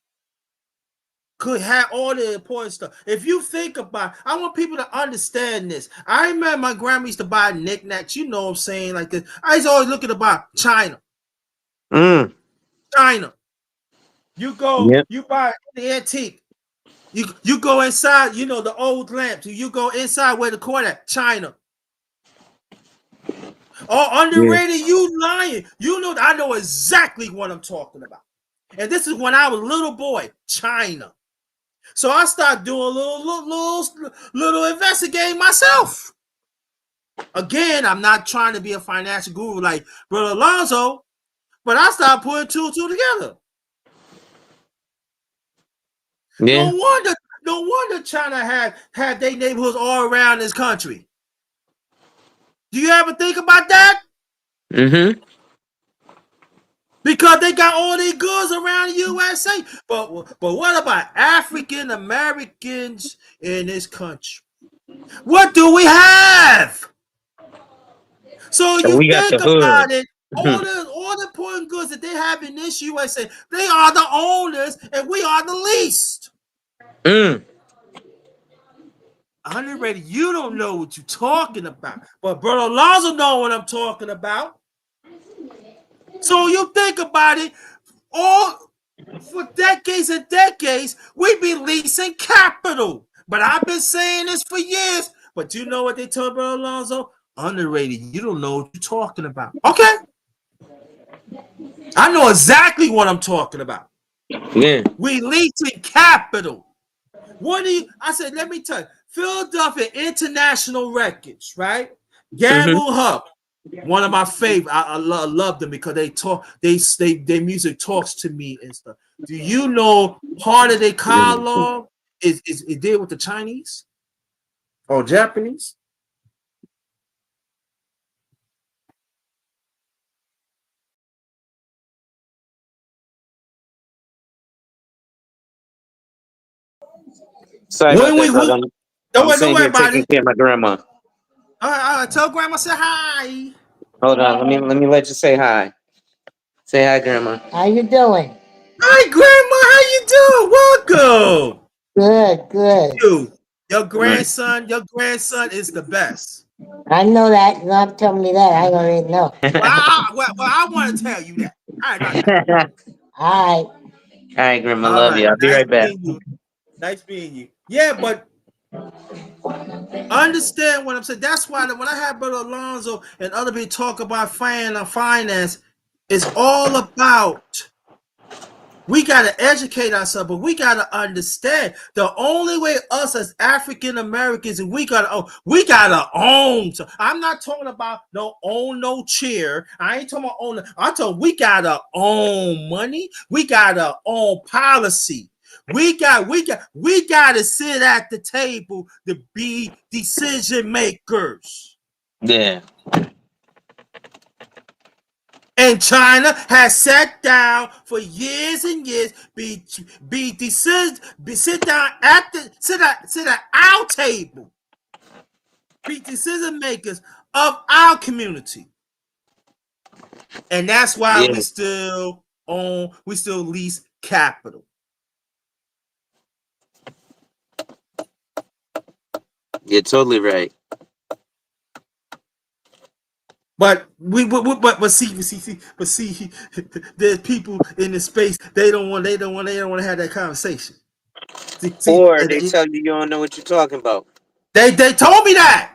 could have all the important stuff? If you think about it, I want people to understand this. I remember my grandma used to buy knickknacks, you know what I'm saying, like this. I used to always look at about China. Mm. China. You go, Yep. you buy the antique. You go inside, you know, the old lamps. You go inside where the court at, China. Oh, Yeah. underrated, you lying. You know, I know exactly what I'm talking about. And this is when I was a little boy, China. So I started doing a little investigating myself. Again, I'm not trying to be a financial guru like Brother Alonzo, but I started putting two and two together. Yeah. No wonder China had their neighborhoods all around this country. Do you ever think about that? Mm-hmm. Because they got all their goods around the USA. But what about African Americans in this country? What do we have? So So you we got think the hood. about it, all the important goods that they have in this USA, they are the owners and we are the least. Mm. Underrated, you don't know what you're talking about. But Brother Alonzo know what I'm talking about. So you think about it, all for decades and decades, we've been leasing capital. But I've been saying this for years. But you know what they told Brother Alonzo? Underrated. You don't know what you're talking about. Okay. I know exactly what I'm talking about. Yeah. We leasing capital. What do you? I said, let me tell you. Philadelphia International Records, right? Mm-hmm. Gamble Hub. One of my favorite. I love them because they talk. Their music talks to me and stuff. Do you know part of their catalog is deal with the Chinese or Japanese? Sorry about When that, we brother. I'm don't sitting worry here about taking it. care of my grandma. Tell grandma say hi. Hold on, let me let you say hi. Say hi, grandma. How you doing? Hi, grandma. How you doing? Welcome. Good, good. You, your Right. grandson is the best. I know that. You're not telling me that. I already know. I want to tell you that. I got that. All right. All right, grandma. All Love you. right. I'll be Nice right back. meeting you. Nice meeting you. Yeah, but understand what I'm saying. That's why when I have Brother Alonzo and other people talk about finance, It's all about, we got to educate ourselves, but we got to understand the only way us as African Americans, we got to own. I'm not talking about own no chair. I ain't talking about own. I'm talking we got to own money. We got to own policy. We got to sit at the table to be decision makers. Yeah. And China has sat down for years and years, sit down sit at our table, be decision makers of our community, and that's why Yeah. we still lease capital. You're totally right. But see, there's people in the space, they don't want to have that conversation. Or they tell you don't know what you're talking about. They told me that.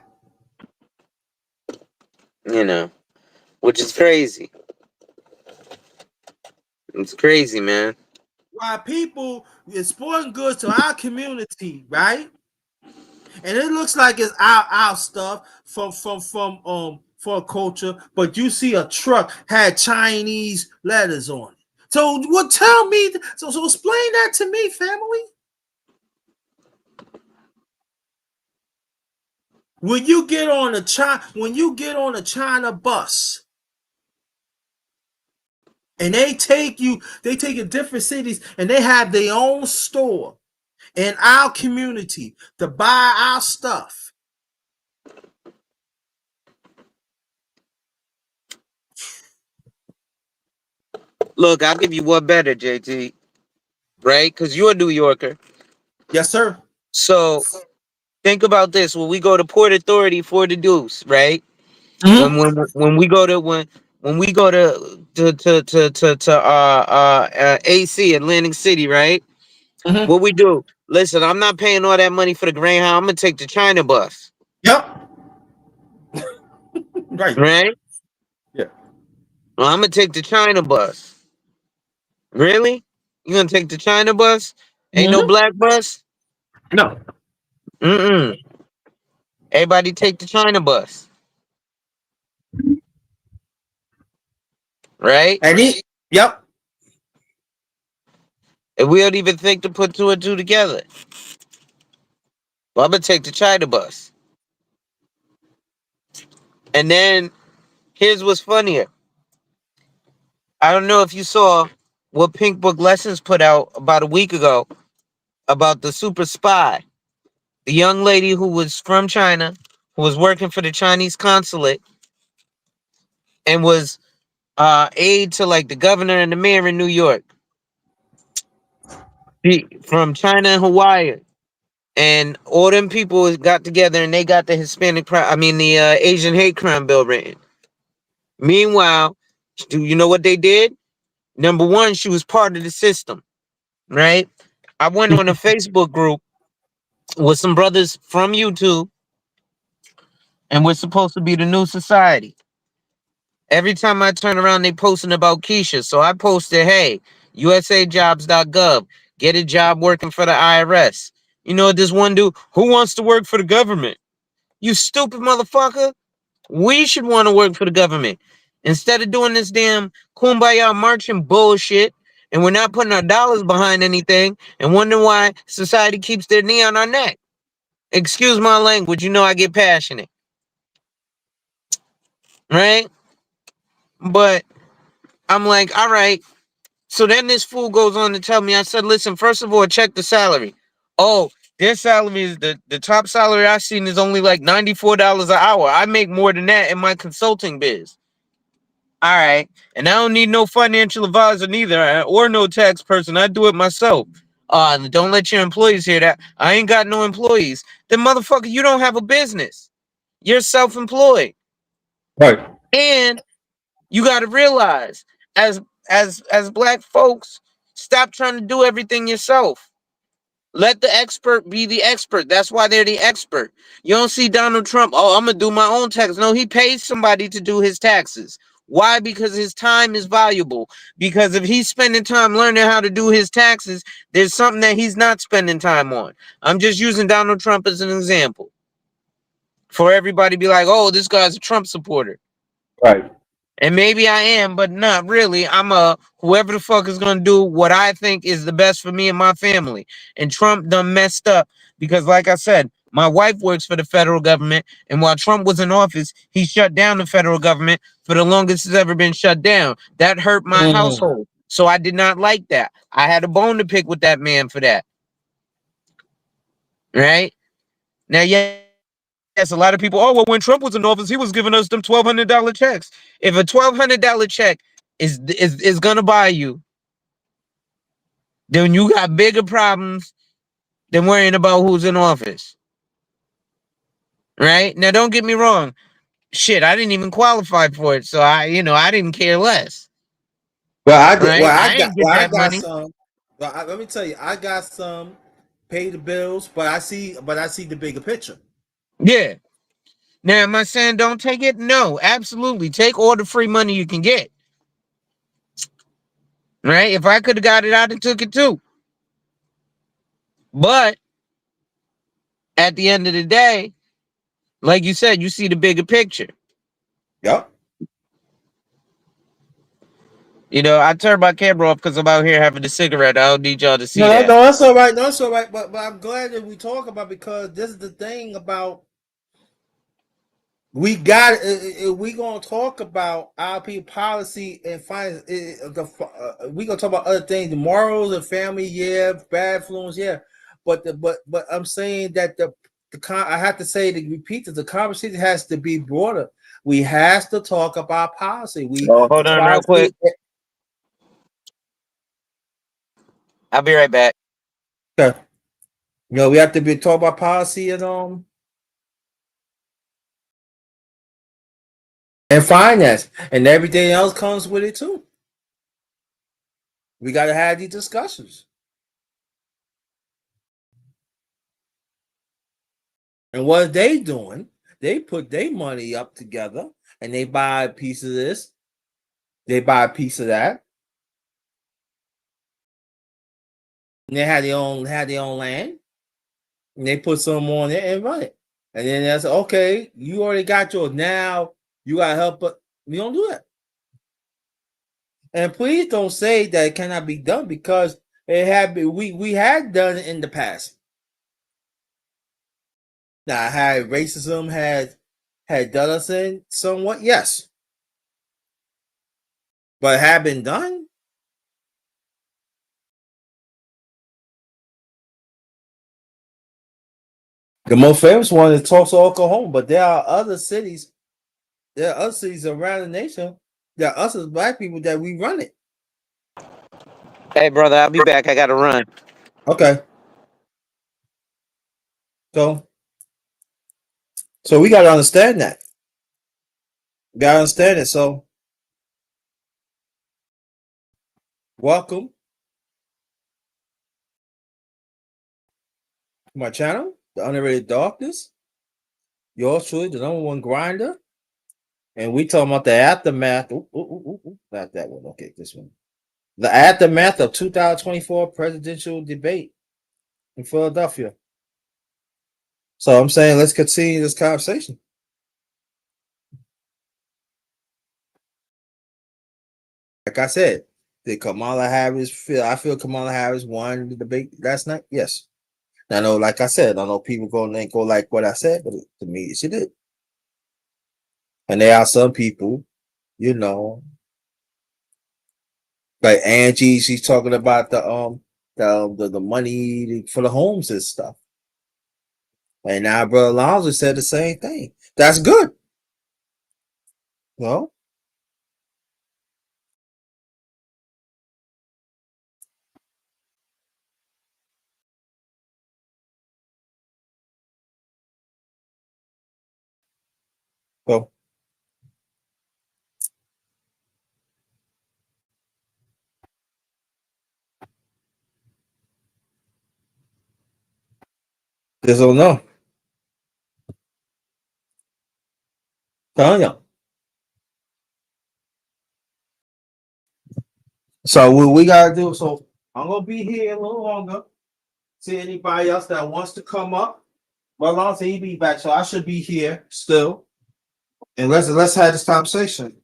You know, which is crazy. It's crazy, man. Why people exporting goods to our community, right? And it looks like it's our stuff from for culture, but you see a truck had Chinese letters on it. So what? Tell me. So explain that to me, family. When you get on a China bus, and they take you to different cities, and they have their own store in our community to buy our stuff. Look, I'll give you one better, JT. Right? Because you're a New Yorker. Yes, sir. So think about this: when we go to Port Authority for the Deuce, right? Mm-hmm. When we go to when we go to AC Atlantic City, right? Mm-hmm. What we do? Listen, I'm not paying all that money for the Greyhound. I'm gonna take the China bus. Yep. Right. Right? Yeah. Well, I'm gonna take the China bus. Really? You gonna take the China bus? Ain't no Mm-hmm. black bus? No. Mm-mm. Everybody take the China bus. Right? And yep. And we don't even think to put two and two together. Well, I'm gonna take the China bus. And then here's what's funnier. I don't know if you saw what Pink Book Lessons put out about a week ago about the super spy, the young lady who was from China, who was working for the Chinese consulate and was aide to like the governor and the mayor in New York. From China and Hawaii. And all them people got together and they got the the Asian hate crime bill written. Meanwhile, do you know what they did? Number one, she was part of the system, right? I went on a Facebook group with some brothers from YouTube, and we're supposed to be the new society. Every time I turn around, they posting about Keisha. So I posted, hey, usajobs.gov, get a job working for the IRS. You know what this one dude, who wants to work for the government? You stupid motherfucker. We should want to work for the government. Instead of doing this damn kumbaya marching bullshit, and we're not putting our dollars behind anything, and wondering why society keeps their knee on our neck. Excuse my language, you know I get passionate. Right? But I'm like, all right. So then this fool goes on to tell me, I said, listen, first of all, check the salary. Oh, their salary is the top salary I've seen is only like $94 an hour. I make more than that in my consulting biz. All right. And I don't need no financial advisor neither, or no tax person. I do it myself. Don't let your employees hear that. I ain't got no employees. Then motherfucker, you don't have a business. You're self-employed. Right. And you got to realize, as black folks, stop trying to do everything yourself. Let the expert be the expert. That's why they're the expert. You don't see Donald Trump, oh, I'm gonna do my own taxes. No, he pays somebody to do his taxes. Why? Because his time is valuable. Because if he's spending time learning how to do his taxes, there's something that he's not spending time on. I'm just using Donald Trump as an example. For everybody to be like, oh, this guy's a Trump supporter. Right. And maybe I am, but not really. I'm a whoever the fuck is gonna do what I think is the best for me and my family. And Trump done messed up because, like I said, my wife works for the federal government, and while Trump was in office, he shut down the federal government for the longest it's ever been shut down. That hurt my household. So I did not like that. I had a bone to pick with that man for that. Right? Now, yeah. Yes, a lot of people. Oh well, when Trump was in office, he was giving us them $1,200 checks. If a $1,200 check is gonna buy you, then you got bigger problems than worrying about who's in office. Right now, don't get me wrong. Shit, I didn't even qualify for it, so I didn't care less. Well, I did. Right, I ain't get that Got money. some. Let me tell you, I got some. Pay the bills, but I see the bigger picture. Yeah. Now, am I saying don't take it? No, absolutely. Take all the free money you can get. Right? If I could have got it, I'd have took it too. But at the end of the day, like you said, you see the bigger picture. Yep. I turned my camera off because I'm out here having a cigarette. I don't need y'all to see No, that. that's all right. No, that's all right. But I'm glad that we talk about, because this is the thing about, we got we gonna talk about IP policy and finance. We gonna talk about other things, the morals and family, yeah, bad influence, yeah. But I'm saying that I have to say, to repeat that the conversation has to be broader. We has to talk about policy. Hold on real quick. I'll be right back. Okay. We have to be talk about policy and finance, and everything else comes with it too. We got to have these discussions. And what are they doing? They put their money up together and they buy a piece of this, they buy a piece of that. And they had their own land, and they put some on it and run it. And then that's okay. You already got yours. Now you gotta help, but we don't do that. And please don't say that it cannot be done, because it had been, we had done it in the past. Now, had racism had done us in somewhat, yes, but it had been done. The most famous one is Tulsa, Oklahoma, but there are other cities. There are other cities around the nation. There are us as black people that we run it. Hey, brother, I'll be back. I gotta run. Okay. So we gotta understand that. We gotta understand it. So welcome to my channel, The Underrated Darkness. Yours truly, the number one grinder. And we talking about the aftermath. Not that one. Okay, this one. The aftermath of 2024 presidential debate in Philadelphia. So I'm saying, let's continue this conversation. Like I said, did Kamala Harris feel? I feel Kamala Harris won the debate last night. Yes. I know, like I said, I know people ain't go like what I said, but to me, she did. And there are some people, like Angie. She's talking about the money for the homes and stuff. And now Brother Alonzo said the same thing. That's good. Well, so just don't know. Telling you. So what we gotta do, so I'm gonna be here a little longer. See anybody else that wants to come up. Well, long as he be back, so I should be here still. And let's have this conversation.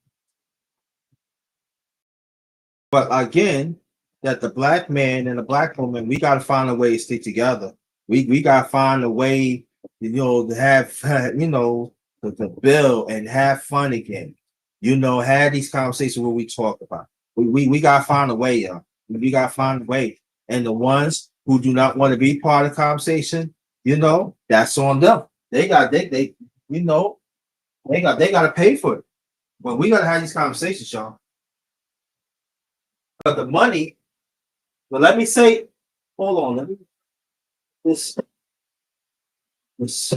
But again, that the black man and the black woman, we gotta find a way to stick together. We gotta find a way, to have to build and have fun again. Have these conversations where we talk about. We gotta find a way, y'all. We gotta find a way. And the ones who do not want to be part of the conversation, that's on them. They gotta pay for it. But we gotta have these conversations, y'all. But the money, well, let me say, hold on, let me this this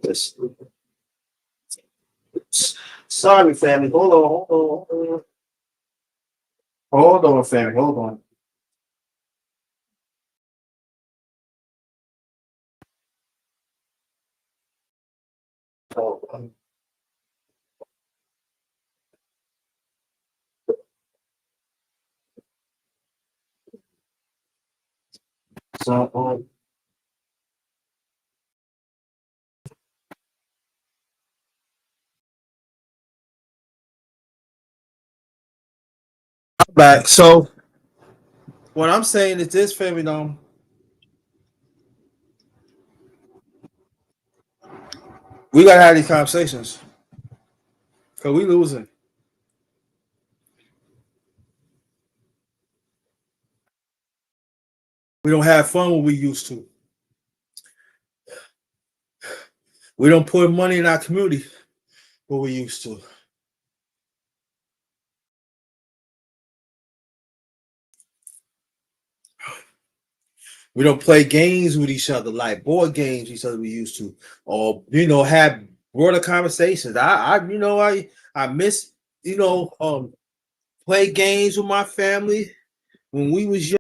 this. Sorry, family. Hold on, family. Hold on. Hold on. So, back. So, what I'm saying is this, family. We gotta have these conversations because we losing. We don't have fun when we used to. We don't put money in our community what we used to. We don't play games with each other like board games each other we used to, or have broader conversations. I miss play games with my family when we was young.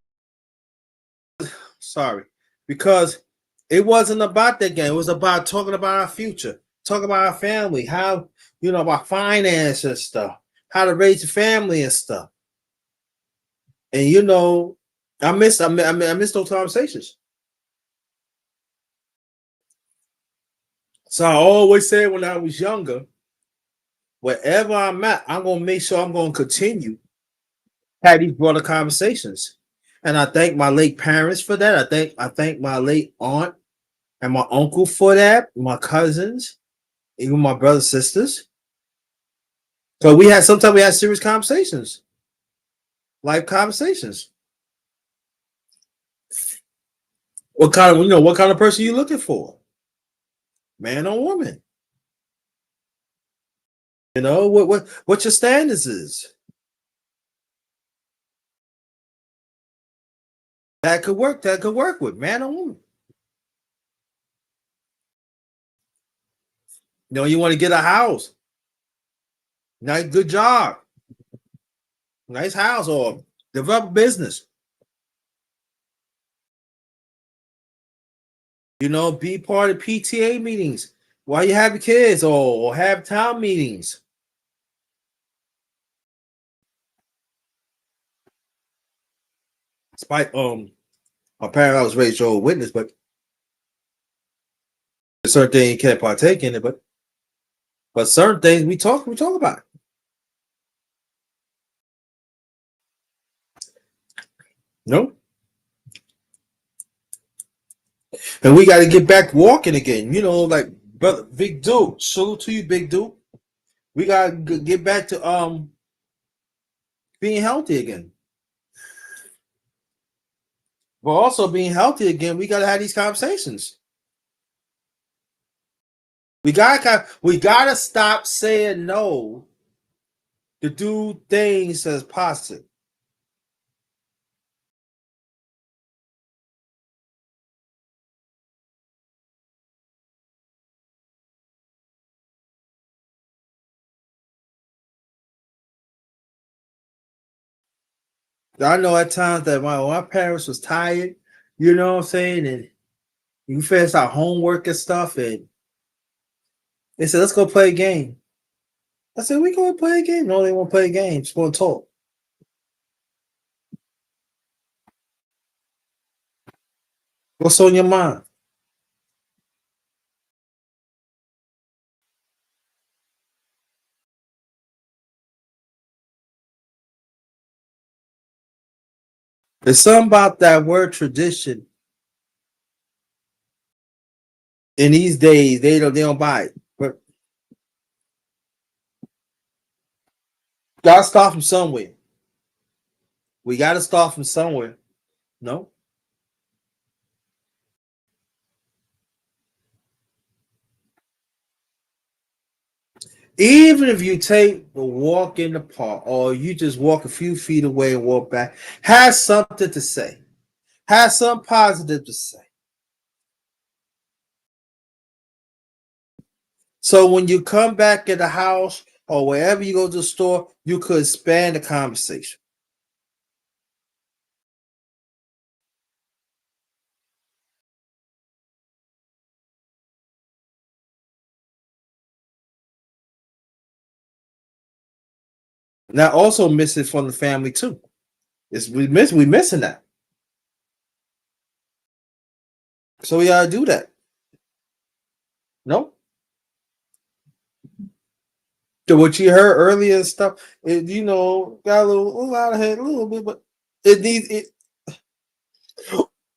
Sorry, because it wasn't about that game. It was about talking about our future, talking about our family, how about finance and stuff, how to raise a family and stuff. And I miss those conversations. So I always said when I was younger, wherever I'm at, I'm gonna make sure I'm gonna continue have these broader conversations. And I thank my late parents for that. I thank my late aunt and my uncle for that, my cousins, even my brothers, sisters. So sometimes we had serious conversations, life conversations. What kind of person you looking for? Man or woman? What your standards is. That could work with man or woman. You want to get a house, nice good job, nice house, or develop a business. Be part of PTA meetings while you have your kids, or have town meetings. Despite my parents, I was raised Jehovah's Witness, but certain things you can't partake in it, but certain things we talk about. No, and we got to get back walking again. Like brother Big Duke, salute to you, Big Duke. We got to get back to being healthy again. But also being healthy again, we got to have these conversations. We gotta stop saying no to do things as positive. I know at times that my parents was tired, you know what I'm saying, and you finish our homework and stuff, and They said, let's go play a game. I said, we going to play a game. No, they won't play a game. Just going to talk. What's on your mind? There's something about that word tradition. In these days, they don't buy it. But gotta start from somewhere. We gotta start from somewhere. No? Even if you take a walk in the park or you just walk a few feet away and walk back, have something to say. Have something positive to say. So when you come back in the house or wherever you go to the store, you could expand the conversation. Now also miss it from the family too. We missing that. So we gotta do that. No? So what you heard earlier and stuff, got a little out of head a little bit, but it needs it.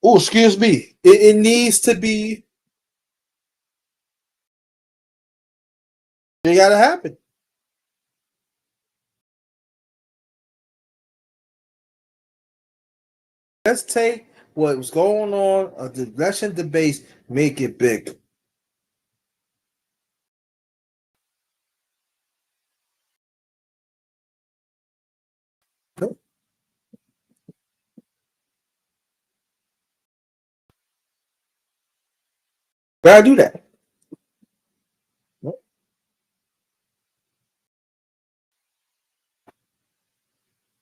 Oh, excuse me. It needs to be. It gotta happen. Let's take what was going on, the election debates, make it big. Gotta do that.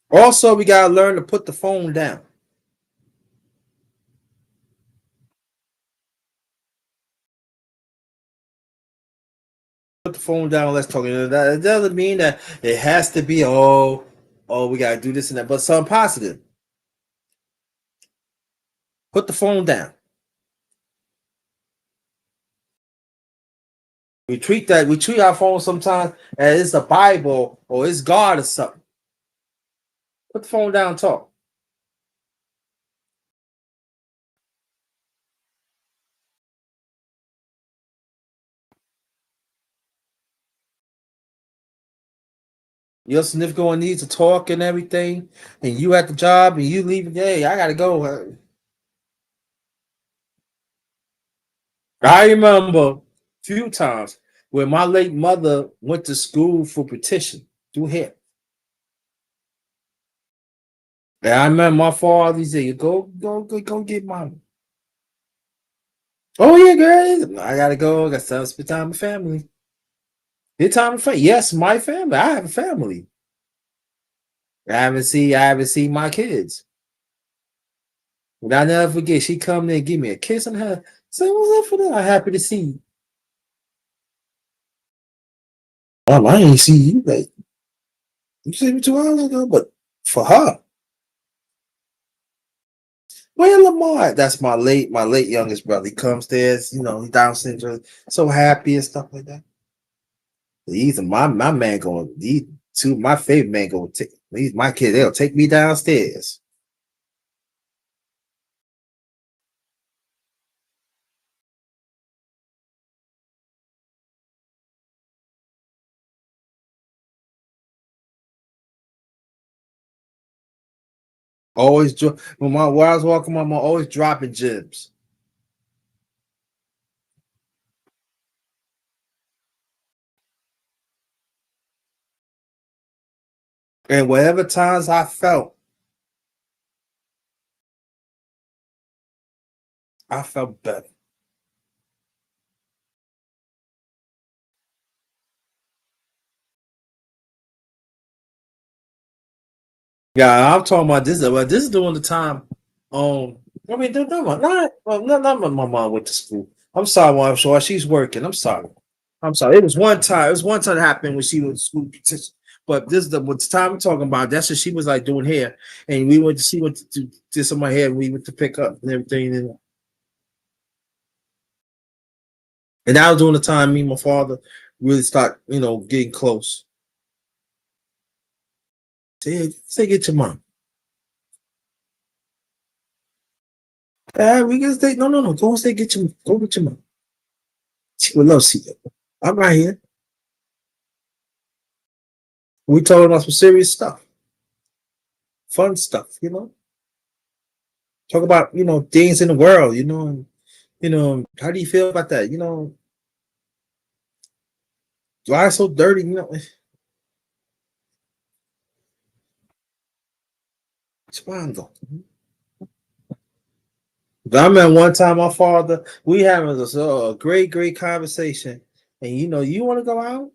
Also, we gotta learn to put the phone down. Put the phone down. Let's talk. That doesn't mean that it has to be we gotta do this and that, but something positive. Put the phone down. We treat our phone sometimes as it's a Bible or it's God or something. Put the phone down and talk. Your significant one needs to talk and everything, and you at the job and you leave. Hey, I gotta go. I remember a few times when my late mother went to school for petition through here. And I remember my father said, go get mommy. Oh yeah, girl. I gotta go. I got to spend time with family. Good time with family. Yes, my family. I have a family. I haven't seen my kids. And I never forget, she come there and give me a kiss on her. Say, what's up for that? I'm happy to see you. Mom, I ain't see you. Like, you see me 2 hours ago, but for her. Where Lamar? That's my late youngest brother. He comes there, he Down syndrome, so happy and stuff like that. He's my man going. These two my favorite man going. These my kids. They'll take me downstairs. Always when I was walking, my mom always dropping gems. And whatever times I felt better. Yeah, I'm talking about this. This is during the time. I mean, not my mom went to school. I'm sorry, I'm sure she's working. I'm sorry. I'm sorry. It was one time. It was one time that happened when she was school petition. But this is the what time I'm talking about. That's what she was like doing hair, and we went to she went to do some of my hair. And we went to pick up and everything, and that was during the time me and my father really start, getting close. Say get your mom. We can stay. No, no, no. Go and stay. Go get your mom. She would love to see you. I'm right here. We talking about some serious stuff, fun stuff. Talk about things in the world. How do you feel about that? Why so dirty? Spando. But I remember one time my father, we having a great, great conversation, and you want to go out?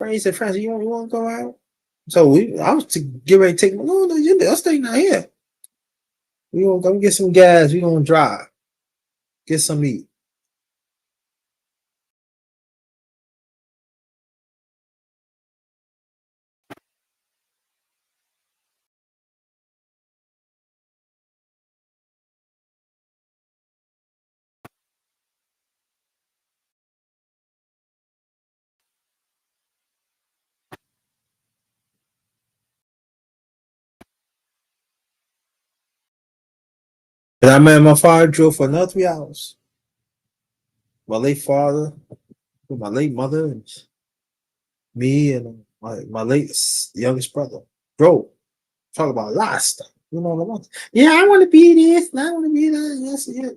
He said, Francis, you want to go out? So I was to get ready to take him. No, let's stay not here. We gonna go get some gas. We gonna drive, get some eat. And I remember my father drove for another 3 hours. My late father, my late mother, and me, and my late youngest brother drove. Talk about a lot of stuff. Yeah, I want to be this, and I want to be that. Yes, yeah,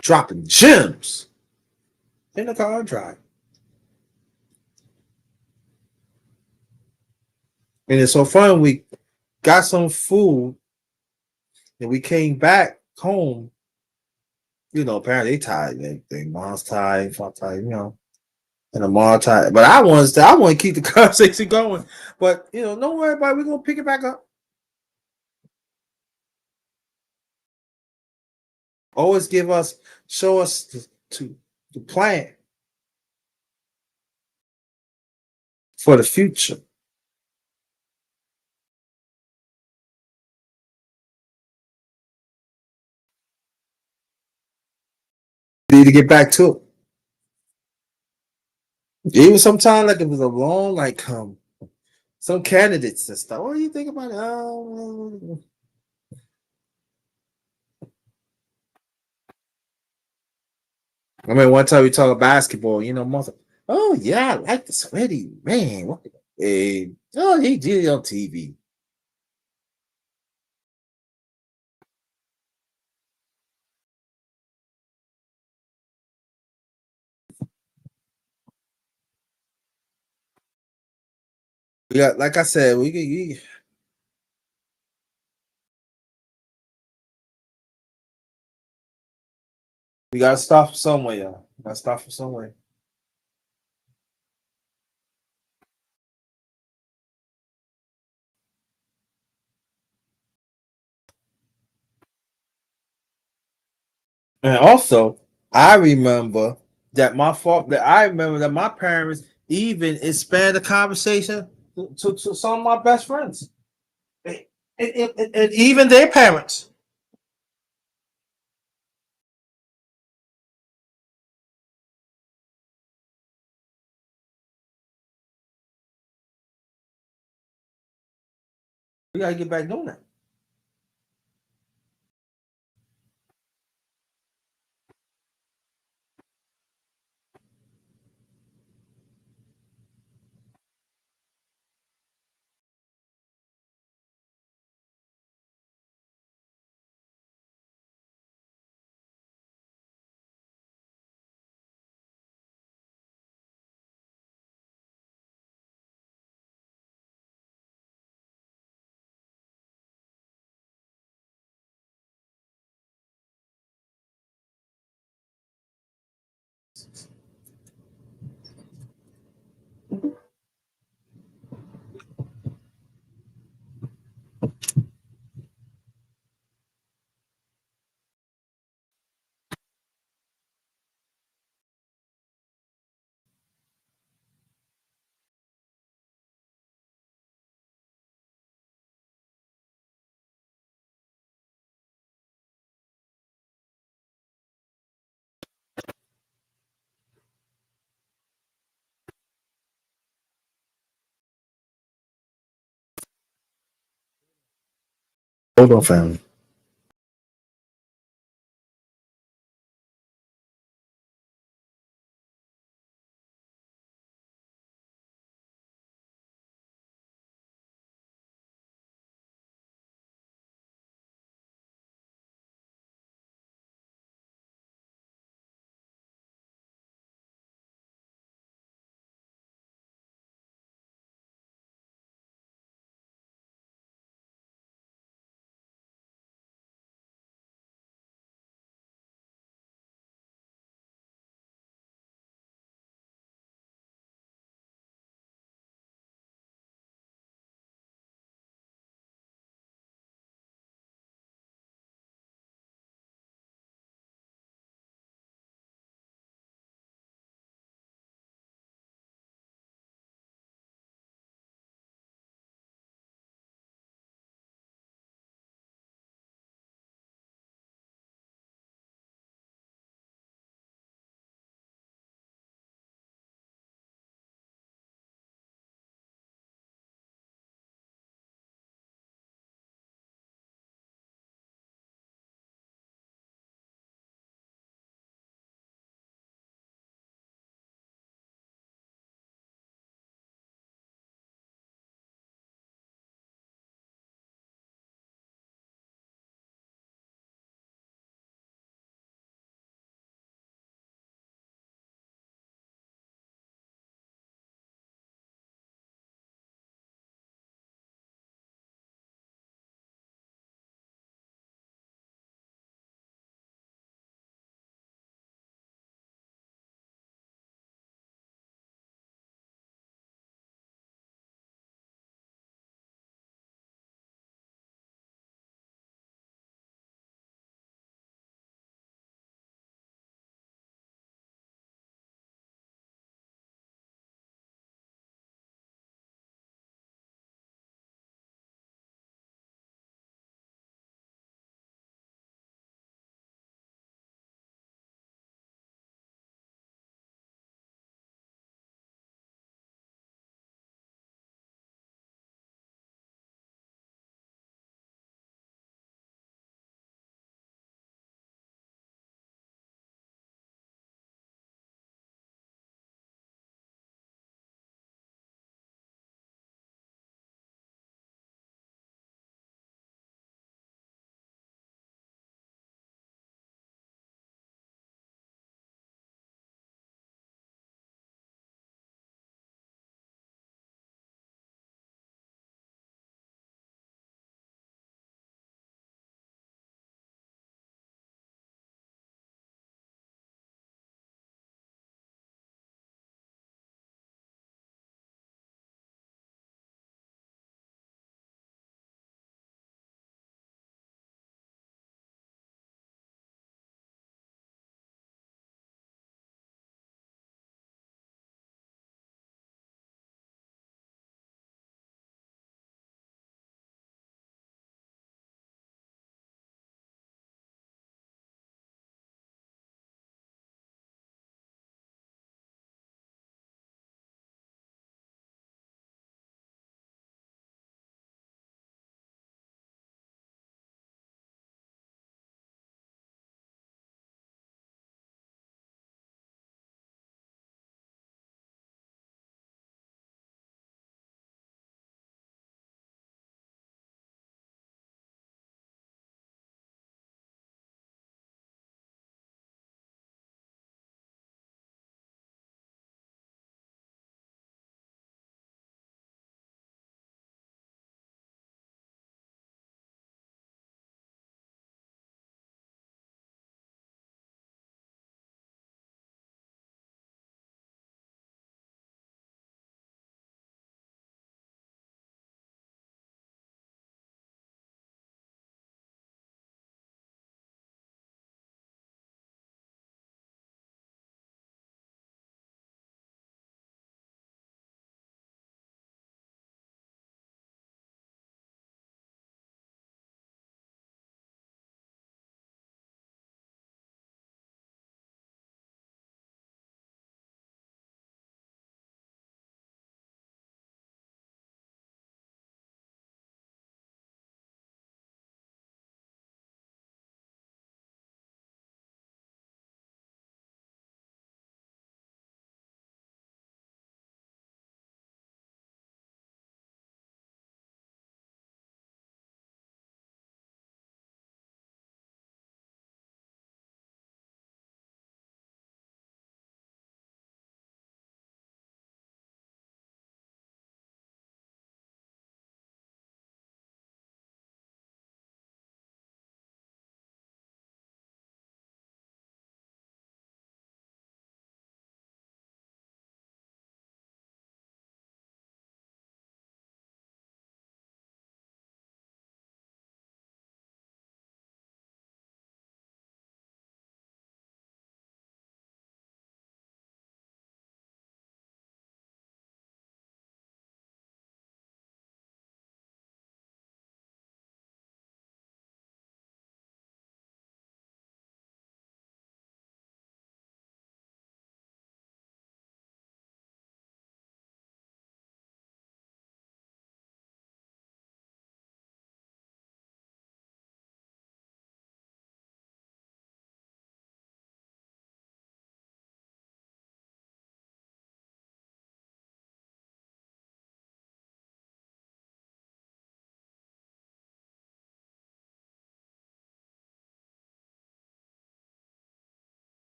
dropping gems in the car drive. And it's so fun. We got some food and we came back home. Apparently they tired and everything. Mom's tired, father tired, and the mom tired. But I want to keep the conversation going. But don't worry about it. We're gonna pick it back up. Always show us to plan for the future. We need to get back to it. Even sometimes like it was a long some candidates and stuff. What do you think about it? I mean, one time we talked basketball. Mother. Oh yeah, I like the sweaty man. What? Oh, he did it on TV. We got, like I said, we gotta start from somewhere, y'all. We gotta start from somewhere. And also, I remember that my parents even expanded the conversation to some of my best friends. And even their parents. We gotta get back doing that. Hold on, family.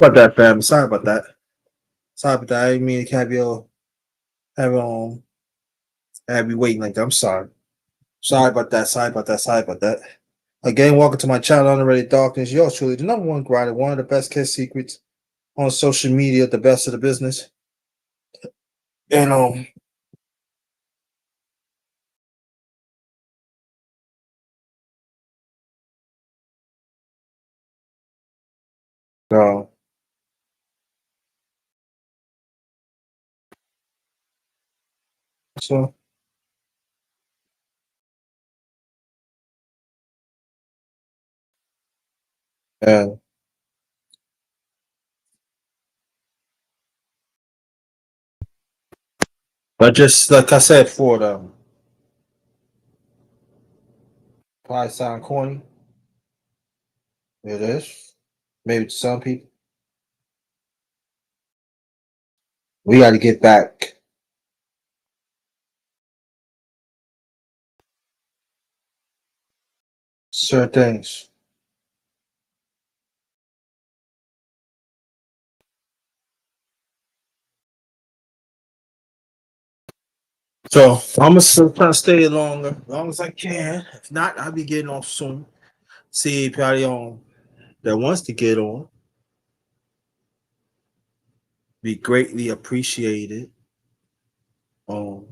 about that, fam. Sorry about that. Sorry about that. I didn't mean to have you waiting like that. I'm sorry. Sorry about that. Sorry about that. Sorry about that. Again, welcome to my channel, Underrated Darkness. Yours truly, the number one grinder, one of the best kiss secrets on social media, the best of the business. And uh, so yeah. But just like I said, for the probably sound corny. It is. Maybe to some people. We got to get back certain things. So I'm gonna try to stay longer, as long as I can. If not, I'll be getting off soon. See probably on that wants to get on. Be greatly appreciated. Um,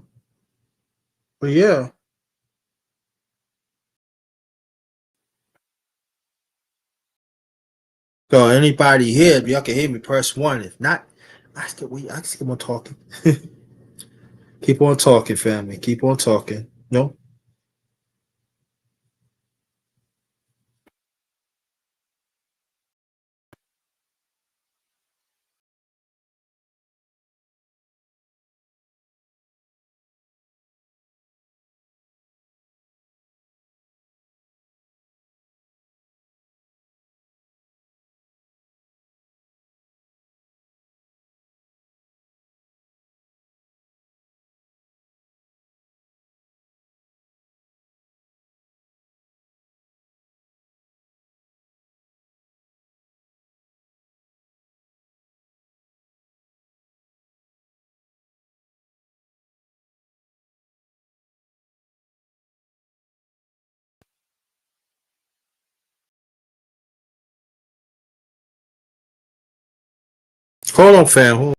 but yeah. So anybody here, if y'all can hear me, press one. If not, I just keep on talking. Keep on talking, family. Keep on talking. No. Hold on, fam. Hold on.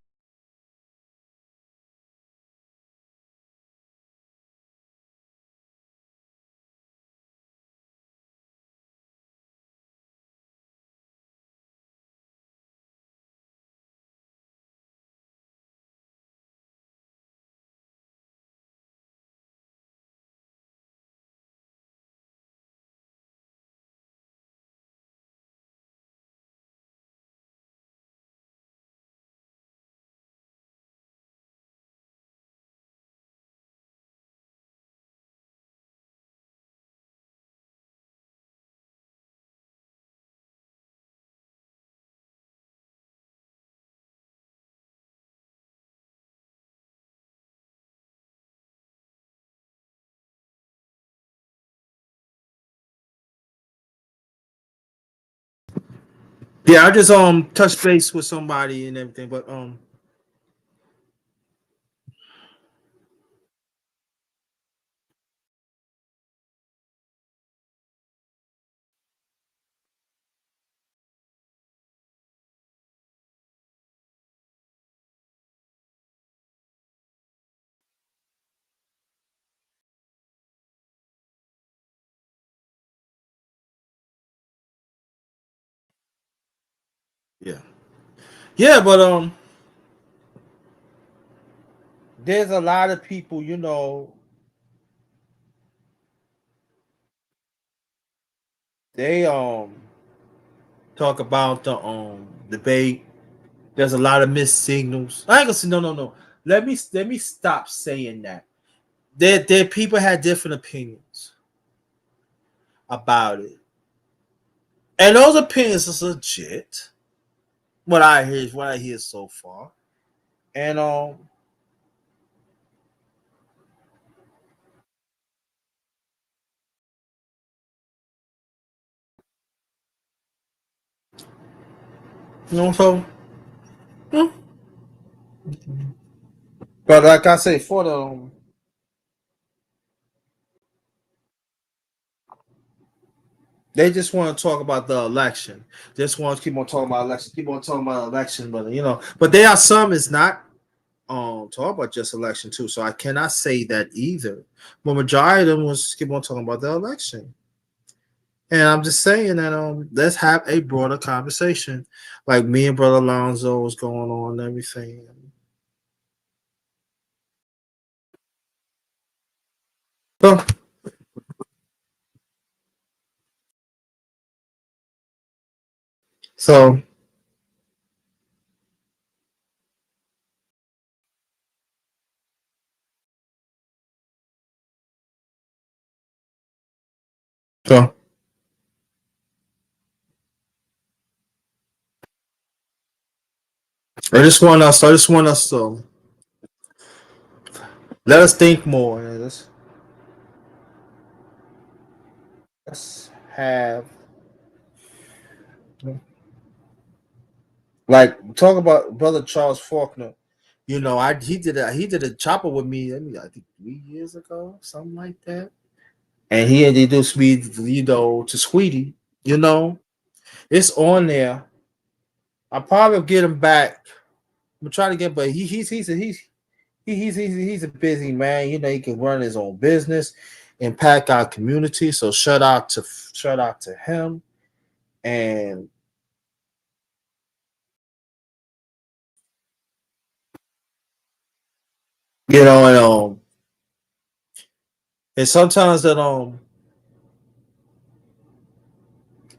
Yeah, I just touch base with somebody and everything, but yeah. Yeah, but there's a lot of people, they talk about the debate. There's a lot of missed signals. I ain't gonna say no. Let me stop saying that. There people had different opinions about it. And those opinions is legit. What I hear so far. And You know, so yeah. But like I say, for the they just want to talk about the election. Just want to keep on talking about election. Keep on talking about election, but you know, but there are some is not talk about just election too. So I cannot say that either. But majority of them was keep on talking about the election. And I'm just saying that let's have a broader conversation. Like me and Brother Alonzo was going on and everything. So, so, so I just want us to let us think more. Let's have like talk about Brother Charles Faulkner. You know, he did a chopper with me. I think 3 years ago, something like that. And he introduced me, you know, to Sweetie. You know, it's on there. I'll probably get him back. I'm trying to get, but he's a busy man. You know, he can run his own business, impact our community. So shout out to him. And you know, and sometimes that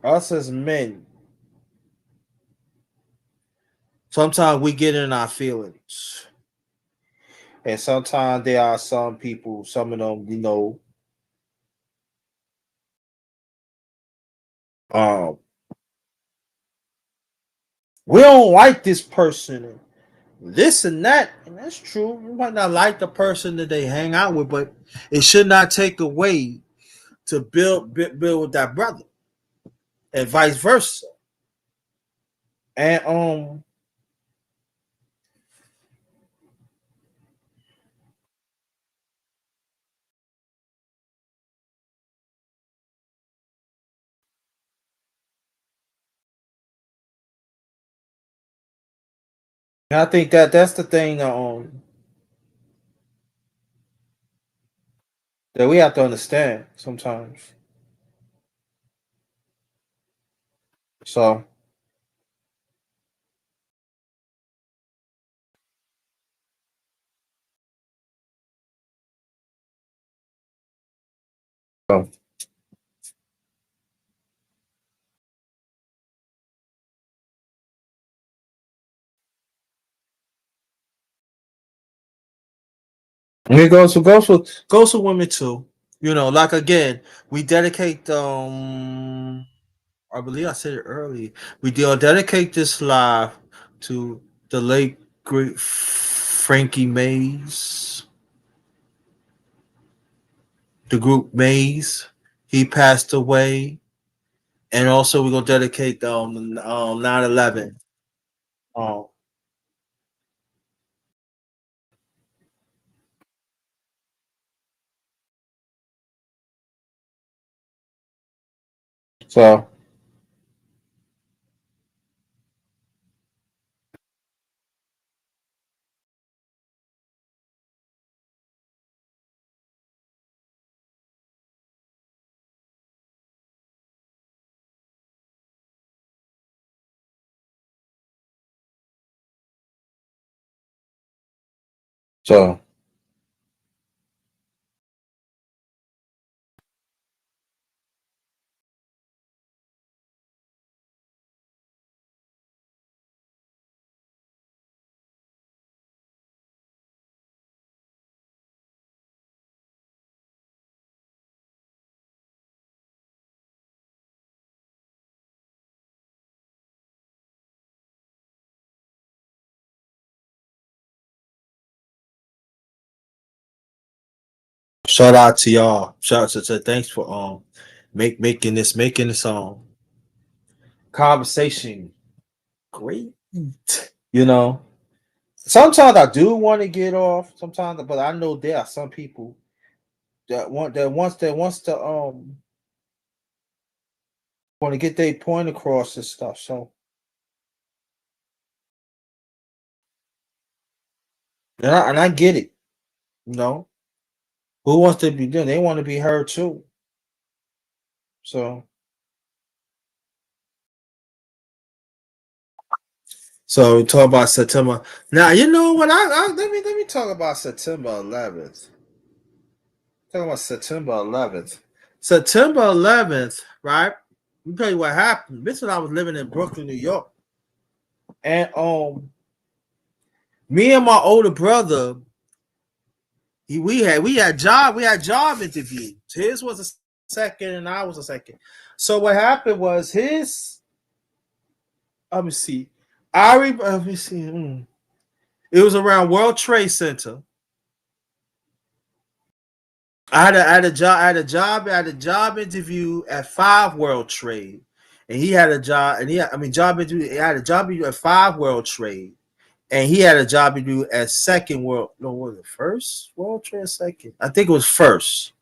us as men, sometimes we get in our feelings. And sometimes there are some people, some of them, you know, um, we don't like this person, this and that, and that's true. You might not like the person that they hang out with, but it should not take away to build with that brother, and vice versa. And I think that that's the thing that we have to understand sometimes. So, so and it goes to women too. You know, like again, we dedicate I believe I said it earlier. We do dedicate this live to the late great Frankie Mays, the group Mays. He passed away, and also we're gonna dedicate 9/11. Um, so so shout out to y'all. Shout out to thanks for making this conversation great. You know, sometimes I do want to get off. Sometimes, but I know there are some people that wants to want to get their point across and stuff. So, and I get it. You know, who wants to be done? They want to be heard too. So, we talk about September. Now you know what? Let me talk about September 11th. Talking about September 11th. September 11th, right? Let me tell you what happened. This when I was living in Brooklyn, New York, and me and my older brother, we had job interviews. His was a second, and I was a second. So what happened was his. Let me see. Let me see. It was around World Trade Center. I had a job interview at 5 World Trade, and he had a job, and job interview. I had a job interview at 5 World Trade, and he had a job interview at second World. No, was it first World Trade? Second, I think it was first.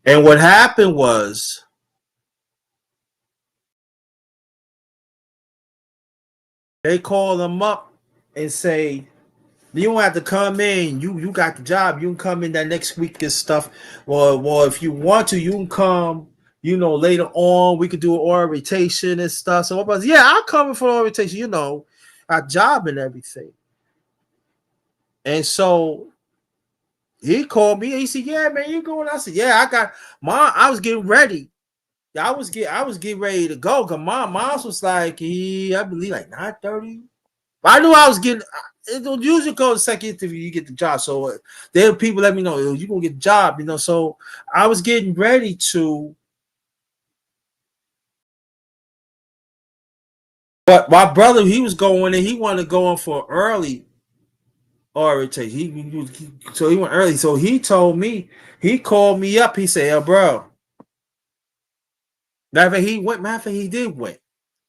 And what happened was they called him up and say, you don't have to come in. You got the job. You can come in that next week and stuff. Well, if you want to, you can come. You know, later on we could do an orientation and stuff. So I was, yeah, I'll come for orientation. You know, our job and everything. And so he called me. And he said, "Yeah, man, you going?" I said, "Yeah, I got mom. I was getting ready. I was getting ready to go. Cause mom was like, I believe like 9:30. But I knew I was getting. It usually go the second interview, you get the job. So there, people let me know you gonna get the job. You know, so I was getting ready to. But my brother, he was going and he wanted to go in for early orientation. So he went early. So he told me, he called me up. He said, "Yo, bro." Matter of fact, he went. Matter of fact, he did went.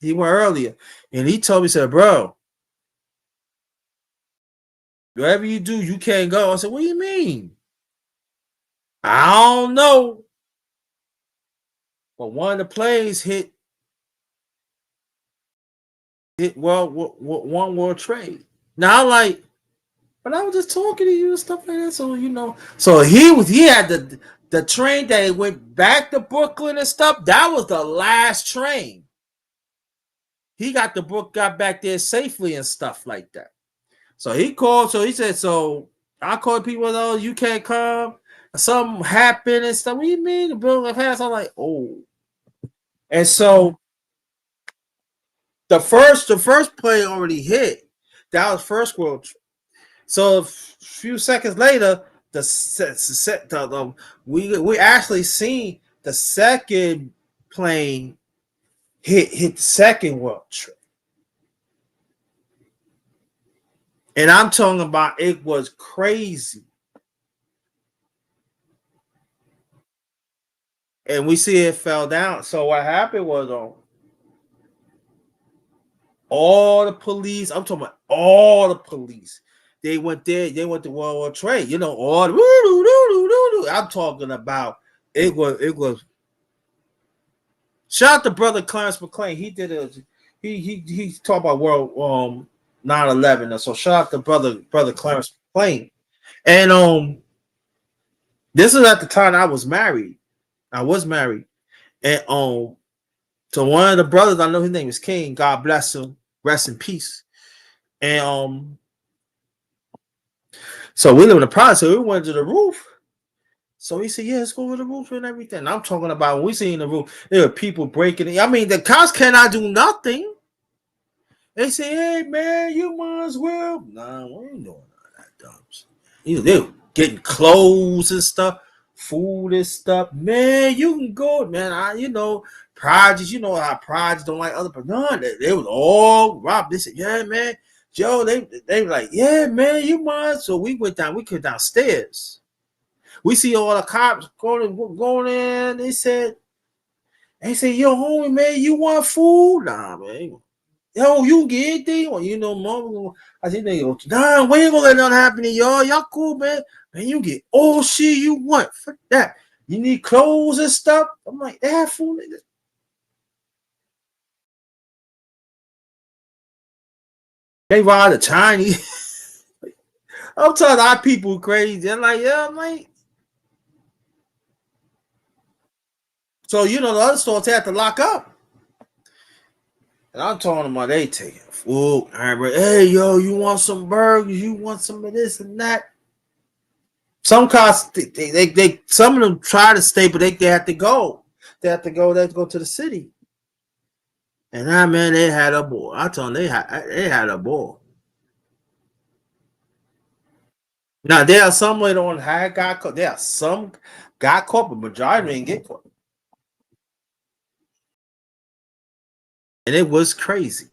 He went earlier, and he told me, said, "Bro, whatever you do, you can't go." I said, "What do you mean?" I don't know. But one of the planes hit one World Trade. Now I'm like, but I was just talking to you and stuff like that. So you know, so he had the train that went back to Brooklyn and stuff. That was the last train. He got back there safely and stuff like that. So he called. So he said, so I called people. Oh, you can't come. Something happened and stuff. What do you mean the building passed? I'm like, oh. And so the first plane already hit. That was first world. So a few seconds later, we actually seen the second plane hit the second world trade. And I'm talking about it was crazy. And we see it fell down. So what happened was all the police, I'm talking about all the police. They went there, they went to World War Trade. You know, all the I'm talking about it was shout out to brother Clarence McLean. He did he talked about World 9/11. So shout out to brother Clarence McLean. And this is at the time I was married. I was married. And so one of the brothers, I know his name is King. God bless him. Rest in peace. And so we live in the project. So we went to the roof. So he said, "Yeah, let's go to the roof and everything." And I'm talking about when we see in the roof, there were people breaking it. I mean, the cops cannot do nothing. They say, "Hey man, you might as well." Nah, we ain't doing that dumb shit. You know, they were getting clothes and stuff, food and stuff. Man, you can go, man. You know, projects. You know how projects don't like other people. No, they was all robbed. They said, "Yeah, man." Joe, they were like, "Yeah, man, you might." So we went down. We came downstairs. We see all the cops going in. They said, "Yo, homie, man, you want food?" Nah, man. yo, you get anything? Or you know, mom. I said, they go, nah, we ain't gonna let nothing happen to y'all. Y'all cool, man. Man, you get all shit you want. Fuck that. You need clothes and stuff. I'm like, that fool. They ride a Chinese. I'm telling our people crazy. I'm like, yeah, I'm like. So you know the other stores had to lock up. And I'm telling them, they taking food. Hey, yo, you want some burgers? You want some of this and that? Some cops, they some of them try to stay, but they have to go. They have to go. They have to go to the city. And that man, they had a ball. I told them they had a ball. Now there are some later on had got caught. There are some got caught, but majority didn't get caught. And it was crazy.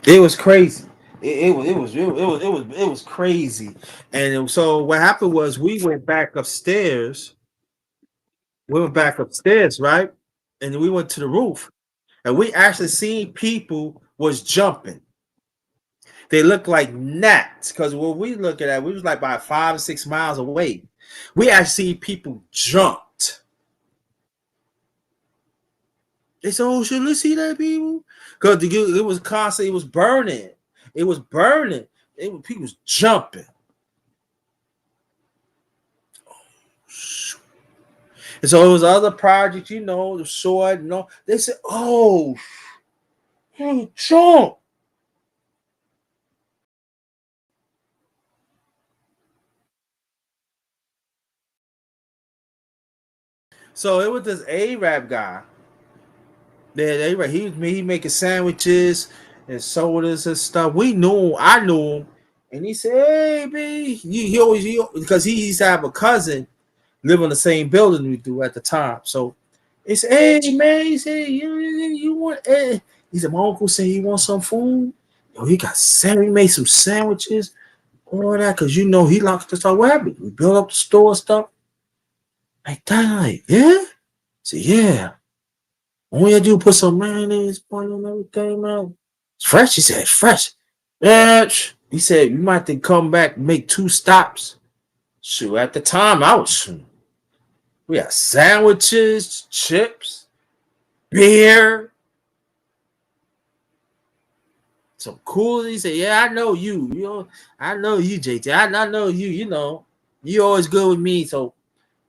It was crazy. It was crazy. And so what happened was we went back upstairs. We went back upstairs, right? And we went to the roof. And we actually seen people was jumping. They looked like gnats. Because when we look at that, we was like about 5 or 6 miles away. We actually see people jumped. They said, oh shit, let's see that people. Because it was constantly, it was burning. It was burning. People was jumping. And so it was other projects, you know, the sword, you know. They said, oh, jump. So it was this Arab guy. Yeah, he making sandwiches and sodas and stuff. We knew him, I knew him. And he said, hey, B, he always, because he used to have a cousin live in the same building we do at the time. So he said, hey, man, he said, you want, he said, my uncle said he wants some food. Yo, he made some sandwiches, all that, because you know he locked us up. What happened? We built up the store stuff. Like that, like, yeah? I said, yeah. All you do put some mayonnaise on and everything, man. It's fresh. He said, fresh. Yeah. He said, you might have to come back and make 2 stops. Shoot, at the time, we had sandwiches, chips, beer, some cool. He said, yeah, I know you. You know, I know you, JT. I know you, you know. You always good with me. So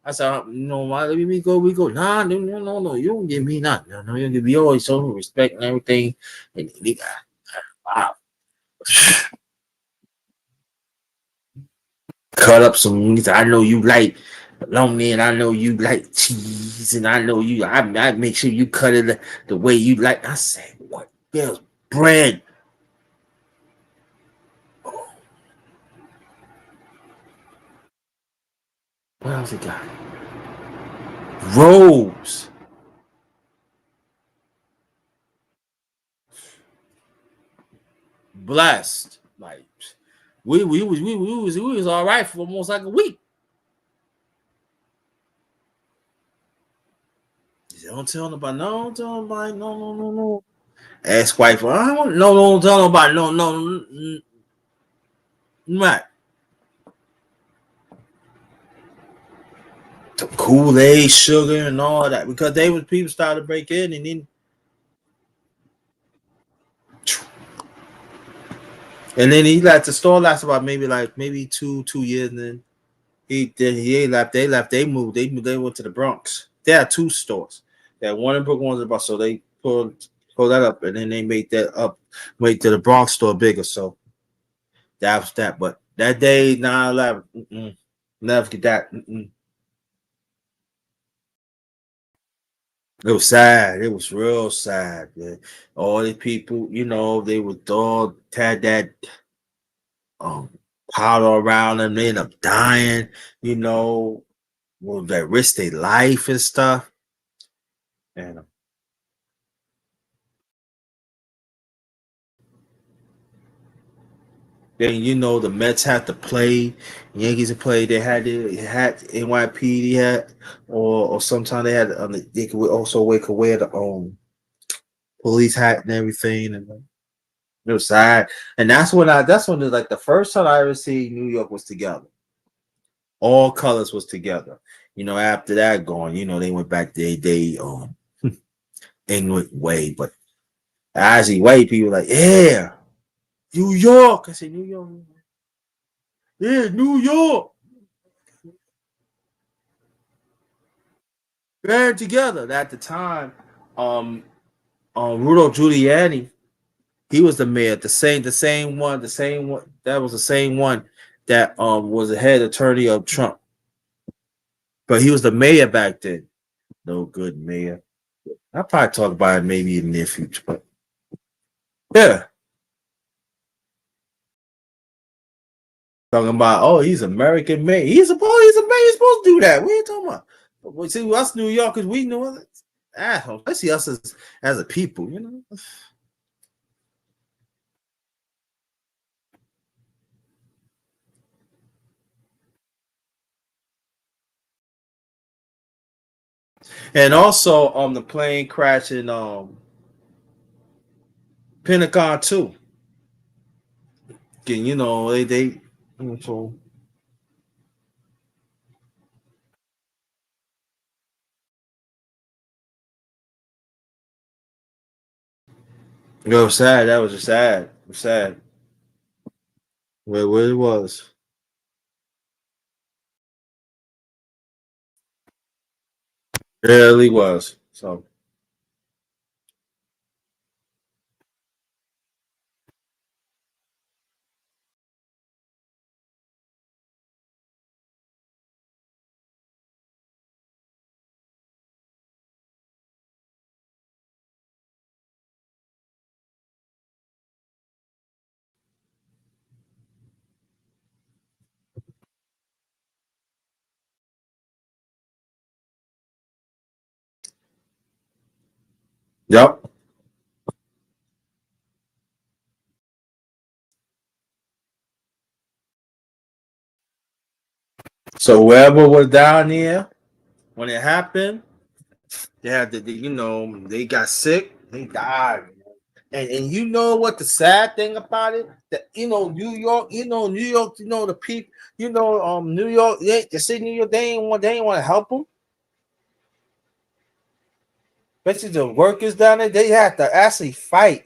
I said, you know, why let me go? We go. Nah, no. You don't give me nothing. No, you don't give me always so respect and everything. And he got, wow. Cut up some meat. I know you like bologna, and I know you like cheese, and I know you. I make sure you cut it the way you like. I said, what? There's bread. What else he got? Robes. Blessed. Like we was all right for almost like a week. He said, don't tell nobody. No, don't tell nobody. No. Ask wife. I don't, no, don't tell nobody. No. Right. The Kool-Aid, sugar, and all that because people started to break in, and then he left the store last about maybe two years, and then he left. They moved. They went to the Bronx. They had 2 stores. They had one in Brooklyn, one in the Bronx. So they pulled that up, and then they made to the Bronx store bigger. So that was that. But that day, 9/11, never forget that. It was sad. It was real sad. Man. All the people, you know, they were all had that um powder around them. They end up dying, you know, that risk their life and stuff. And Then the Mets had to play, Yankees had played. They had NYPD had, or sometimes they had they could also wear the police hat and everything, and it was sad. And that's when it like the first time I ever see New York was together. All colors was together. After that gone, they went back they England way, but actually white people like, yeah, New York. I said New York. Yeah, New York. Band together. At the time, um, Rudolph Giuliani, he was the mayor. The same one. That was the same one that was the head attorney of Trump. But he was the mayor back then. No good mayor. I'll probably talk about it maybe in the near future. But yeah, talking about he's American mayor. He's a mayor. He's supposed to do that. What are you talking about? But see, us New Yorkers, we know it. Especially us as a people. And also the plane crash in Pentagon too. Again, they so it was sad. That was just sad. It was sad. Where it was. It really was. So yep. So whoever was down there when it happened, they had they got sick, they died. And you know what the sad thing about it? That New York, the people, New York, the city New York, they ain't want to help them. Especially the workers down there, they had to actually fight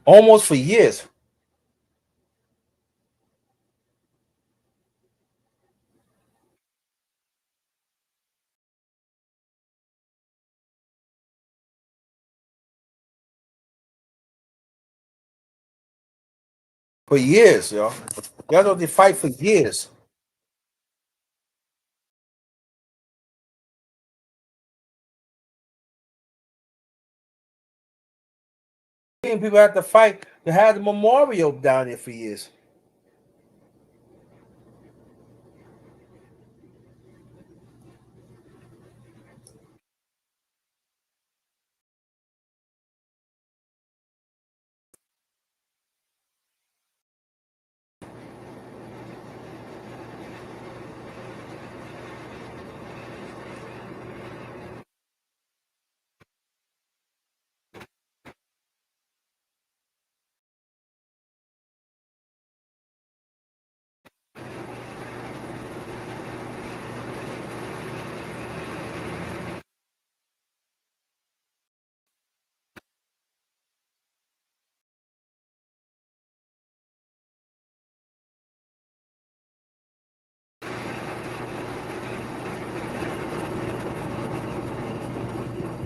almost for years. For years, yo. Y'all know they fight for years. And people have to fight to have the memorial down there for years.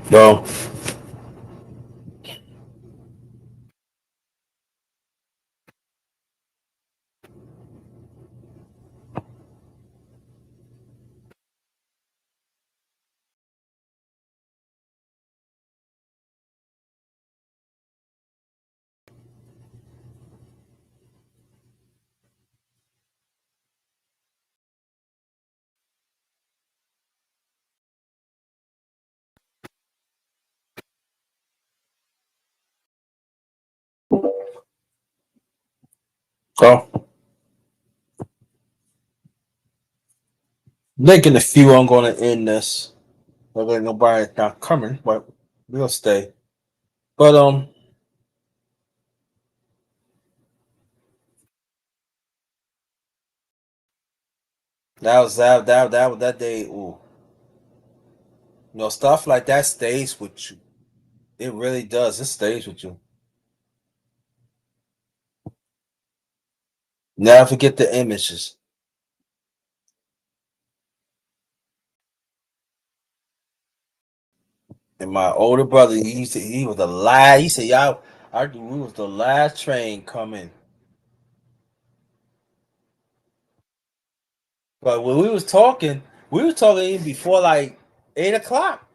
No. So, making a few, I'm going to end this. Nobody, nobody's not coming, but we'll stay. But that day. Ooh, stuff like that stays with you. It really does. It stays with you. Never forget the images. And my older brother, he was the last. He said, "Y'all, we was the last train coming." But when we was talking even before like 8 o'clock.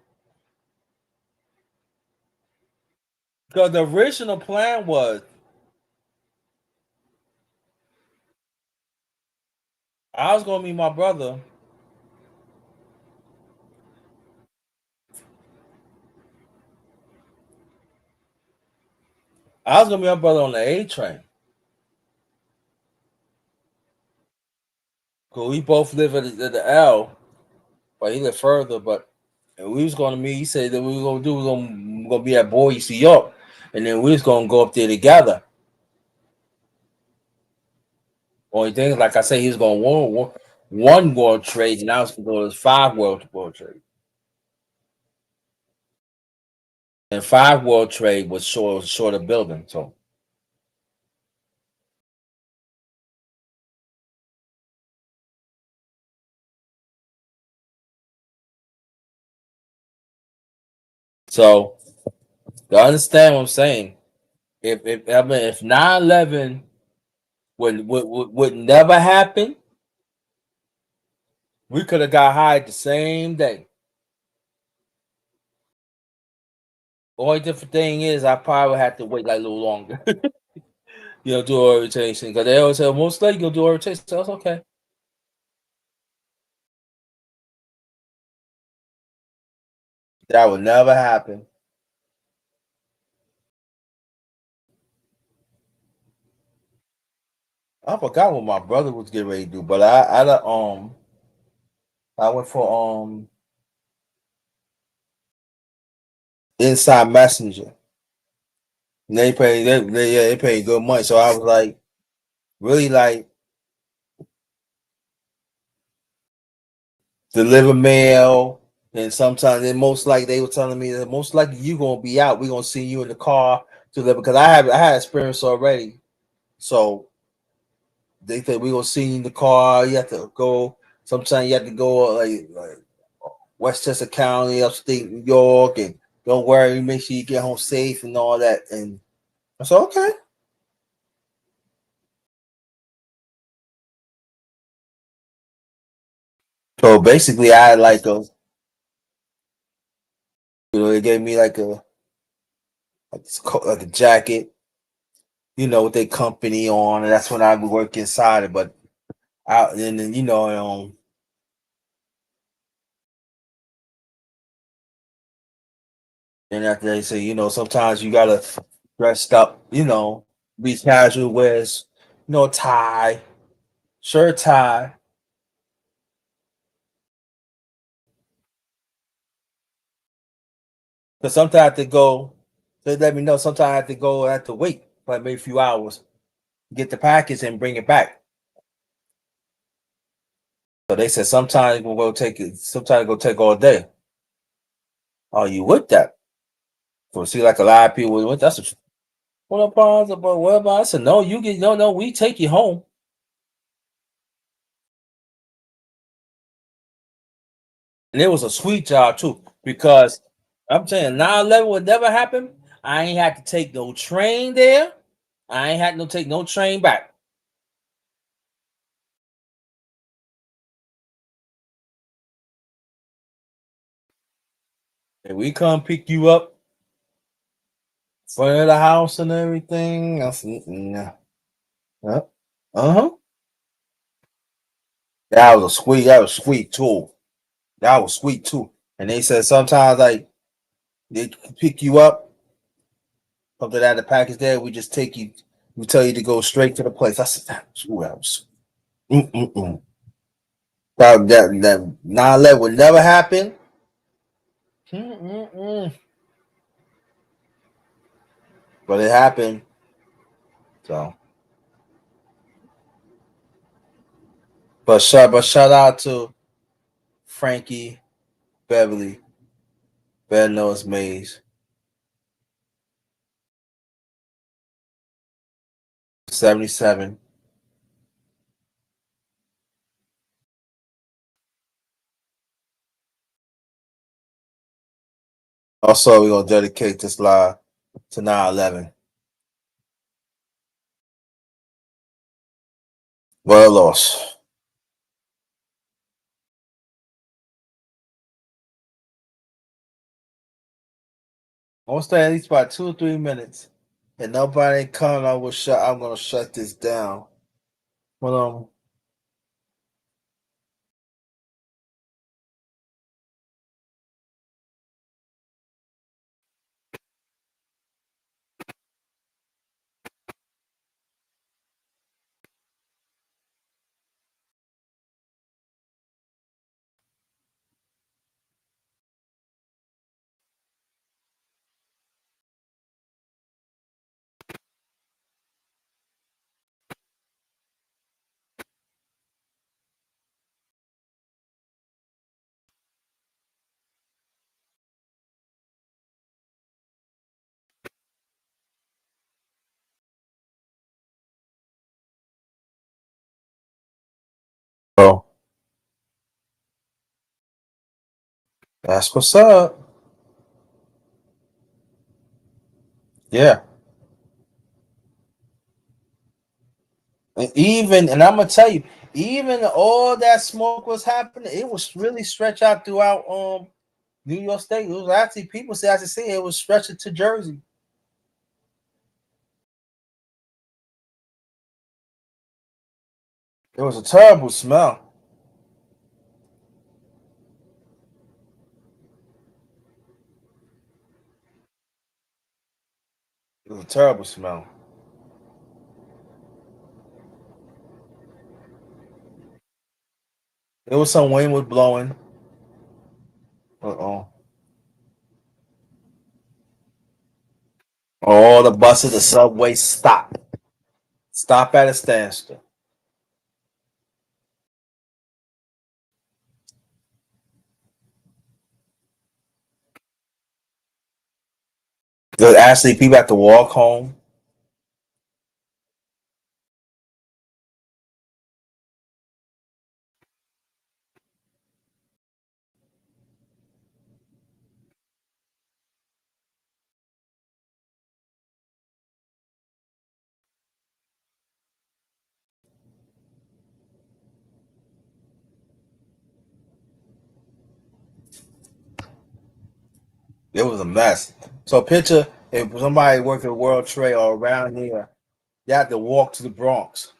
Because the original plan was I was gonna meet my brother. I was gonna meet my brother on the A train. Cause we both live at the L, but he lived further. But and we was gonna meet. He said that we were gonna do. We gonna be at Boise, York, and then we was gonna go up there together. Only thing, like I said, he was going one world trade, and I was going to go to 5 world trade. And 5 world trade was short of building. So to understand what I'm saying, if 9/11 would never happen, we could have got hired the same day. Only different thing is I probably would have to wait like a little longer. Do orientation. Because they always say most likely you'll do orientation. So that's okay. That would never happen. I forgot what my brother was getting ready to do, but I went for Inside Messenger. And they pay good money. So I was like really like deliver mail, and sometimes they most likely they were telling me that most likely you gonna be out. We're gonna see you in the car to deliver because I had experience already. So they said we're gonna see you in the car. You have to go. Sometimes you have to go like Westchester County, upstate New York, and don't worry, make sure you get home safe and all that. And I said, okay. So basically, I had like they gave me like a jacket, with their company on, and that's when I would work inside it. But out and then and after they say, sometimes you gotta dress up, be casual, wears, tie, shirt, tie. Because sometimes I have to go. They let me know. Sometimes I have to go. I have to wait like maybe a few hours, get the package and bring it back. So they said sometimes we'll go take it. Sometimes it'll take all day. Oh, you with that? So see, like a lot of people with that's what about what about? I said no. You get no. We take you home, and it was a sweet job too because I'm saying 9/11 would never happen. I ain't had to take no train there. I ain't had to take no train back. And we come pick you up front of the house and everything. I said, nah. Uh-huh. That was sweet. That was sweet too. That was sweet too. And they said sometimes like they pick you up, something out of the package there. We just take you. We tell you to go straight to the place. I said, "Ooh, that was that 9/11 would never happen." Mm-mm-mm. But it happened. So, but shout out to Frankie Beverly, better known as Maze, 77. Also, we're gonna dedicate this live to 9/11. What a loss. I'm gonna stay at least about 2 or 3 minutes. And nobody coming, I'm gonna shut this down. But oh, that's what's up. Yeah. And I'm gonna tell you, even all that smoke was happening, it was really stretched out throughout New York State. It was actually people say it was stretching to Jersey. It was a terrible smell. It was a terrible smell. It was some wind was blowing. Uh-oh. All the buses, the subway stop. Stop at a standstill. Because actually people have to walk home. It was a mess. So picture if somebody worked at World Trade or around here, you have to walk to the Bronx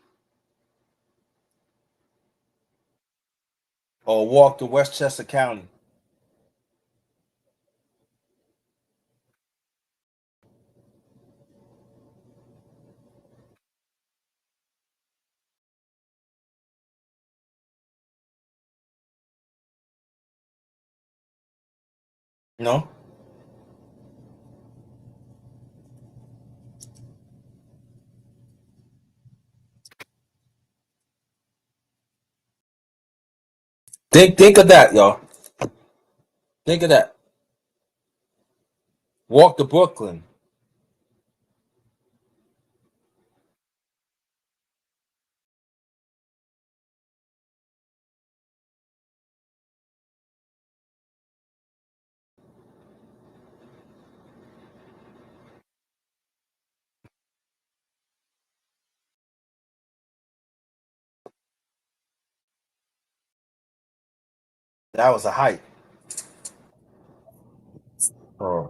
or walk to Westchester County. No? Think of that, y'all. Think of that. Walk to Brooklyn. That was a hike. Oh.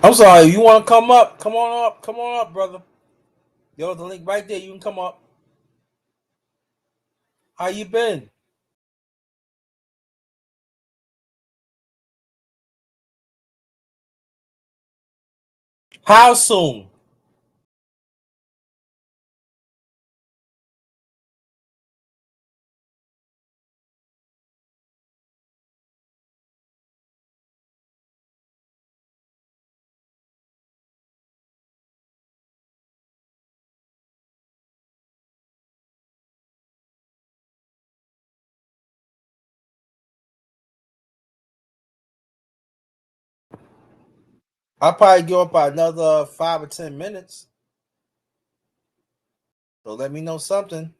I'm sorry. You want to come up? Come on up. Come on up, brother. Yo, the link right there. You can come up. How you been? How soon? I'll probably go up by another 5 or 10 minutes. So let me know something.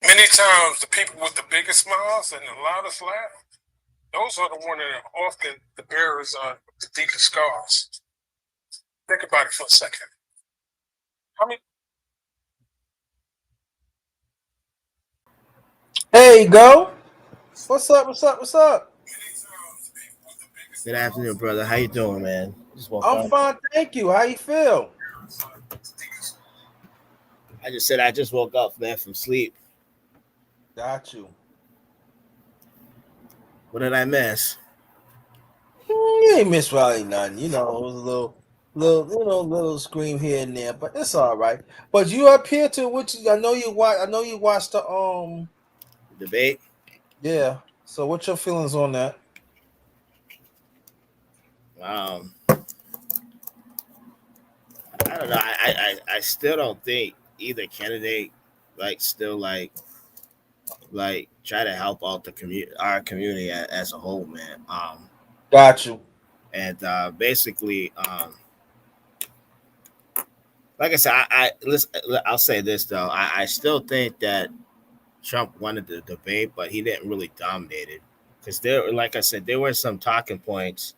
Many times, the people with the biggest smiles and the loudest laugh, those are the ones that are often the bearers of the deepest scars. Think about it for a second. How many? There you go. What's up? What's up? What's up? Good afternoon, brother. How you doing, man? Just woke I'm up. fine, thank you. How you feel? I just said I just woke up, man, from sleep. Got you. What did I miss? You ain't miss probably nothing. You know, it was a little scream here and there, but it's all right. But you up here to which I know you watch. I know you watched the Debate? yeah. So what's your feelings on that? Um, I don't know. I still don't think either candidate still try to help out the community, our community as a whole, man. Got you. And basically, like I said, I'll say this though. I still think that Trump wanted the debate, but he didn't really dominate it because there, like I said, there were some talking points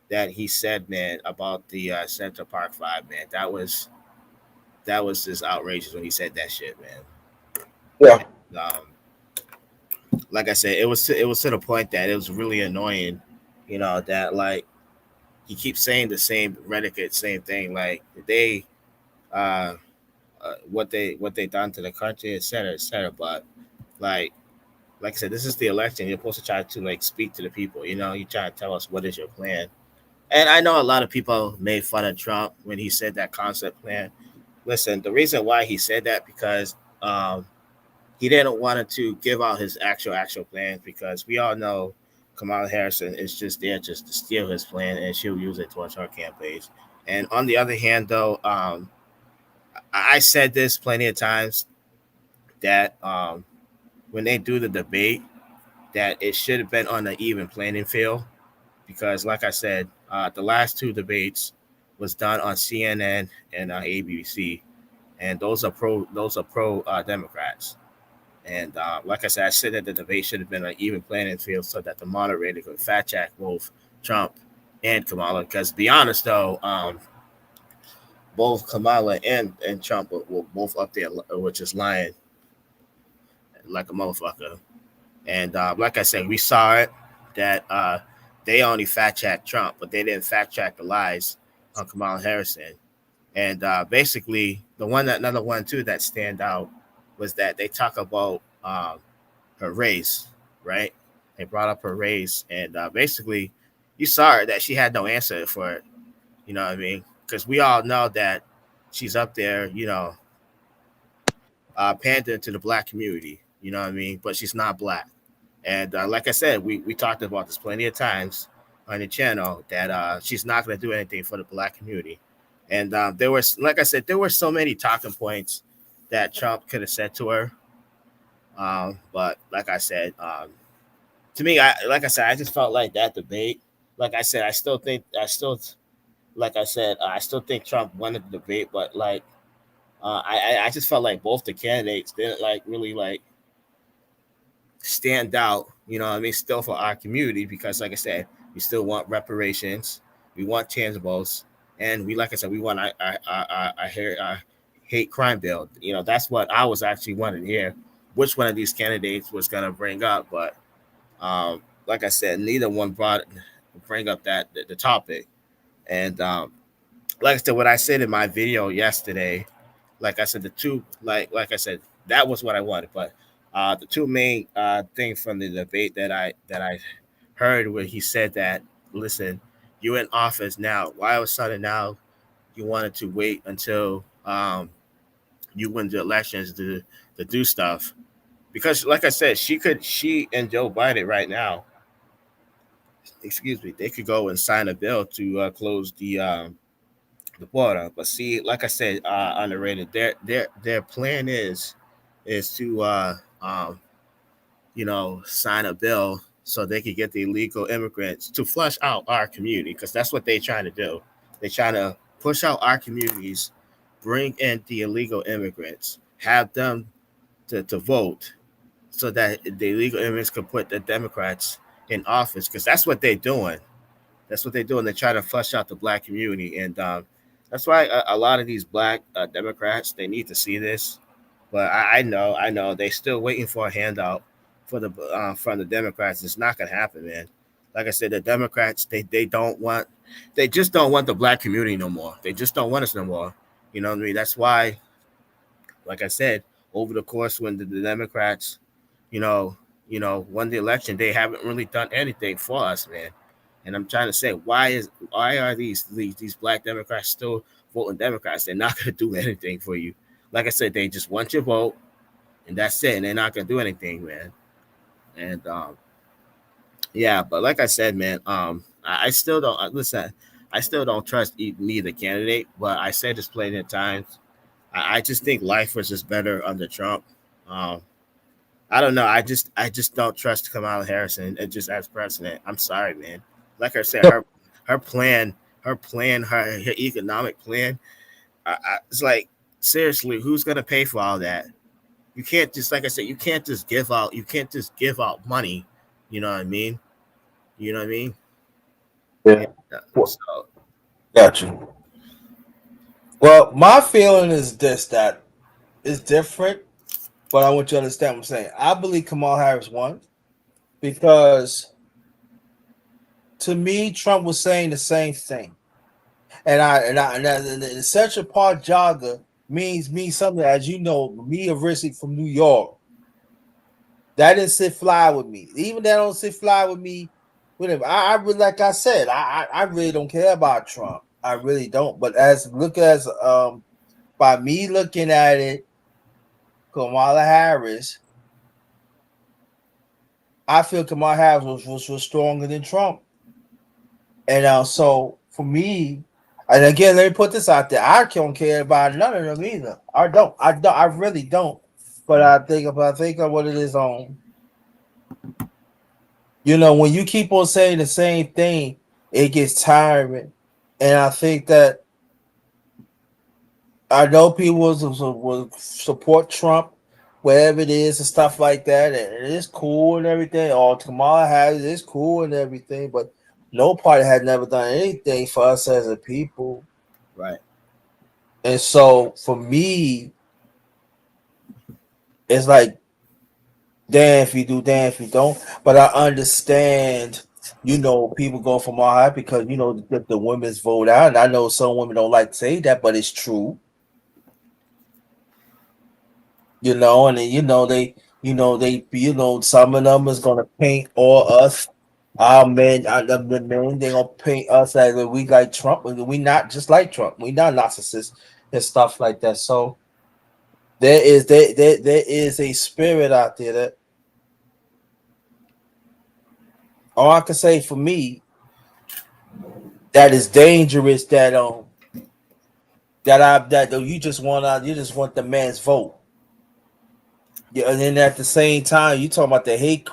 that he said, man, about the Central Park Five, man. That was just outrageous when he said that shit, man. Yeah. Like I said, it was to the point that it was really annoying, that like he keeps saying the same predicate, same thing, like they uh, what they done to the country, et cetera, et cetera. But like like I said, this is the election. You're supposed to try to like speak to the people. You try to tell us what is your plan. And I know a lot of people made fun of Trump when he said that concept plan. Listen, the reason why he said that because he didn't want to give out his actual plans because we all know Kamala Harrison is just there just to steal his plan and she'll use it towards her campaigns. And on the other hand, though, I said this plenty of times that when they do the debate, that it should have been on an even playing field because, like I said, the last two debates was done on CNN and ABC, and those are pro Democrats. And like I said, I said that the debate should have been an even playing field so that the moderator could fact check both Trump and Kamala. Because to be honest, though, both Kamala and Trump were both up there, which is lying like a motherfucker. And like I said, we saw it that they only fact checked Trump, but they didn't fact check the lies on Kamala Harrison. And basically, another one too that stand out was that they talk about her race, right? They brought up her race, and basically, you saw her that she had no answer for it. You know what I mean? Because we all know that she's up there, pandering to the black community. You know what I mean? But she's not black. And like I said, we talked about this plenty of times on the channel that she's not going to do anything for the black community. And there was, like I said, there were so many talking points that Trump could have said to her. But like I said, to me, like I said, I just felt like that debate. Like I said, like I said, I still think Trump won the debate, but like, I just felt like both the candidates didn't like really like stand out, you know what I mean, still for our community because like I said, we still want reparations, we want tangibles, and we like I said, we want our hate crime bill. You know, that's what I was actually wanting to hear which one of these candidates was gonna bring up, but like I said, neither one bring up that the topic. And like I said, what I said in my video yesterday, like I said, the two like I said, that was what I wanted. But the two main things from the debate that I heard where he said that, listen, you're in office now. Why all of a sudden now you wanted to wait until you win the elections to do stuff? Because like I said, she and Joe Biden right now, excuse me, they could go and sign a bill to close the border. But see, like I said, underrated. Their plan is to you know, sign a bill so they could get the illegal immigrants to flush out our community because that's what they're trying to do. They're trying to push out our communities, bring in the illegal immigrants, have them to vote so that the illegal immigrants can put the Democrats in office because that's what they're doing. That's what they're doing. They're trying to flush out the black community, and that's why a lot of these black Democrats they need to see this. But I know, they're still waiting for a handout for the from the Democrats. It's not gonna happen, man. Like I said, the Democrats they don't want, they just don't want the black community no more. They just don't want us no more. You know what I mean? That's why, like I said, over the course when the Democrats, won the election, they haven't really done anything for us, man. And I'm trying to say, why are these black Democrats still voting Democrats? They're not going to do anything for you. Like I said, they just want your vote, and that's it. And they're not going to do anything, man. And yeah, but like I said, man, I still don't listen. I still don't trust neither candidate. But I said this plenty of times. I just think life was just better under Trump. Um, I don't know. I just don't trust Kamala Harris and just as president. I'm sorry, man. Like I said, her economic plan. It's like seriously, who's gonna pay for all that? You can't just like I said, you can't just give out. You can't just give out money. You know what I mean? You know what I mean? Yeah. So, Got you. Well, my feeling is this, that it's different, but I want you to understand what I'm saying. I believe Kamala Harris won because to me, Trump was saying the same thing. And Central Park jogger means something, as you know, me originally from New York. That didn't sit fly with me. Even that don't sit fly with me. Whatever. I really, like I said, I really don't care about Trump. I really don't. But by me looking at it, Kamala Harris, I feel Kamala Harris was stronger than Trump. And so for me, and again, let me put this out there. I don't care about none of them either. I don't. I really don't. But I think of what it is on. When you keep on saying the same thing, it gets tiring. And I think that I know people will support Trump, whatever it is and stuff like that, and it's cool and everything. Or Kamala Harris is cool and everything, but no party had never done anything for us as a people. right. And so for me, it's like, damn if you do, damn if you don't. But I understand, people go for my high because the women's vote out. And I know some women don't like to say that, but it's true. And then, some of them is gonna paint all us, our men, the men, they gonna paint us as we like Trump. We not just like Trump. We not narcissists and stuff like that. So there is a spirit out there that all I can say for me that is dangerous that you just want the man's vote. Yeah, and then at the same time, you talking about the hate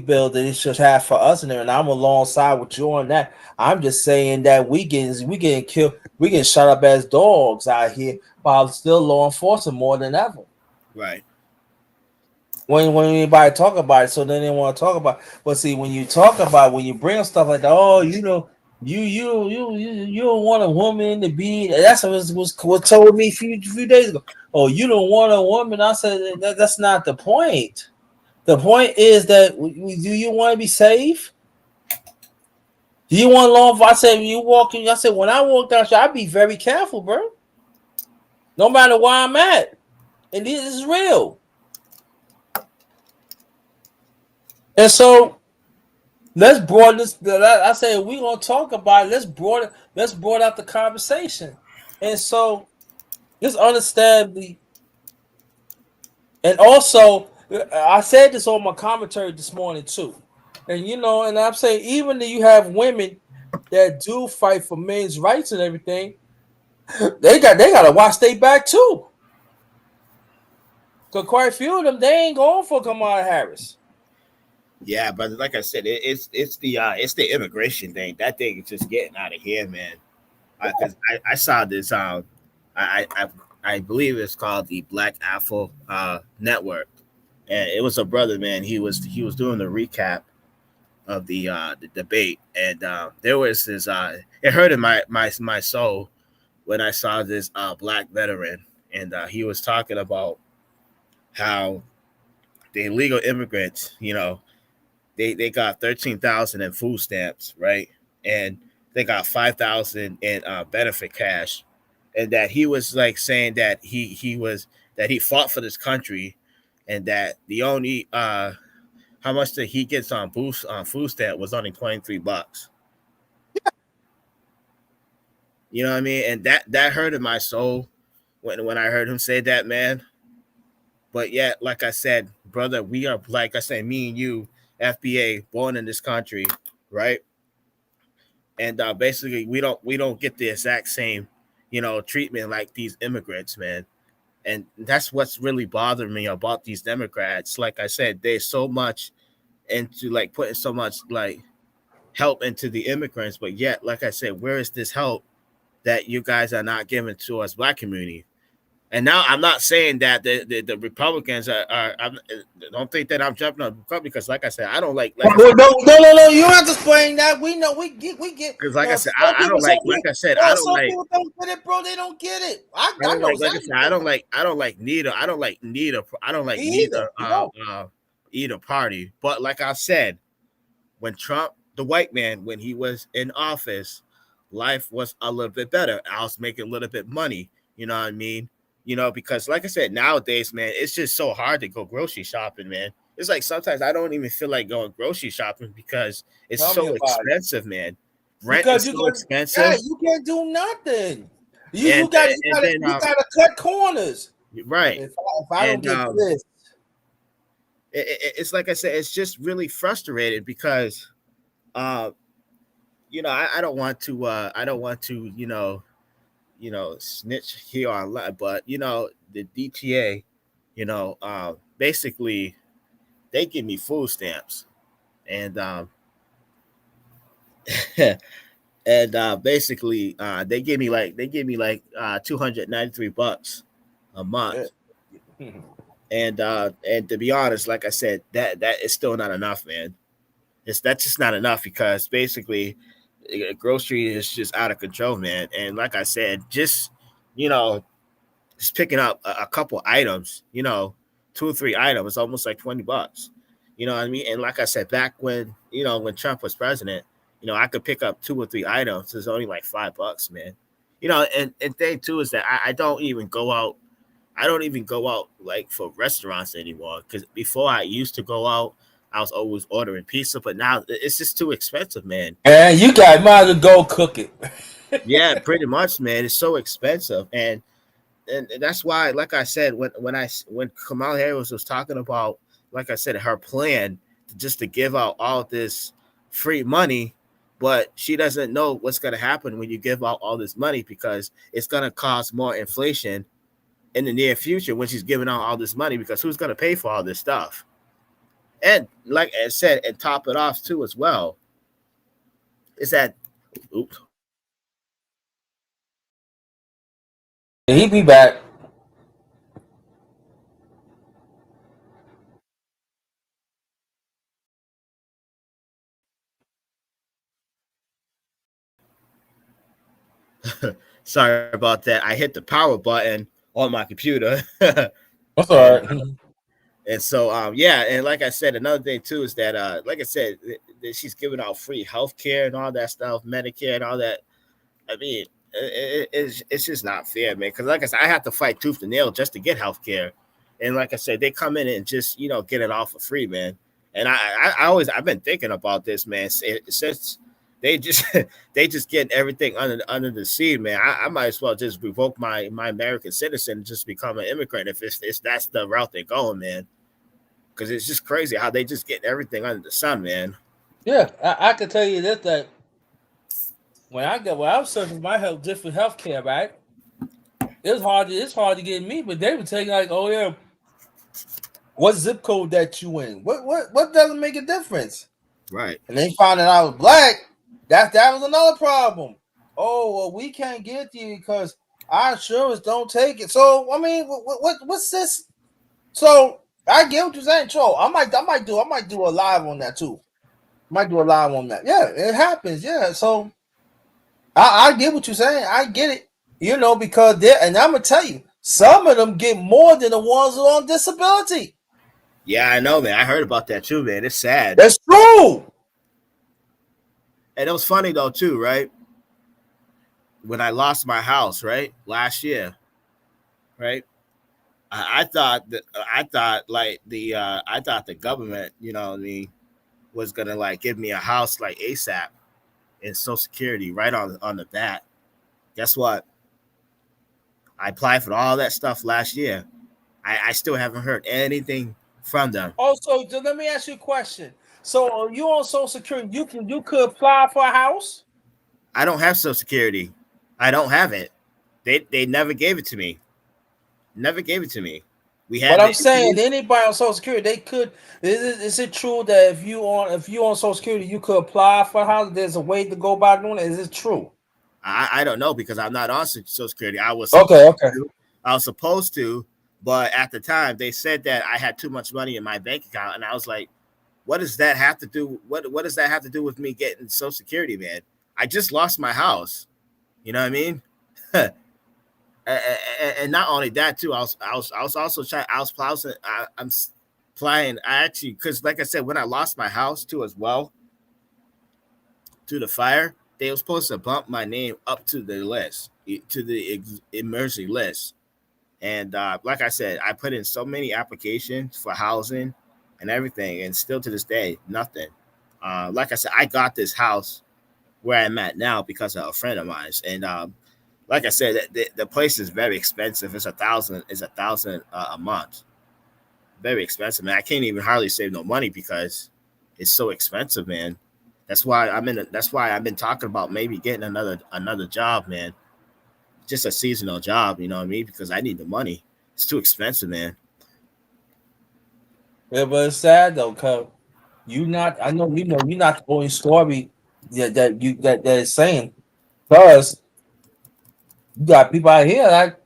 bill that it should have for us in there, and I'm alongside with you on that. I'm just saying that we getting killed, we getting shot up as dogs out here while still law enforcement more than ever. Right. When anybody talk about it, so then they want to talk about. But see, when you talk about when you bring up stuff like that, oh, you don't want a woman to be. That's what told me a few days ago. Oh, you don't want a woman. I said that's not the point. The point is that do you want to be safe? Do you want law? I said you walking. I said when I walk down, I be very careful, bro. No matter where I'm at, and this is real. And so let's broaden this. I say we're gonna talk about it. Let's broaden out the conversation. And so just understand and also I said this on my commentary this morning too. And and I'm saying even if you have women that do fight for men's rights and everything, they gotta watch their back too. Cause quite a few of them they ain't going for Kamala Harris. Yeah, but like I said, it's the immigration thing. That thing is just getting out of here, man. Because I saw this. I, I I believe it's called the Black Afro Network, and it was a brother, man. He was doing the recap of the debate, and there was this. It hurted my soul when I saw this black veteran, and he was talking about how the illegal immigrants, they got 13,000 in food stamps, right? And they got 5,000 in benefit cash, and that he was like saying that he fought for this country, and that the only how much that he gets on boost on food stamp was only $23. You know what I mean? And that hurted my soul when I heard him say that, man. But yet, like I said, brother, we are, like I said, me and you, FBA, born in this country, right? And basically, we don't get the exact same, treatment like these immigrants, man. And that's what's really bothering me about these Democrats. Like I said, there's so much into like putting so much like help into the immigrants, but yet, like I said, where is this help that you guys are not giving to us black community? And now I'm not saying that the Republicans don't think that I'm jumping on Republicans because, like I said, I don't like I said, No. You don't have to explain that. We know we get. because like I said, Some I people, don't like I said, I don't some like. people don't get it, bro. They don't get it. I I don't know like I said, exactly. I don't like neither. I don't like Me neither. either. No. Either party. But like I said, when Trump, the white man, when he was in office, life was a little bit better. I was making a little bit money. You know what I mean? Because like I said, nowadays, man, it's just so hard to go grocery shopping, man. It's like sometimes I don't even feel like going grocery shopping because it's Tell me so about it. expensive, man. Rent Because is you so can, yeah, expensive, you can't do nothing. and then You gotta cut corners. right, If I don't and get this, it's like I said, it's just really frustrated because uh I don't want to snitch here on live, but the DTA, basically they give me food stamps, and and basically they give me like $293 a month. And to be honest, like I said, that is still not enough, man. That's just not enough because basically grocery is just out of control, man. And like I said, you know, just picking up a couple items, 2 or 3 items, it's almost like $20. You know what I mean? And like I said, back when Trump was president, I could pick up 2 or 3 items. It's only like $5, man. And thing too is that I don't even go out. I don't even go out like for restaurants anymore. Because before I used to go out, I was always ordering pizza, but now it's just too expensive, man. and you got might as well go cook it. Yeah, pretty much, man. It's so expensive, and and that's why, like I said, when Kamala Harris was talking about, like I said, her plan just to give out all this free money, but she doesn't know what's going to happen when you give out all this money, because it's going to cause more inflation in the near future when she's giving out all this money, because who's going to pay for all this stuff? And like I said, and top it off too as well, is that, oops, He be back. sorry about that. I hit the power button on my computer. That's all and right. and so yeah, and like I said, another thing too is that like I said, she's giving out free health care and all that stuff, Medicare and all that. I mean, it's just not fair, man. Because like I said, I have to fight tooth and nail just to get health care, and like I said, they come in and just get it all for free, man. And I've been thinking about this, man, since they just they just getting everything under the sea, man. I might as well just revoke my American citizen and just become an immigrant if that's the route they're going, man. Because it's just crazy how they just get everything under the sun, man. Yeah, I can tell you this, that when I was searching my different health care, right? It's hard to get me, but they were taking like, oh yeah, what zip code that you in? What doesn't make a difference? Right. And they found that I was black. That was another problem. Oh well, we can't get you because our insurance don't take it. So I mean, what's this? So I get what you're saying, Joe. I might do a live on that too. Might do a live on that. Yeah, it happens. Yeah, so I get what you're saying. I get it. Because and I'm gonna tell you, some of them get more than the ones who are on disability. Yeah, I know, man. I heard about that too, man. It's sad. That's true. And it was funny though too, right? When I lost my house, right, last year, right? I thought that I thought the government, was gonna like give me a house like ASAP and Social Security right on the bat. Guess what? I applied for all that stuff last year. I still haven't heard anything from them. Also, let me ask you a question. So you on Social Security? You could apply for a house. I don't have Social Security. I don't have it. They never gave it to me. Never gave it to me. We had. But I'm saying anybody on Social Security, they could. Is it true that if you on Social Security, you could apply for a house? There's a way to go about doing it. Is it true? I don't know because I'm not on Social Security. I was okay. I was supposed to, but at the time they said that I had too much money in my bank account, and I was like, "What does that have to do? What does that have to do with me getting Social Security, man? I just lost my house. You know what I mean?" And not only that too, I'm applying. I actually, because like I said, when I lost my house too as well, to the fire, they were supposed to bump my name up to the list, to the emergency list. And like I said, I put in so many applications for housing and everything, and still to this day, nothing. Like I said, I got this house where I'm at now because of a friend of mine, and like I said, the place is very expensive. It's $1,000 a month. Very expensive, man. I can't even hardly save no money because it's so expensive, man. That's why I've been talking about maybe getting another job, man. Just a seasonal job, you know what I mean? Because I need the money. It's too expensive, man. Yeah, but it's sad though, cause you're not the only story that is saying, because you got people out here like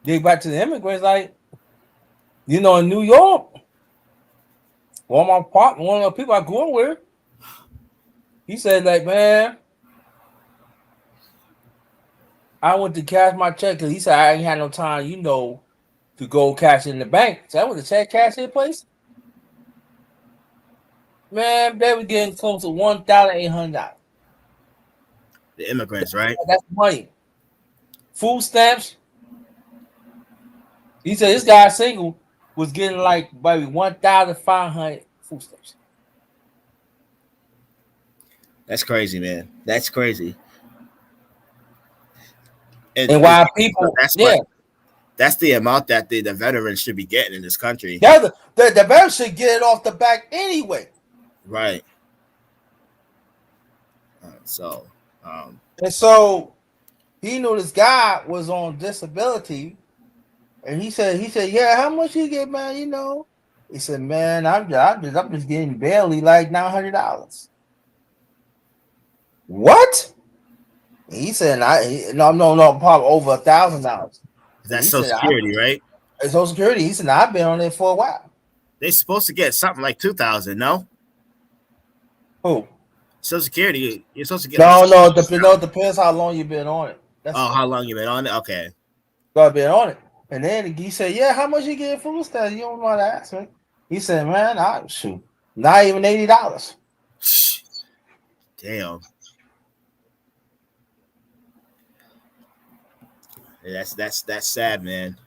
get back to the immigrants, like in New York. One of the people I grew up with, he said like, man, I went to cash my check because he said I ain't had no time, to go cash it in the bank. So I went to cash in place. Man, they were getting close to $1,800. The immigrants, right? That's money. Food stamps. He said this guy single was getting like maybe 1,500 food stamps. That's crazy, man. That's crazy. And why people, that's the amount that the veterans should be getting in this country. Yeah, the veterans should get it off the back anyway. Right. And so he knew this guy was on disability, and he said, yeah, how much you get, man? You know, he said, man, I'm just getting barely like $900. What? He said, no, probably over $1,000. That's Social Security, right? It's Social Security. He said, I've been on it for a while. They're supposed to get something like 2,000, no? Who? Social Security. You're supposed to get. No, it depends how long you've been on it. How long you been on it? Okay. I've been on it. And then he said, yeah, how much you get food stamps? You don't know how to ask me. He said, man, not even $80. Damn. That's sad, man.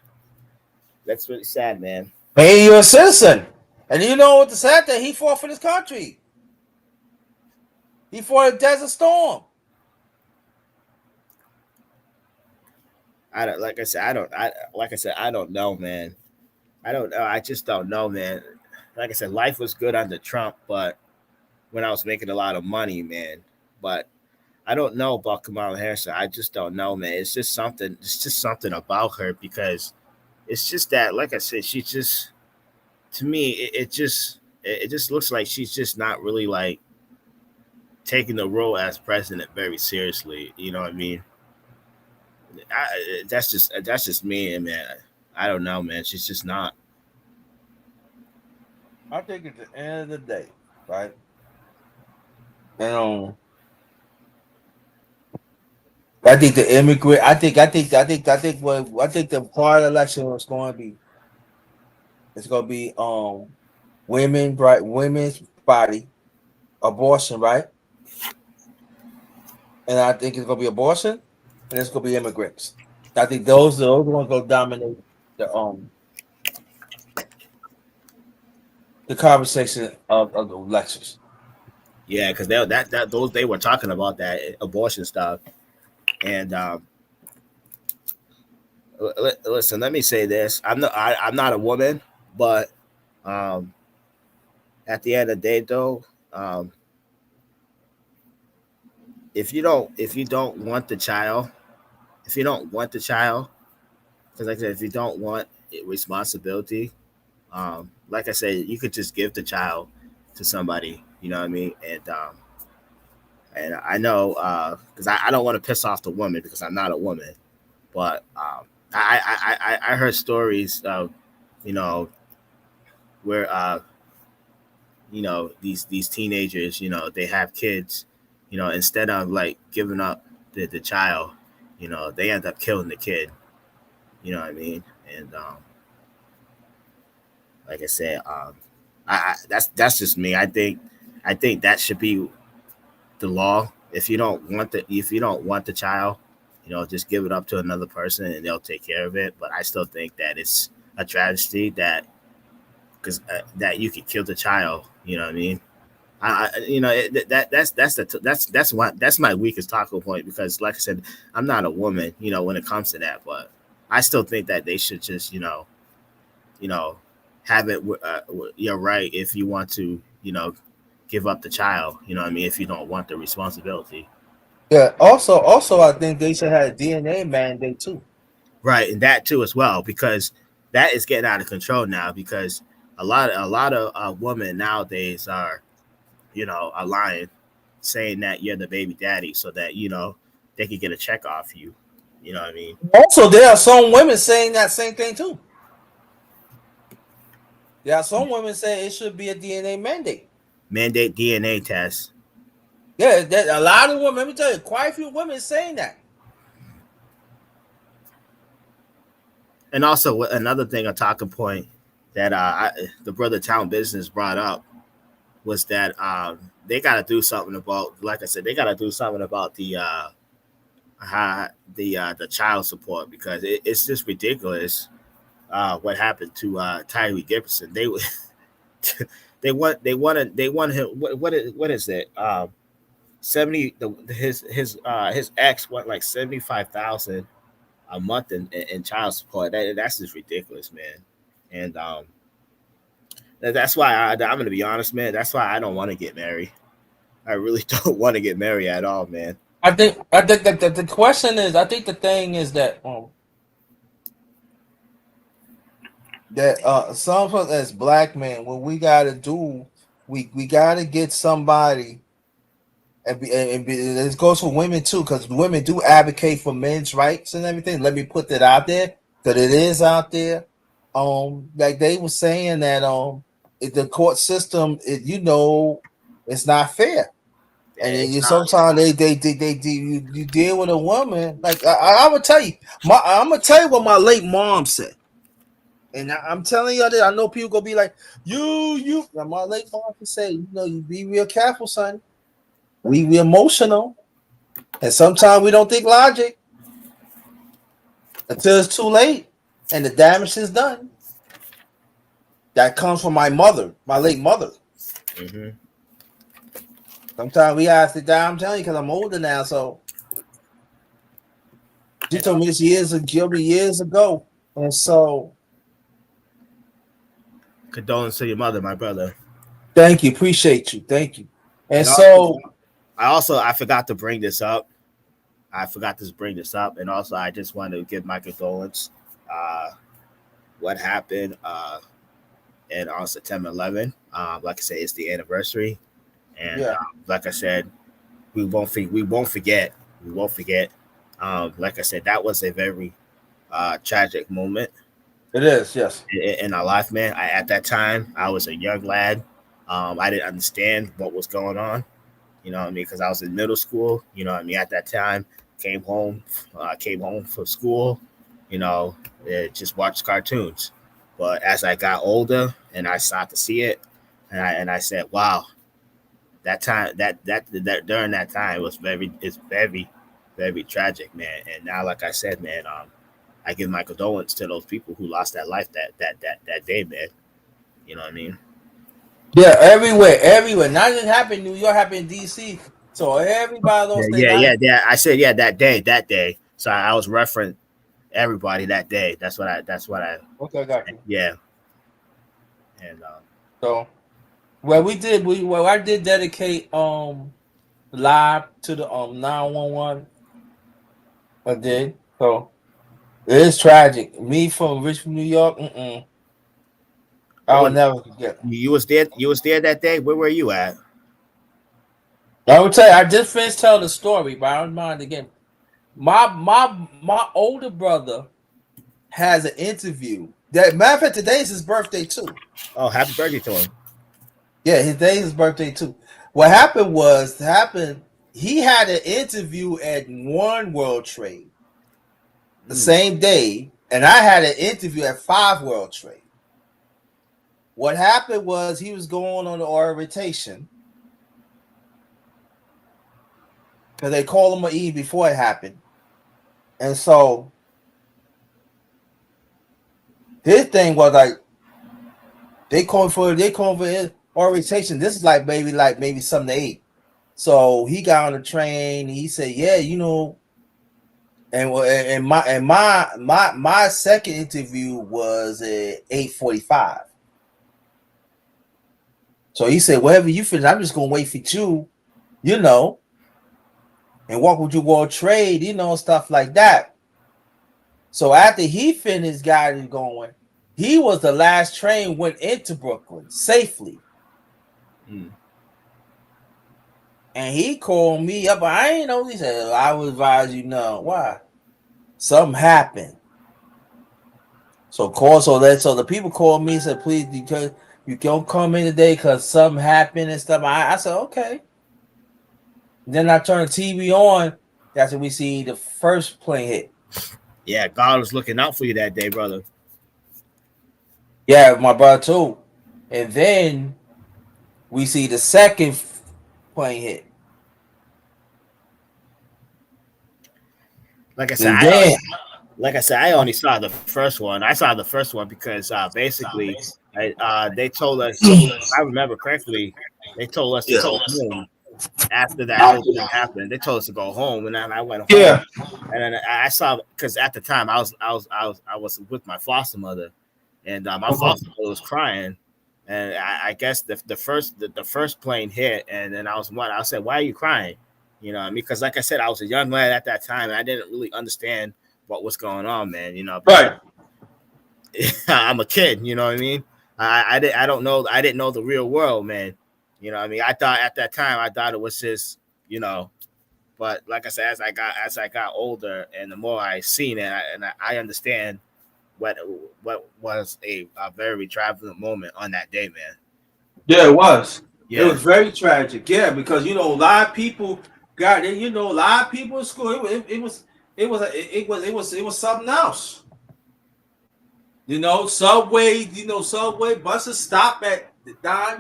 That's really sad, man. Hey, you're a citizen. And you know what the sad thing? He fought for this country. He fought a Desert Storm. I don't know, man. I don't know. I just don't know, man. Like I said, life was good under Trump, but when I was making a lot of money, man. But I don't know about Kamala Harris. I just don't know, man. It's just something about her, because it's just that, like I said, she just, to me, it just looks like she's just not really like taking the role as president very seriously. You know what I mean? That's just me, man. I don't know, man. She's just not. I think at the end of the day, right? I think the immigrant. I think the part election was going to be. It's going to be women, right? Women's body, abortion, right? And I think it's going to be abortion, and it's going to be immigrants. I think those are going to dominate the conversation of the elections. Yeah, because they were talking about that abortion stuff, and listen, let me say this: I'm not a woman, but at the end of the day, though, if you don't want the child, because like I said, if you don't want responsibility, like I said, you could just give the child to somebody. You know what I mean? And I know, because I don't want to piss off the woman, because I'm not a woman, but I heard stories of, where these teenagers, they have kids, instead of like giving up the child, they end up killing the kid. You know what I mean? And like I said, that's just me. I think that should be the law. If you don't want the child, just give it up to another person and they'll take care of it. But I still think that it's a travesty that that you could kill the child. You know what I mean? That's my weakest talking point, because like I said, I'm not a woman, when it comes to that. But I still think that they should just, have it. You're right if you want to, give up the child. You know what I mean? If you don't want the responsibility. Yeah. Also, I think they should have a DNA mandate too. Right, and that too as well, because that is getting out of control now. Because a lot of women nowadays are, are lying, saying that you're the baby daddy, so that they could get a check off you. You know what I mean? Also, there are some women saying that same thing too. There are some women saying it should be a DNA mandate. Mandate DNA test. Yeah, a lot of women. Let me tell you, quite a few women saying that. And also another thing, a talking point that the Brother Town Business brought up was that they got to do something about, like I said, they got to do something about the child support, because it's just ridiculous what happened to Tyree Gibson. They want him. What is it? 70. His ex want like $75,000 a month in child support. That's just ridiculous, man. And that's why I'm gonna be honest, man. That's why I don't want to get married. I really don't want to get married at all, man. I think that the question is, I think the thing is that some of us as black men, what we gotta do, we gotta get somebody, and this goes for women too, because women do advocate for men's rights and everything. Let me put that out there, because it is out there. Like they were saying that the court system, it's not fair. And sometimes you deal with a woman like I would tell you. I'm gonna tell you what my late mom said, and I'm telling you that I know people gonna be like, you. My late mom said, you be real careful, son. We emotional, and sometimes we don't think logic until it's too late, and the damage is done. That comes from my mother, my late mother. Mm-hmm. Sometimes we have to sit down. I'm telling you, because I'm older now. So she told me this years ago, and so condolence to your mother, my brother. Thank you, appreciate you, thank you. And so I forgot to bring this up. And also I just want to give my condolence. What happened and on September 11th? Like I said, it's the anniversary. And like I said, we won't forget. Like I said, that was a very tragic moment. It is, yes. In our life, man. At that time, I was a young lad. I didn't understand what was going on. You know what I mean? Because I was in middle school. You know what I mean? At that time, came home from school. Just watched cartoons. But as I got older and I started to see it, and I said, wow. That time, that during that time was very, very tragic, man. And now, like I said, man, I give my condolence to those people who lost their life that day, man. You know what I mean? Yeah, everywhere. Not just happened in New York, happened in DC. So everybody lost their life. Yeah. I said, that day. So I was referring everybody that day. That's what I. Okay, got you. Yeah. And so. Well, I did dedicate live to the 911. I did. So it is tragic. Me from Richmond, New York. I'll never forget. You was there that day. Where were you at? I will tell you. I just finished telling the story, but I don't mind again. My older brother has an interview. Matter of fact, today is his birthday too. Oh, happy birthday to him. Yeah, today is his birthday too. What happened was, he had an interview at One World Trade the same day, and I had an interview at 5 World Trade. What happened was he was going on the orientation because they called him an E before it happened, and so his thing was like they called for orientation. This is like maybe something to eat. So he got on the train. And he said, "Yeah, And my second interview was at 8:45. So he said, "Whatever you finish, I'm just gonna wait for you, and walk with you World Trade, stuff like that." So after he finished, got going, he was the last train went into Brooklyn safely. And he called me up. I ain't know. He said, "I would advise you know why something happened." So the people called me and said, "Please, because you don't come in today because something happened and stuff." I said, "Okay." And then I turned the TV on. That's when we see the first plane hit. Yeah, God was looking out for you that day, brother. Yeah, my brother too. And then we see the second plane hit. Like I said, I only saw the first one. I saw the first one because basically, they told us. If I remember correctly, they told us to go home after that whole thing happened. They told us to go home, and then I went home. Yeah. And then I saw, because at the time I was with my foster mother, and my foster mother was crying, and I guess the first plane hit, and then I said, "Why are you crying?" You know what I mean? Because like I said, I was a young lad at that time, and I didn't really understand what was going on, man. You know, Right. I'm a kid. You know what I mean? I didn't know the real world, man. You know what I mean? I thought at that time, it was just, you know, but like I said, as I got older, and the more I seen it, I understand what was a very tragic moment on that day, man. Yeah, it was. Yeah. It was very tragic. Yeah, because a lot of people got it. A lot of people in school. It was something else. Subway buses stop at the dime.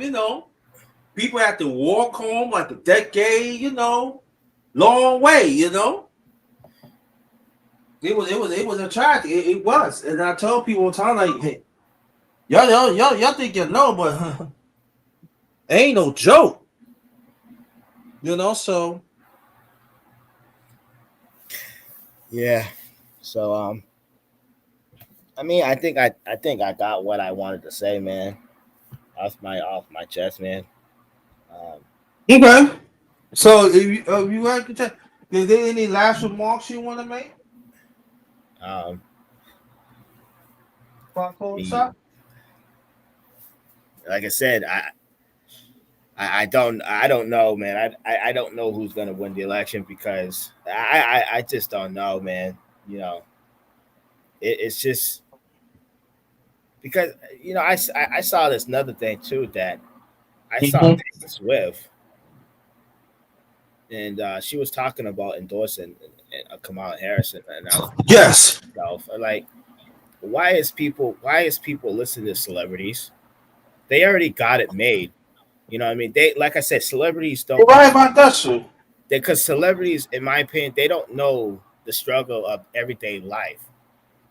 People had to walk home like a decade. Long way. It was a tragedy. It was, and I told people all the time, like, hey, y'all think you know, but ain't no joke. So Yeah. So I mean, I think I got what I wanted to say, man. Off my chest, man. okay. So if you like to check, is there any last remarks you want to make? Um, Stop? like I said, I don't know, man. I don't know who's gonna win the election, because I just don't know, man. It's just because I saw this another thing too, that I saw Mhm. Taylor Swift, and she was talking about endorsing Kamala Harris, and I was Yes. myself, like, why is people listening to celebrities? They already got it made. You know what I mean? They, like I said, celebrities You're don't right about that, sir. because celebrities, in my opinion, they don't know the struggle of everyday life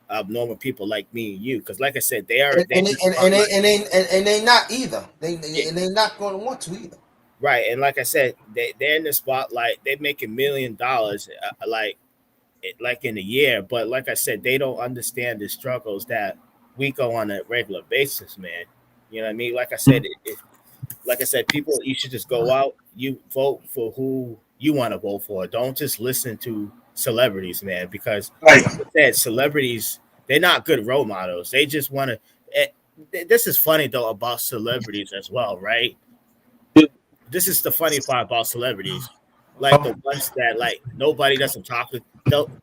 of normal people like me and you. Because, like I said, they are And they and in the and, and, they, spotlight. and, they, and they not either. Yeah, And they not going to want to either. right. And like I said, they're in the spotlight. They're making $1 million, like in a year. But like I said, they don't understand the struggles that we go on a regular basis, man. You know what I mean? Like I said, people, you should just go out, you vote for who you want to vote for. Don't just listen to celebrities, man, because Right. like I said, celebrities, they're not good role models. They just want to. This is funny though about celebrities as well, right? This is the funny part about celebrities, like the ones that like nobody doesn't talk with,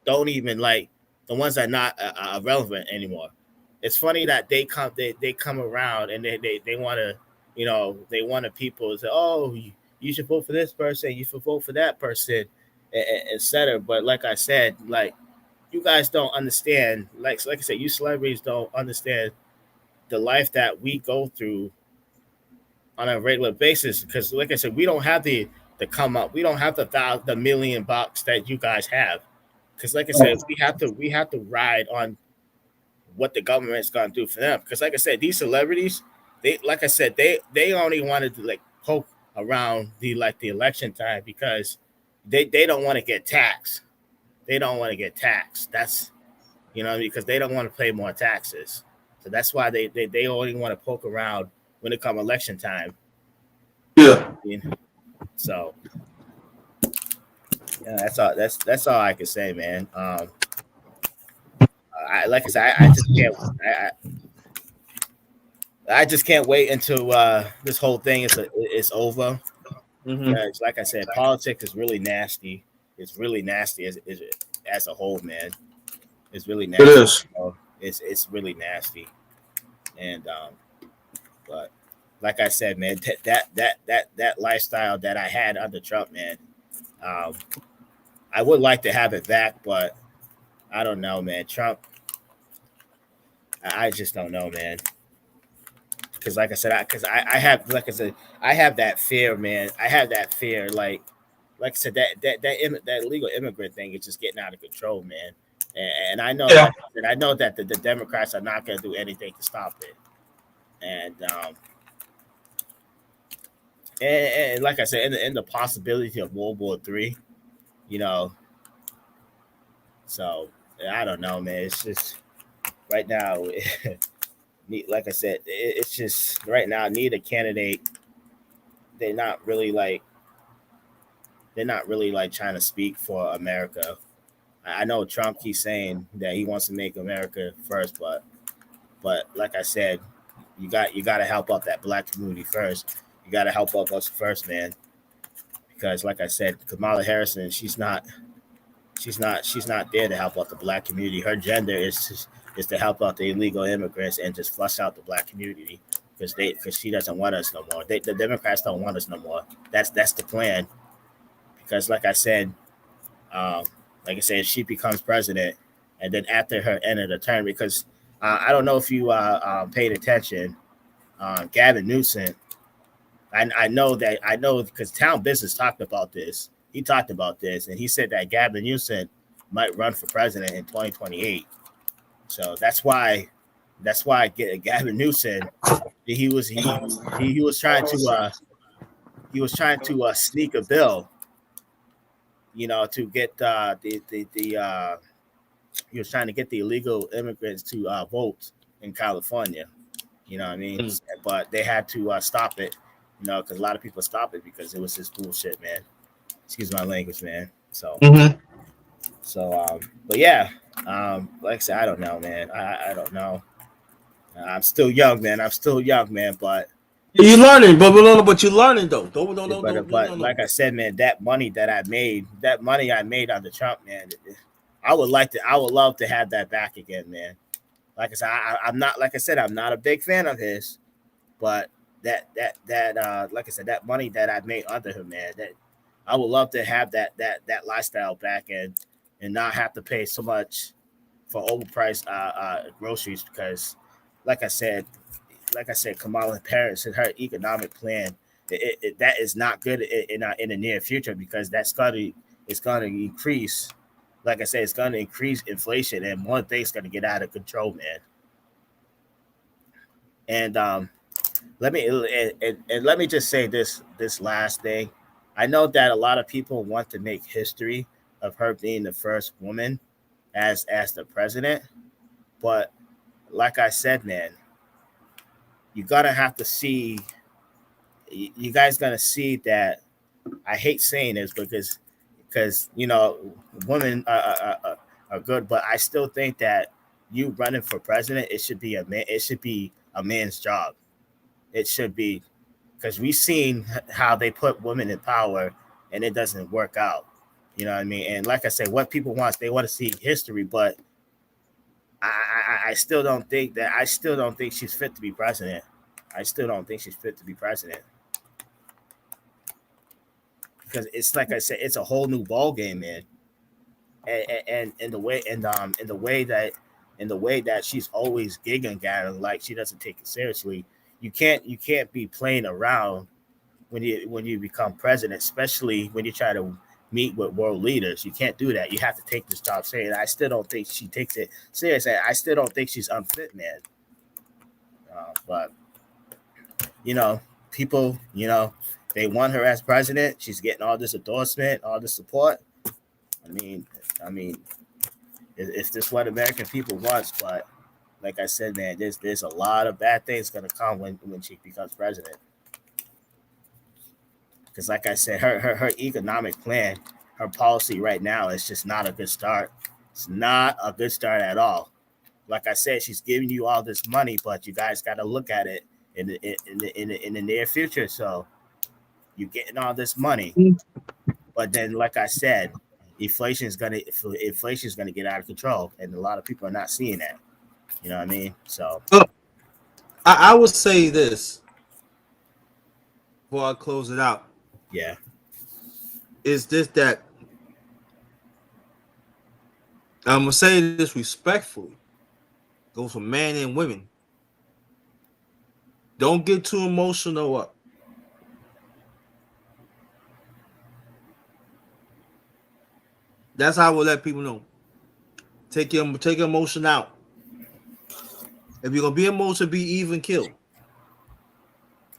don't even like the ones that are not relevant anymore. It's funny that they come around, and they want to, they want to people to say, oh, you should vote for this person, you should vote for that person, etc. But like I said, like, you guys don't understand, like I said, you celebrities don't understand the life that we go through on a regular basis, because like I said, we don't have the come up, we don't have the $1 million that you guys have, because like I said, we have to ride on what the government's gonna do for them, because like I said, these celebrities, they, like I said, they only wanted to like poke around the election time, because they don't want to get taxed. They don't want to get taxed. That's, because they don't want to pay more taxes. So that's why they only want to poke around when it come election time. Yeah. So yeah, that's all I can say, man. Like I said, I just can't. I just can't wait until this whole thing is over. Mm-hmm. Because, like I said, politics is really nasty. It's really nasty as a whole, man. It's really It nasty. is. It's really nasty, and but like I said, man, that lifestyle that I had under Trump, man, um, I would like to have it back, but I don't know, man. Trump, I just don't know, man. Because like I said, I have, like I said, I have that fear, man. I have that fear, like I said, that illegal immigrant thing is just getting out of control, man. And I know, Yeah. like I said, I know that the Democrats are not going to do anything to stop it. And and like I said, in the possibility of World War III, you know. So I don't know, man. It's just right now, like I said, it's just right now. Neither candidate, they're not really like they're not really like trying to speak for America. I know Trump keeps saying that he wants to make America first, but like I said, you got to help out that black community first. You got to help out us first, man. Because like I said, Kamala Harrison, she's not there to help out the black community. Her agenda is to help out the illegal immigrants and just flush out the black community because she doesn't want us no more. The Democrats don't want us no more. That's the plan. Because um, like I said, she becomes president, and then after her end of the term, because I don't know if you paid attention, Gavin Newsom. I know because Town Business talked about this. He talked about this, and he said that Gavin Newsom might run for president in 2028. So that's why Gavin Newsom he was trying to sneak a bill, to get the he was trying to get the illegal immigrants to vote in California. You know what I mean? But they had to stop it, because a lot of people stopped it because it was just bullshit, man. Excuse my language, man. But yeah, like I said, I don't know, man. I don't know. I'm still young, man. But you're learning, but you're learning though. But like I said, man, that money I made under Trump, man, I would love to have that back again, man. Like I said, I'm not, like I said, I'm not a big fan of his, but like I said, that money that I made under him, man, that I would love to have that lifestyle back and not have to pay so much for overpriced groceries because, like I said, Kamala Harris and her economic plan, that is not good in the near future because it's gonna increase. Like I said, it's gonna increase inflation, and one thing's gonna get out of control, man. And let me just say this last thing. I know that a lot of people want to make history of her being the first woman as the president, but like I said, man, you gotta have to see. You guys gotta see that. I hate saying this because women are good, but I still think that you running for president, it should be a man. It should be a man's job. It should be because we've seen how they put women in power and it doesn't work out. You know what I mean? And like I said, what people want, they want to see history, but I still don't think she's fit to be president. I still don't think she's fit to be president because it's like I said, it's a whole new ball game, man. And in the way that she's always giggling at her, like she doesn't take it seriously. You can't be playing around when you become president, especially when you try to meet with world leaders. You can't do that. You have to take this job serious. I still don't think she takes it serious. I still don't think she's unfit, man. But people, they want her as president. She's getting all this endorsement, all this support. I mean, it's just what American people want. But like I said, man, there's a lot of bad things gonna come when she becomes president. Because like I said, her economic plan, her policy right now is just not a good start. It's not a good start at all. Like I said, she's giving you all this money, but you guys got to look at it in the near future. So you're getting all this money, but then, like I said, inflation is gonna get out of control, and a lot of people are not seeing that. You know what I mean? So I would say this before I close it out. Yeah. Is this that I'm gonna say this respectfully, goes for men and women. Don't get too emotional up. That's how I will let people know. Take your emotion out. If you're gonna be emotional, be even killed.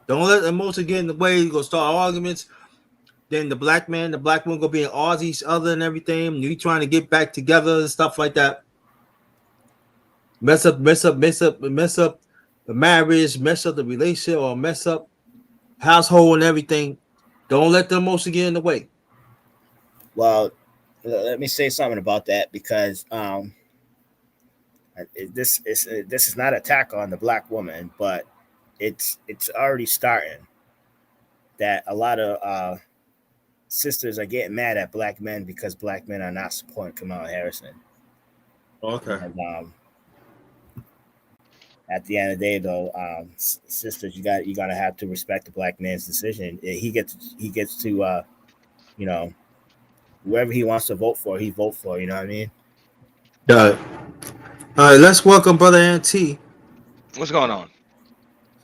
Don't let emotion get in the way. You go start arguments. Then the black man, the black woman gonna be at odds each other and everything. You trying to get back together and stuff like that. Mess up the marriage, mess up the relationship, or mess up household and everything. Don't let the emotion get in the way. Well, let me say something about that because this is not an attack on the black woman, but it's already starting that a lot of sisters are getting mad at black men because black men are not supporting Kamala Harrison. Okay. And at the end of the day, though, sisters, you gotta have to respect the black man's decision. He gets to you know, whoever he wants to vote for, he vote for. You know what I mean? Got it. All right, let's welcome Brother Ant. What's going on?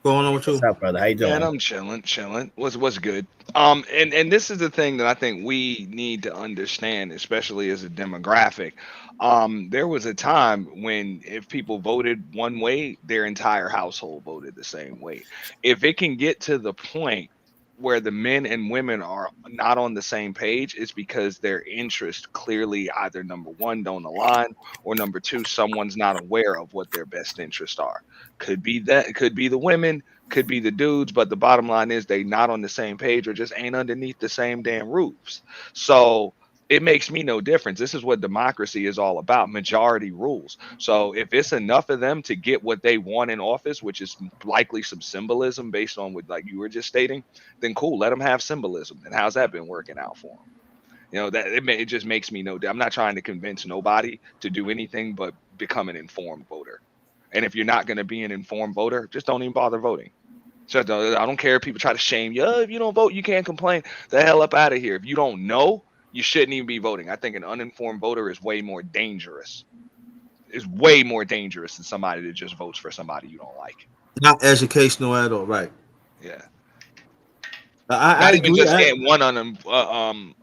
What's going on with What's you? up, brother? How you doing? Man, I'm chilling. What's good? And this is the thing that I think we need to understand, especially as a demographic. There was a time when if people voted one way, their entire household voted the same way. If it can get to the point where the men and women are not on the same page, it's because their interests clearly either number one don't align, or number two, someone's not aware of what their best interests are. Could be that, it could be the women, could be the dudes, but the bottom line is they not on the same page or just ain't underneath the same damn roofs. So it makes me no difference. This is what democracy is all about. Majority rules. So if it's enough of them to get what they want in office, which is likely some symbolism based on what like you were just stating, then cool, let them have symbolism. And how's that been working out for them? You know, that it just makes me no. I'm not trying to convince nobody to do anything but become an informed voter. And if you're not going to be an informed voter, just don't even bother voting. So I don't care if people try to shame you. If you don't vote, you can't complain. The hell up out of here. If you don't know, you shouldn't even be voting. I think an uninformed voter is way more dangerous. Is way more dangerous than somebody that just votes for somebody you don't like. Not educational at all, right? Yeah. I Not even agree. just getting one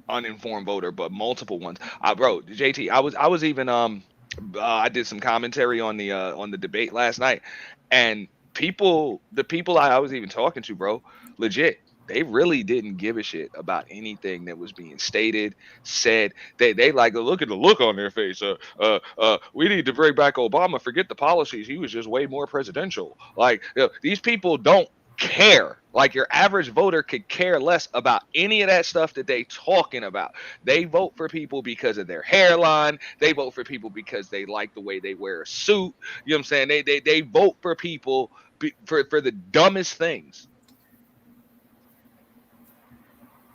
uninformed voter, but multiple ones. Bro, JT, I was even I did some commentary on the debate last night, and the people I was even talking to, bro, legit, they really didn't give a shit about anything that was being stated, said. They like look at the look on their face. We need to bring back Obama. Forget the policies. He was just way more presidential. Like these people don't care. Like your average voter could care less about any of that stuff that they talking about. They vote for people because of their hairline. They vote for people because they like the way they wear a suit. You know what I'm saying? They vote for people for the dumbest things.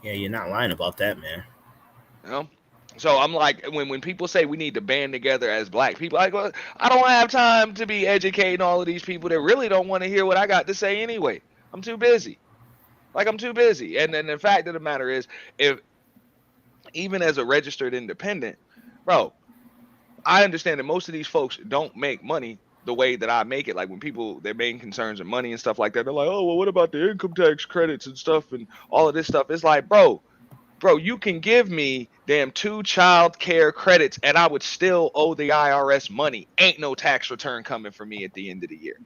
Yeah, you're not lying about that, man. You know? So I'm like, when people say we need to band together as black people, I go, I don't have time to be educating all of these people that really don't want to hear what I got to say anyway. I'm too busy. I'm too busy. And then the fact of the matter is, if even as a registered independent, bro, I understand that most of these folks don't make money the way that I make it. Like when people, their main concerns are money and stuff like that, they're like, oh, well, what about the income tax credits and stuff and all of this stuff? It's like, bro, you can give me damn 2 child care credits and I would still owe the IRS money. Ain't no tax return coming for me at the end of the year.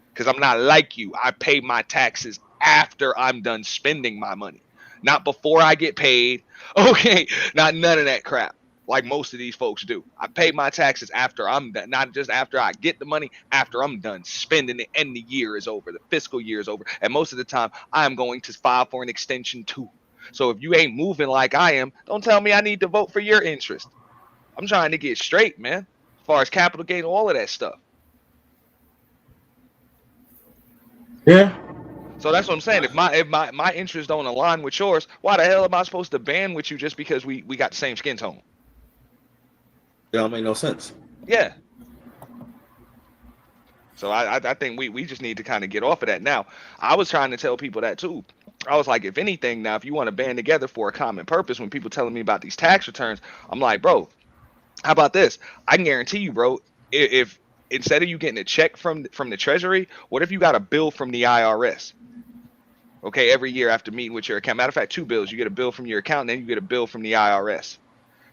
Because I'm not like you. I pay my taxes after I'm done spending my money, not before I get paid. Okay, not none of that crap like most of these folks do. I pay my taxes after I'm done, not just after I get the money, after I'm done spending it and the year is over, the fiscal year is over. And most of the time, I'm going to file for an extension too. So if you ain't moving like I am, don't tell me I need to vote for your interest. I'm trying to get straight, man, as far as capital gain, all of that stuff. Yeah. So that's what I'm saying. If my interests don't align with yours, why the hell am I supposed to band with you just because we got the same skin tone? That don't make no sense. Yeah. So I think we just need to kind of get off of that. Now, I was trying to tell people that too. I was like, if anything, now if you want to band together for a common purpose, when people telling me about these tax returns, I'm like, bro, how about this? I can guarantee you, bro, if instead of you getting a check from the Treasury, what if you got a bill from the IRS? Okay, every year after meeting with your account. Matter of fact, 2 bills. You get a bill from your account, and then you get a bill from the IRS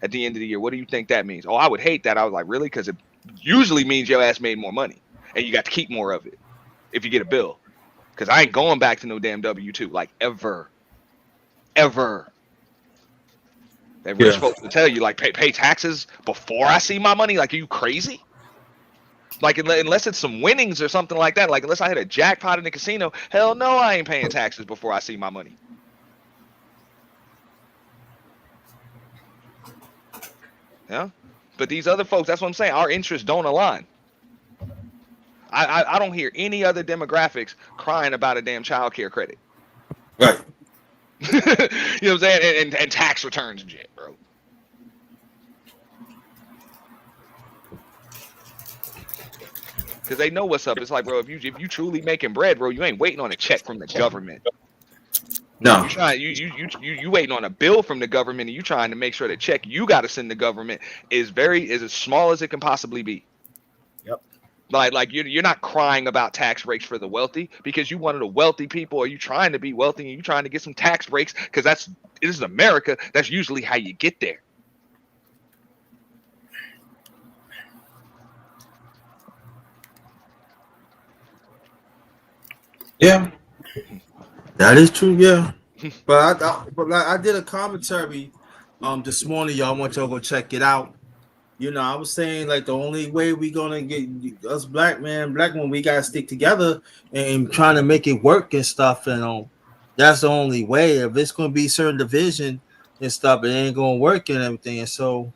at the end of the year. What do you think that means? Oh, I would hate that. I was like, really? Because it usually means your ass made more money, and you got to keep more of it if you get a bill. because I ain't going back to no damn W-2, like ever. Ever. That rich folks will tell you, like, pay taxes before I see my money. Like, are you crazy? Like, unless it's some winnings or something like that. Like, unless I hit a jackpot in the casino, hell no, I ain't paying taxes before I see my money. Yeah. But these other folks, that's what I'm saying. Our interests don't align. I don't hear any other demographics crying about a damn child care credit. Right. You know what I'm saying? And tax returns and shit, bro. Because they know what's up. It's like, bro, if you truly making bread, bro, you ain't waiting on a check from the government. No. You waiting on a bill from the government, and you trying to make sure the check you got to send the government is as small as it can possibly be. Yep. Like you're not crying about tax breaks for the wealthy because you one of the wealthy people, or you trying to be wealthy and you trying to get some tax breaks because this is America. That's usually how you get there. Yeah, that is true. Yeah, but I did a commentary this morning. Y'all want y'all go check it out. You know, I was saying like the only way we gonna get us black women, we gotta stick together and trying to make it work and stuff. And that's the only way. If it's gonna be certain division and stuff, it ain't gonna work and everything. And so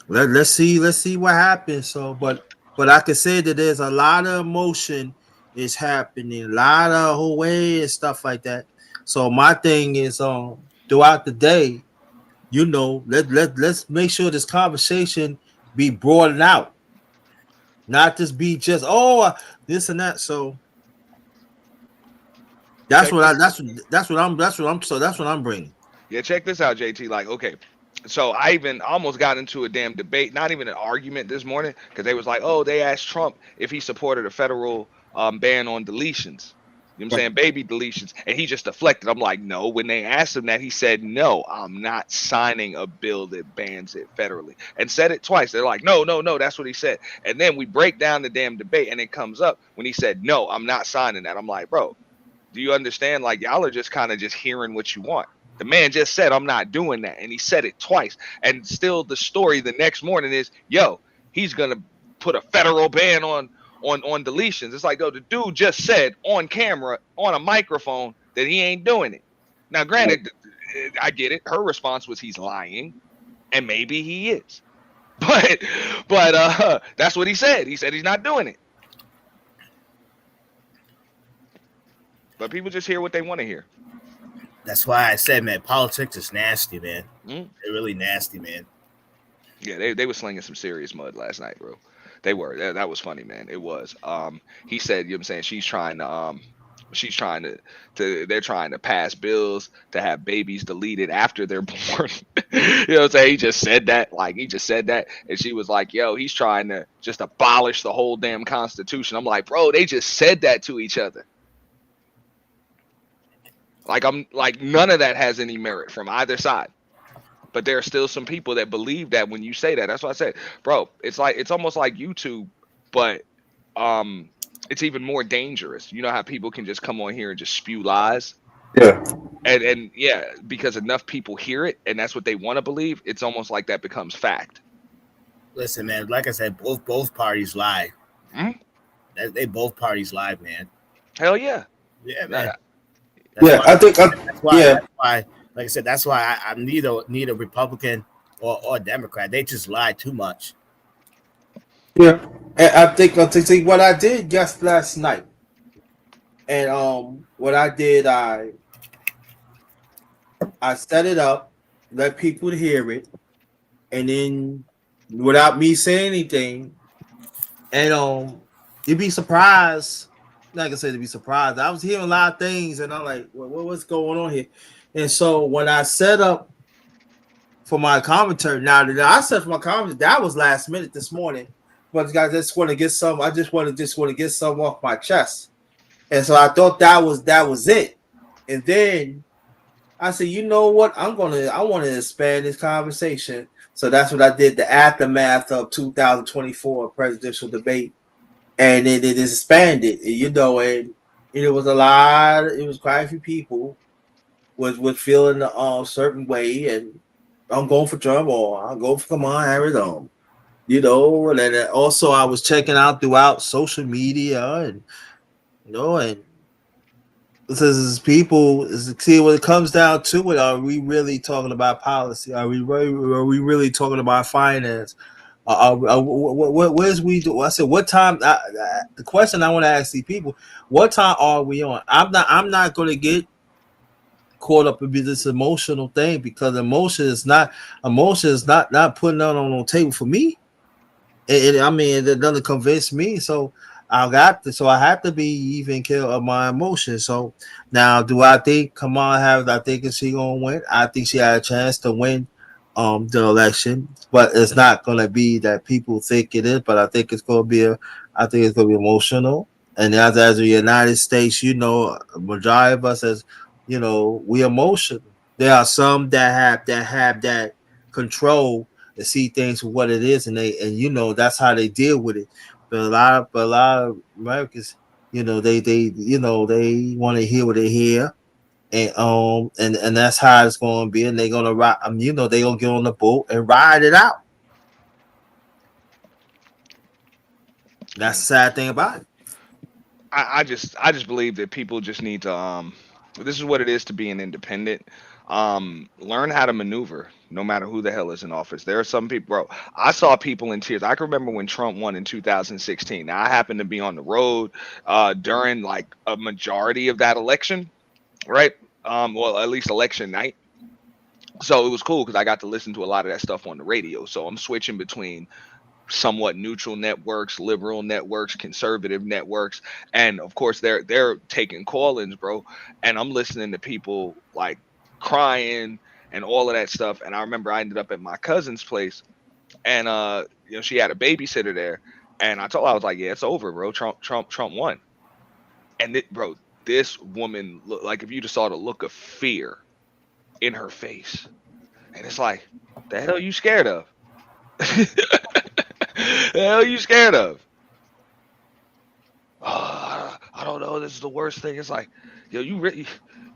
let's see what happens. So, but I can say that there's a lot of emotion is happening, a lot of whole way and stuff like that. So my thing is throughout the day. You know, let's make sure this conversation be broadened out, not just be just this and that. So that's what I'm bringing. Yeah, check this out, JT. Like, okay, so I even almost got into a damn debate, not even an argument this morning, because they was like, oh, they asked Trump if he supported a federal ban on deletions. You know what I'm saying? Baby deletions. And he just deflected. I'm like, no. When they asked him that, he said, no, I'm not signing a bill that bans it federally. And said it twice. They're like, no, that's what he said. And then we break down the damn debate, and it comes up when he said, no, I'm not signing that. I'm like, bro, do you understand? Like, y'all are just kind of just hearing what you want. The man just said, I'm not doing that. And he said it twice. And still the story the next morning is, yo, he's going to put a federal ban on deletions. It's like, yo, the dude just said on camera, on a microphone, that he ain't doing it. Now, granted, I get it. Her response was he's lying, and maybe he is. But that's what he said. He said he's not doing it. But people just hear what they want to hear. That's why I said, man, politics is nasty, man. They're really nasty, man. Yeah, they were slinging some serious mud last night, bro. They were. That was funny, man. It was. He said, you know what I'm saying, they're trying to pass bills to have babies deleted after they're born. You know what I'm saying? He just said that. And she was like, yo, he's trying to just abolish the whole damn Constitution. I'm like, bro, they just said that to each other. I'm like, none of that has any merit from either side. But there are still some people that believe that when you say that. That's why I said, bro, it's almost like YouTube, but it's even more dangerous. You know how people can just come on here and just spew lies? Yeah. And yeah, because enough people hear it and that's what they want to believe, it's almost like that becomes fact. Listen, man, like I said, both parties lie. They both parties lie, man. Hell yeah. Yeah, man. That's why, like I said, that's why I'm neither Republican or Democrat. They just lie too much. Yeah, and I think what I did just last night, and what I did, I set it up, let people hear it, and then without me saying anything, and you'd be surprised. Like I said, to be surprised. I was hearing a lot of things, and I'm like, what's going on here? And so when I set up for my commentary, now that I set for my commentary, that was last minute this morning. But guys, I just want to get some off my chest. And so I thought that was it. And then I said, you know what? I want to expand this conversation. So that's what I did, the aftermath of 2024 presidential debate. And it is expanded, you know, and it was a lot. It was quite a few people was feeling a certain way, and I'm going for Trump or I'm going for Kamala Harris. You know, and then also I was checking out throughout social media, and you know, and this is people see when it comes down to it. Are we really talking about policy? Are we really talking about finance? Where's we do? I said, what time? The question I want to ask these people: what time are we on? I'm not going to get caught up in this emotional thing because emotion is not putting that on the table for me. I mean, it doesn't convince me. So I have to be even care of my emotions. So now, do I think Kamala Harris? I think she gonna win. I think she had a chance to win the election, but it's not gonna be that people think it is. But I think it's gonna be I think it's gonna be emotional. And as the United States, you know, a majority of us as you know, we emotional. There are some that have that control to see things for what it is, and you know that's how they deal with it. But a lot of Americans, you know, they you know they want to hear what they hear, and that's how it's going to be, and they're gonna ride. You know, they gonna get on the boat and ride it out. That's the sad thing about it. I just believe that people just need to this is what it is to be an independent. Learn how to maneuver no matter who the hell is in office. There are some people, bro. I saw people in tears. I can remember when Trump won in 2016. Now I happened to be on the road during like a majority of that election, right? Well, at least election night. So it was cool because I got to listen to a lot of that stuff on the radio. So I'm switching between somewhat neutral networks, liberal networks, conservative networks, and of course they're taking call-ins, bro. And I'm listening to people like crying and all of that stuff. And I remember I ended up at my cousin's place, and you know, she had a babysitter there, and I told her, I was like, yeah, it's over, bro. Trump won. And bro, this woman looked like, if you just saw the look of fear in her face, and it's like, the hell you scared of? The hell you scared of? Oh, I don't know. This is the worst thing. It's like, yo, you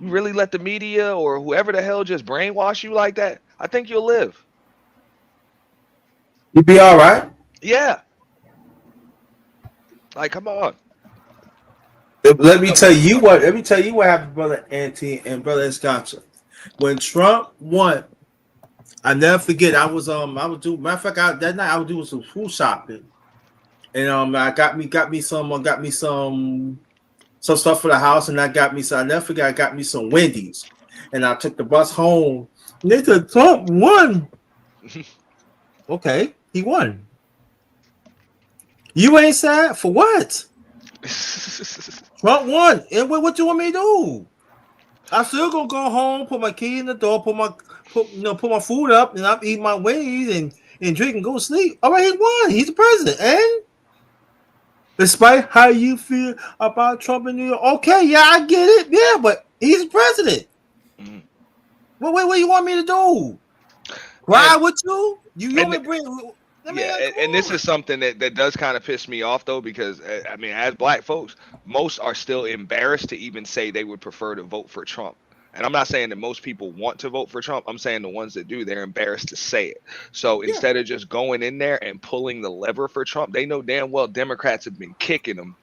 really let the media or whoever the hell just brainwash you like that? I think you'll live. You be all right. Yeah. Like, come on. Let me tell you what. Let me tell you what happened, brother Auntie and brother Escacha. When Trump won, I never forget. I was doing, matter of fact, that night I was doing some food shopping, and I got me some stuff for the house, and I got me some. I never forget. I got me some Wendy's, and I took the bus home. And they said Trump won. Okay, he won. You ain't sad for what? Trump won. And what you want me to do? I still gonna go home, put my key in the door, put my food up, and I'm eating my Wendy's and drink and go to sleep. All right, he won. He's the president, and despite how you feel about Trump in New York, okay, yeah, I get it, yeah, but he's the president. Mhm. What do you want me to do? Cry And with you? You want and me to bring? I mean, yeah, come and this on. is something that does kind of piss me off though, because I mean, as black folks, most are still embarrassed to even say they would prefer to vote for Trump. And I'm not saying that most people want to vote for Trump. I'm saying the ones that do, they're embarrassed to say it. So Yeah, instead of just going in there and pulling the lever for Trump, they know damn well Democrats have been kicking them,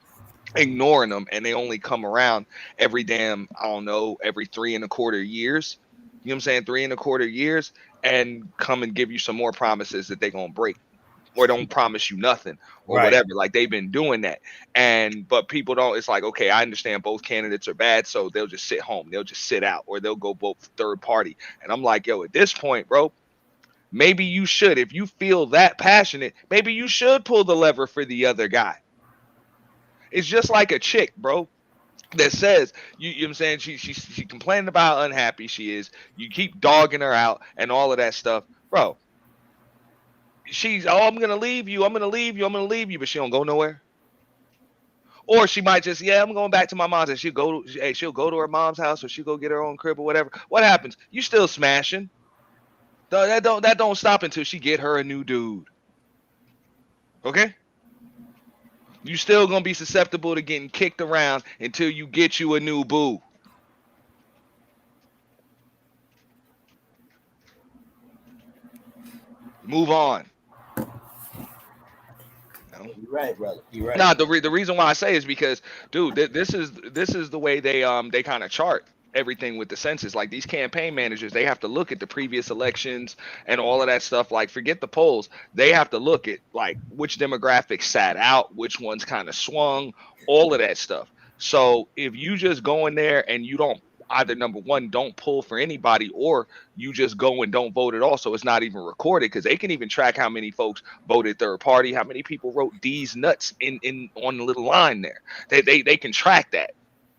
ignoring them, and they only come around every damn, I don't know, every 3.25 years. You know what I'm saying? 3.25 years, and come and give you some more promises that they're gonna break, or don't promise you nothing, or right. whatever. Like, they've been doing that. And but people don't, it's like, okay, I understand both candidates are bad, so they'll just sit home, they'll just sit out, or they'll go vote for third party. And I'm like, yo, at this point, bro, maybe you should, if you feel that passionate, maybe you should pull the lever for the other guy. It's just like a chick, bro, that says, you know what I'm saying, she complaining about how unhappy she is, you keep dogging her out and all of that stuff, bro. She's, oh, I'm gonna leave you, I'm gonna leave you, I'm gonna leave you, but she don't go nowhere. Or she might just, yeah, I'm going back to my mom's, and she'll go to her mom's house, or she'll go get her own crib or whatever. What happens? You still smashing. That don't stop until she get her a new dude. Okay? You still gonna be susceptible to getting kicked around until you get you a new boo. Move on. You're right, brother. You're right. Nah, the reason why I say is because, dude, this is the way they kind of chart everything with the census. Like these campaign managers, they have to look at the previous elections and all of that stuff. Like forget the polls, they have to look at like which demographics sat out, which ones kind of swung, all of that stuff. So if you just go in there and you don't either number one don't pull for anybody or you just go and don't vote at all, so it's not even recorded because they can even track how many folks voted third party, how many people wrote D's nuts in on the little line there. They can track that.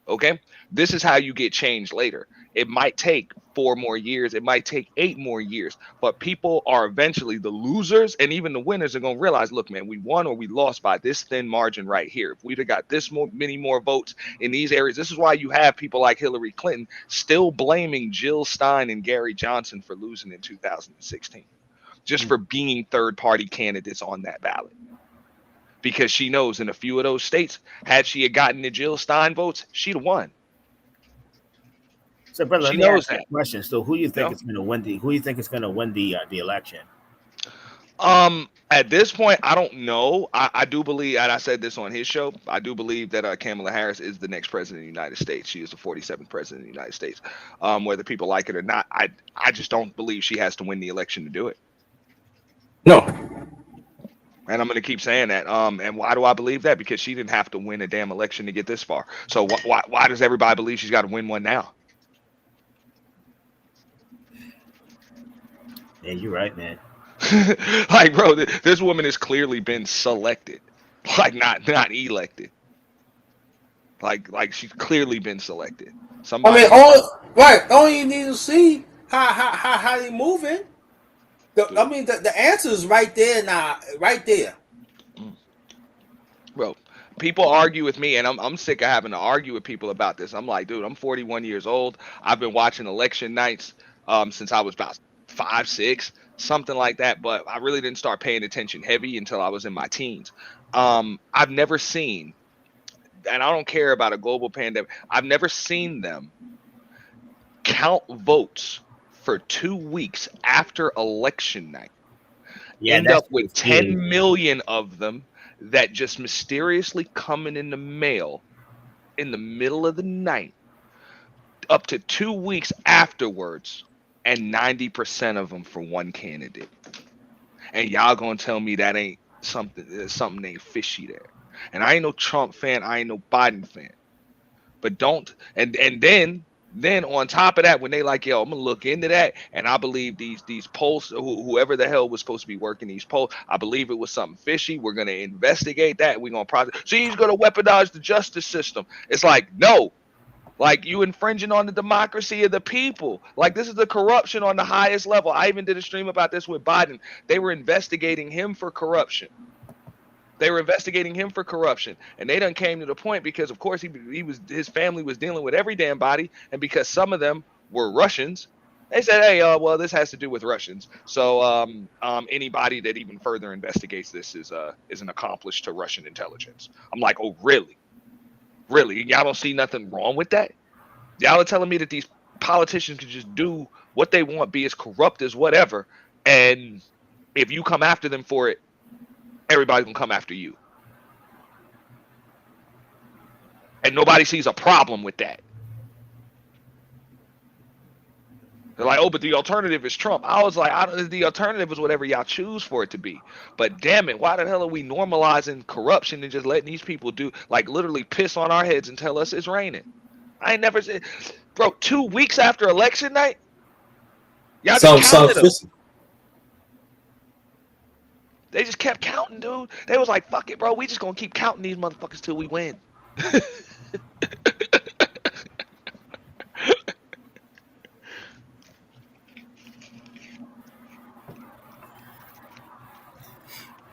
Okay, this is how you get change later. It might take 4 more years, it might take 8 more years, but people are eventually, the losers and even the winners are going to realize, look, man, we won or we lost by this thin margin right here. If we'd have got this many more votes in these areas, this is why you have people like Hillary Clinton still blaming Jill Stein and Gary Johnson for losing in 2016, just for being third party candidates on that ballot. Because she knows in a few of those states, had she had gotten the Jill Stein votes, she'd have won. So, brother, She let me knows ask you that. a question. So, who do you think is going to win the? Who do you think is going to win the election? At this point, I don't know. I do believe, and I said this on his show, I do believe that Kamala Harris is the next president of the United States. She is the 47th president of the United States. Whether people like it or not, I just don't believe she has to win the election to do it. No. And I'm going to keep saying that. And why do I believe that? Because she didn't have to win a damn election to get this far. So why does everybody believe she's got to win one now? Yeah, you're right, man. Like, bro, this woman has clearly been selected, like not elected. Like she's clearly been selected. Somebody. All you need to see how they moving. The answer is right there now, right there. Bro, people argue with me, and I'm sick of having to argue with people about this. I'm like, dude, I'm 41 years old. I've been watching election nights since I was about 5, 6, something like that. But I really didn't start paying attention heavy until I was in my teens. I've never seen, and I don't care about a global pandemic, I've never seen them count votes for 2 weeks after election night. End up with 10 million of them that just mysteriously coming in the mail in the middle of the night up to 2 weeks afterwards, and 90% of them for one candidate. And y'all gonna tell me that ain't something ain't fishy there. And I ain't no Trump fan, I ain't no Biden fan. But don't, and then on top of that, when they like, yo, I'm gonna look into that, and I believe these polls, whoever the hell was supposed to be working these polls, I believe it was something fishy. We're gonna investigate that. We're gonna process. So he's gonna weaponize the justice system. It's like, no, like you infringing on the democracy of the people. Like this is the corruption on the highest level. I even did a stream about this with Biden. They were investigating him for corruption. And they done came to the point because, of course, his family was dealing with every damn body, and because some of them were Russians, they said, hey, well, this has to do with Russians. So anybody that even further investigates this is an accomplice to Russian intelligence. I'm like, oh, really? Really? Y'all don't see nothing wrong with that? Y'all are telling me that these politicians can just do what they want, be as corrupt as whatever, and if you come after them for it, everybody's gonna come after you. And nobody sees a problem with that. They're like, oh, but the alternative is Trump. I was like, the alternative is whatever y'all choose for it to be. But damn it, why the hell are we normalizing corruption and just letting these people do, like, literally piss on our heads and tell us it's raining? I ain't never said, bro, 2 weeks after election night, y'all just counted them. They just kept counting, dude. They was like, fuck it, bro. We just gonna keep counting these motherfuckers till we win.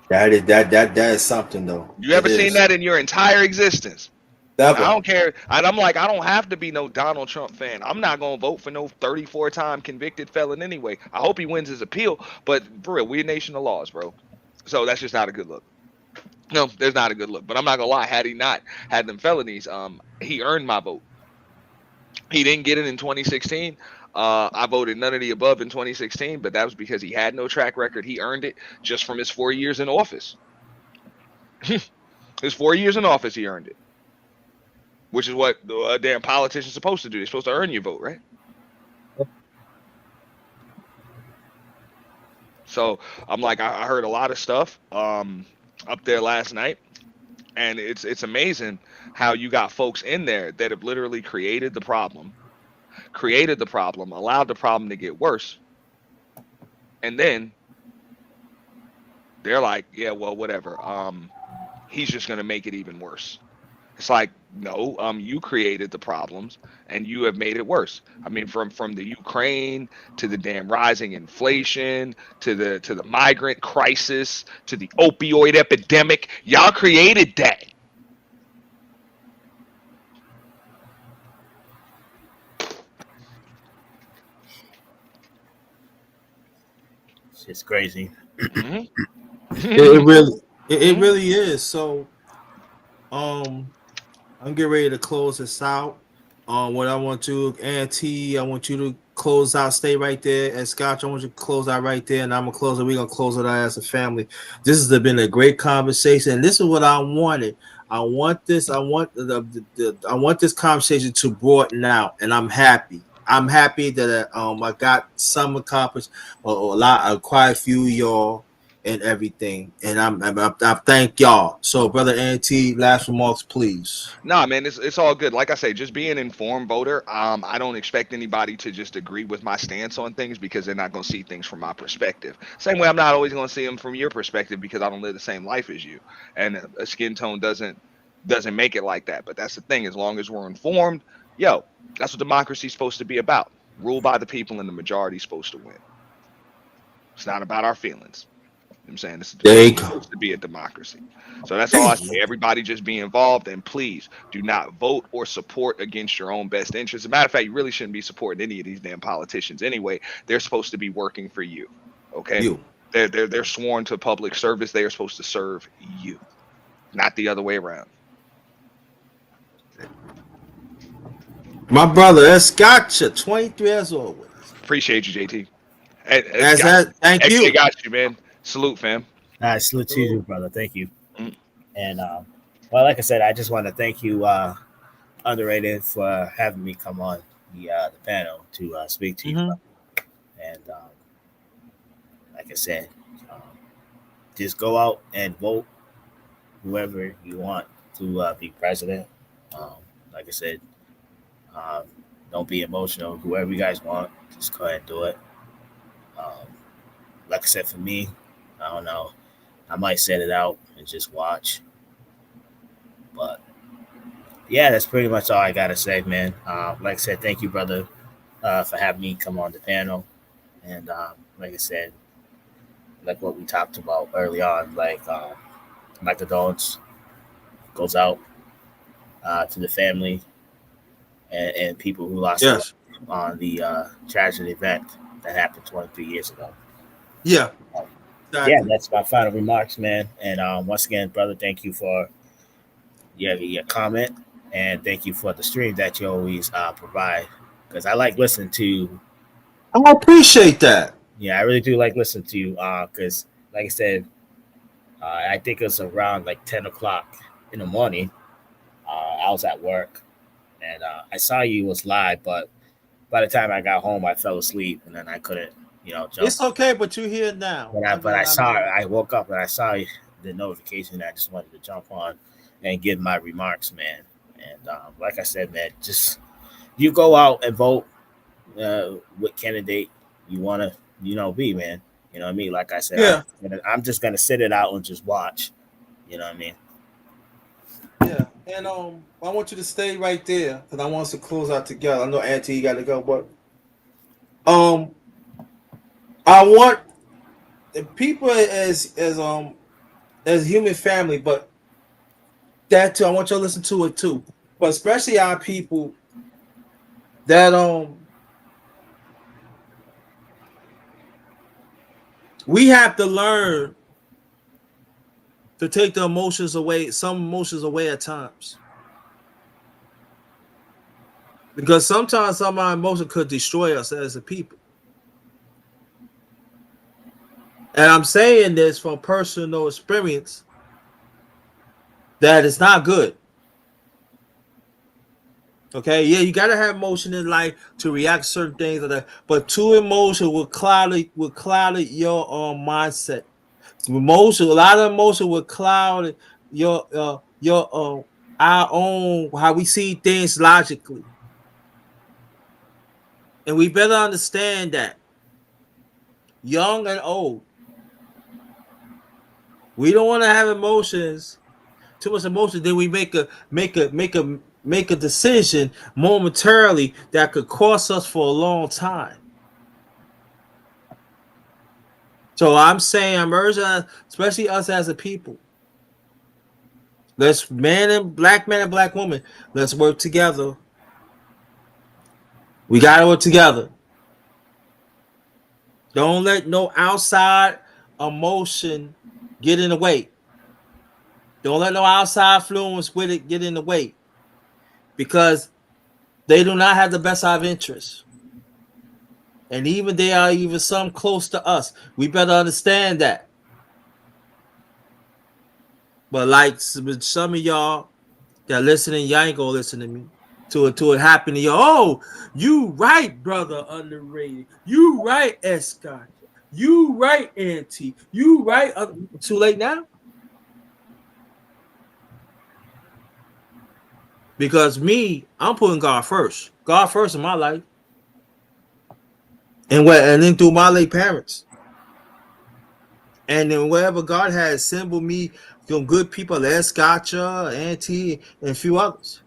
That is something though. You ever seen that in your entire existence? Never. I don't care. And I'm like, I don't have to be no Donald Trump fan. I'm not gonna vote for no 34-time convicted felon anyway. I hope he wins his appeal, but for real, we're a nation of laws, bro. So that's just not a good look. No, there's not a good look. But I'm not gonna lie. Had he not had them felonies, he earned my vote. He didn't get it in 2016. I voted none of the above in 2016, but that was because he had no track record. He earned it just from his 4 years in office. His 4 years in office, he earned it, which is what the damn politician's supposed to do. They're supposed to earn your vote, right? So I'm like, I heard a lot of stuff up there last night, and it's amazing how you got folks in there that have literally created the problem, allowed the problem to get worse, and then they're like, yeah, well, whatever. He's just gonna make it even worse. It's like, no, you created the problems and you have made it worse. I mean, from the Ukraine to the damn rising inflation to the migrant crisis to the opioid epidemic, y'all created that. It's crazy. Mm-hmm. It really is. So I'm getting ready to close this out. What I want to, Auntie, I want you to close out. Stay right there. And Scotch, I want you to close out right there. And I'm gonna close it. We're gonna close it out as a family. This has been a great conversation. And this is what I wanted. I want this. I want I want this conversation to broaden out, and I'm happy. I'm happy that I got some accomplished, or a lot, quite a few of y'all, and everything. And I thank y'all. So, brother Auntie, last remarks, please. Nah, man, it's all good. Like I say, just being an informed voter. I don't expect anybody to just agree with my stance on things because they're not going to see things from my perspective. Same way, I'm not always going to see them from your perspective because I don't live the same life as you, and a skin tone doesn't make it like that. But that's the thing. As long as we're informed, yo, that's what democracy's supposed to be about. Ruled by the people, and the majority's supposed to win. It's not about our feelings. You know what I'm saying? There you It's go. supposed to be a democracy. So that's all I say. Everybody just be involved, and please do not vote or support against your own best interest. As a matter of fact, you really shouldn't be supporting any of these damn politicians anyway. They're supposed to be working for you. Okay? You. They're sworn to public service. They are supposed to serve you, not the other way around. My brother, that's gotcha. 23 as always. Appreciate you, JT. And As that, thank XJ you. got you, man. Salute, fam. Salute to you, brother. Thank you. Mm. And well, like I said, I just want to thank you, Underrated, for having me come on the panel to speak to you. And like I said, um, just go out and vote whoever you want to be president. Um, like I said, um, don't be emotional. Whoever you guys want, just go ahead and do it. Um, like I said, for me, I don't know. I might set it out and just watch. But yeah, that's pretty much all I gotta say, man. Like I said, thank you, brother, for having me come on the panel. And like I said, like what we talked about early on, like my condolence goes out to the family and people who lost their life Yes. on the tragic event that happened 23 years ago. Yeah. Yeah, Exactly. that's my final remarks, man. And once again, brother, thank you for your comment, and thank you for the stream that you always provide. Because I like listening to, I appreciate that. yeah, I really do like listening to you. Because like I said, I think it was around like 10 o'clock in the morning. I was at work, and I saw you was live, but by the time I got home, I fell asleep, and then I couldn't, jump. It's okay, but you're here now. But I saw it. I woke up and I saw the notification. I just wanted to jump on and give my remarks, man. And like I said, man, just you go out and vote what candidate you want to, be, man. You know what I mean? Like I said, Yeah. I'm just gonna sit it out and just watch. You know what I mean? Yeah. And I want you to stay right there because I want us to close out together. I know Auntie, you got to go, but I want the people as human family, but that too, I want you to listen to it too. But especially our people that we have to learn to take the emotions away, some emotions away at times. Because sometimes some of our emotions could destroy us as a people. And I'm saying this from personal experience that it's not good. Okay, yeah, you gotta have emotion in life to react to certain things, but too emotion will cloud your mindset. Emotion, a lot of emotion will cloud your our own how we see things logically, and we better understand that young and old, we don't want to have emotions, too much emotion. Then we make a decision momentarily that could cost us for a long time. So I'm saying, I'm urging, especially us as a people, let's man and black woman, let's work together. We gotta work together. Don't let no outside emotion get in the way. Don't let no outside influence with it get in the way, because they do not have the best of interests. And even they are even some close to us. We better understand that. But like some of y'all that listening, y'all ain't gonna listen to me. To it happening, yo. Oh, you right, brother underrated. You right, Escott. You right, Auntie. You right. Too late now. Because me, I'm putting God first. God first in my life. And then through my late parents. And then wherever God has assembled me, some good people, Escotcha, Auntie, and a few others.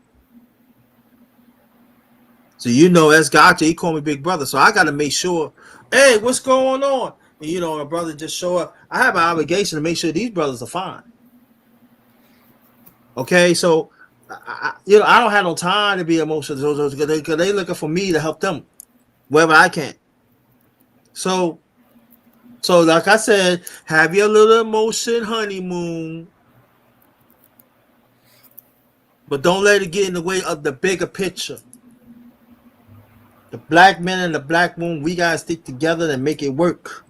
So Escotcha, he called me big brother. So I gotta make sure, hey, what's going on? And a brother just show up. I have an obligation to make sure these brothers are fine. Okay, so I don't have no time to be emotional because they looking for me to help them wherever I can. So like I said, have your little emotion honeymoon, but don't let it get in the way of the bigger picture. The black men and the black woman, we gotta stick together and make it work.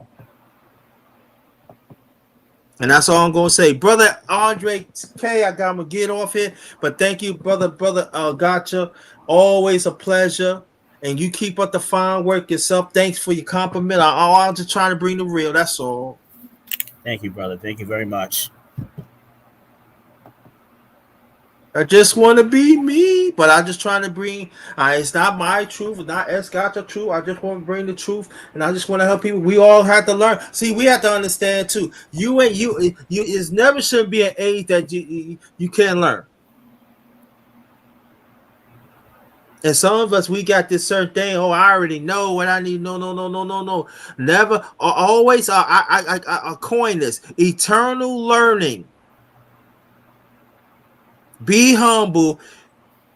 And that's all I'm gonna say, brother Andre K. I gotta get off here, but thank you, brother. Gotcha. Always a pleasure, and you keep up the fine work yourself. Thanks for your compliment. I'm just trying to bring the real. That's all. Thank you, brother. Thank you very much. I just want to be me, but I'm just trying to bring. It's not my truth, it's not Escotcha truth. I just want to bring the truth, and I just want to help people. We all have to learn. See, we have to understand too. You is never should be an age that you can't learn. And some of us, we got this certain thing. Oh, I already know what I need. No. Never. Always. I coin this: eternal learning. Be humble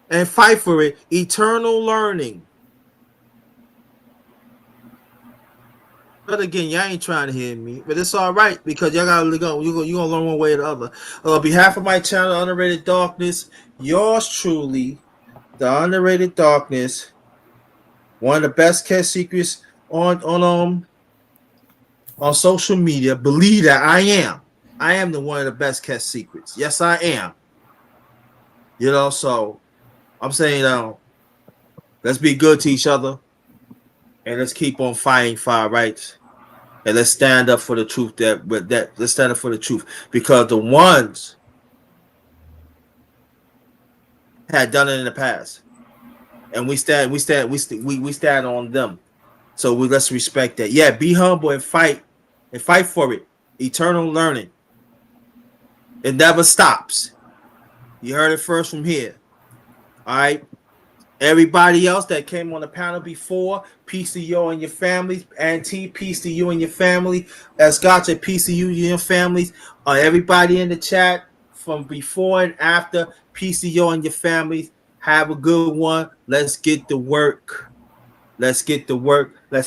and fight for it. Eternal learning. But again, y'all ain't trying to hear me, but it's all right because y'all gotta go. You gonna learn one way or the other. On behalf of my channel, Underrated Darkness, yours truly, the Underrated Darkness, one of the best kept secrets on social media. Believe that I am. I am the one of the best kept secrets. Yes, I am. So I'm saying, let's be good to each other, and let's keep on fighting for our rights, and let's stand up for the truth. Let's stand up for the truth, because the ones had done it in the past, and we stand on them. So let's respect that. Yeah, be humble and fight for it. Eternal learning. It never stops. You heard it first from here. All right. Everybody else that came on the panel before, peace to you and your families. Auntie, peace to you and your family. Escotcha, peace to you and your families. Everybody in the chat from before and after, peace to you and your families. Have a good one. Let's get to work. Let's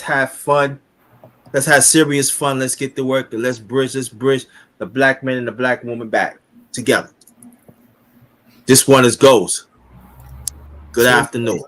have fun. Let's have serious fun. Let's get to work. Let's bridge the black man and the black woman back together. This one is goes. Good afternoon.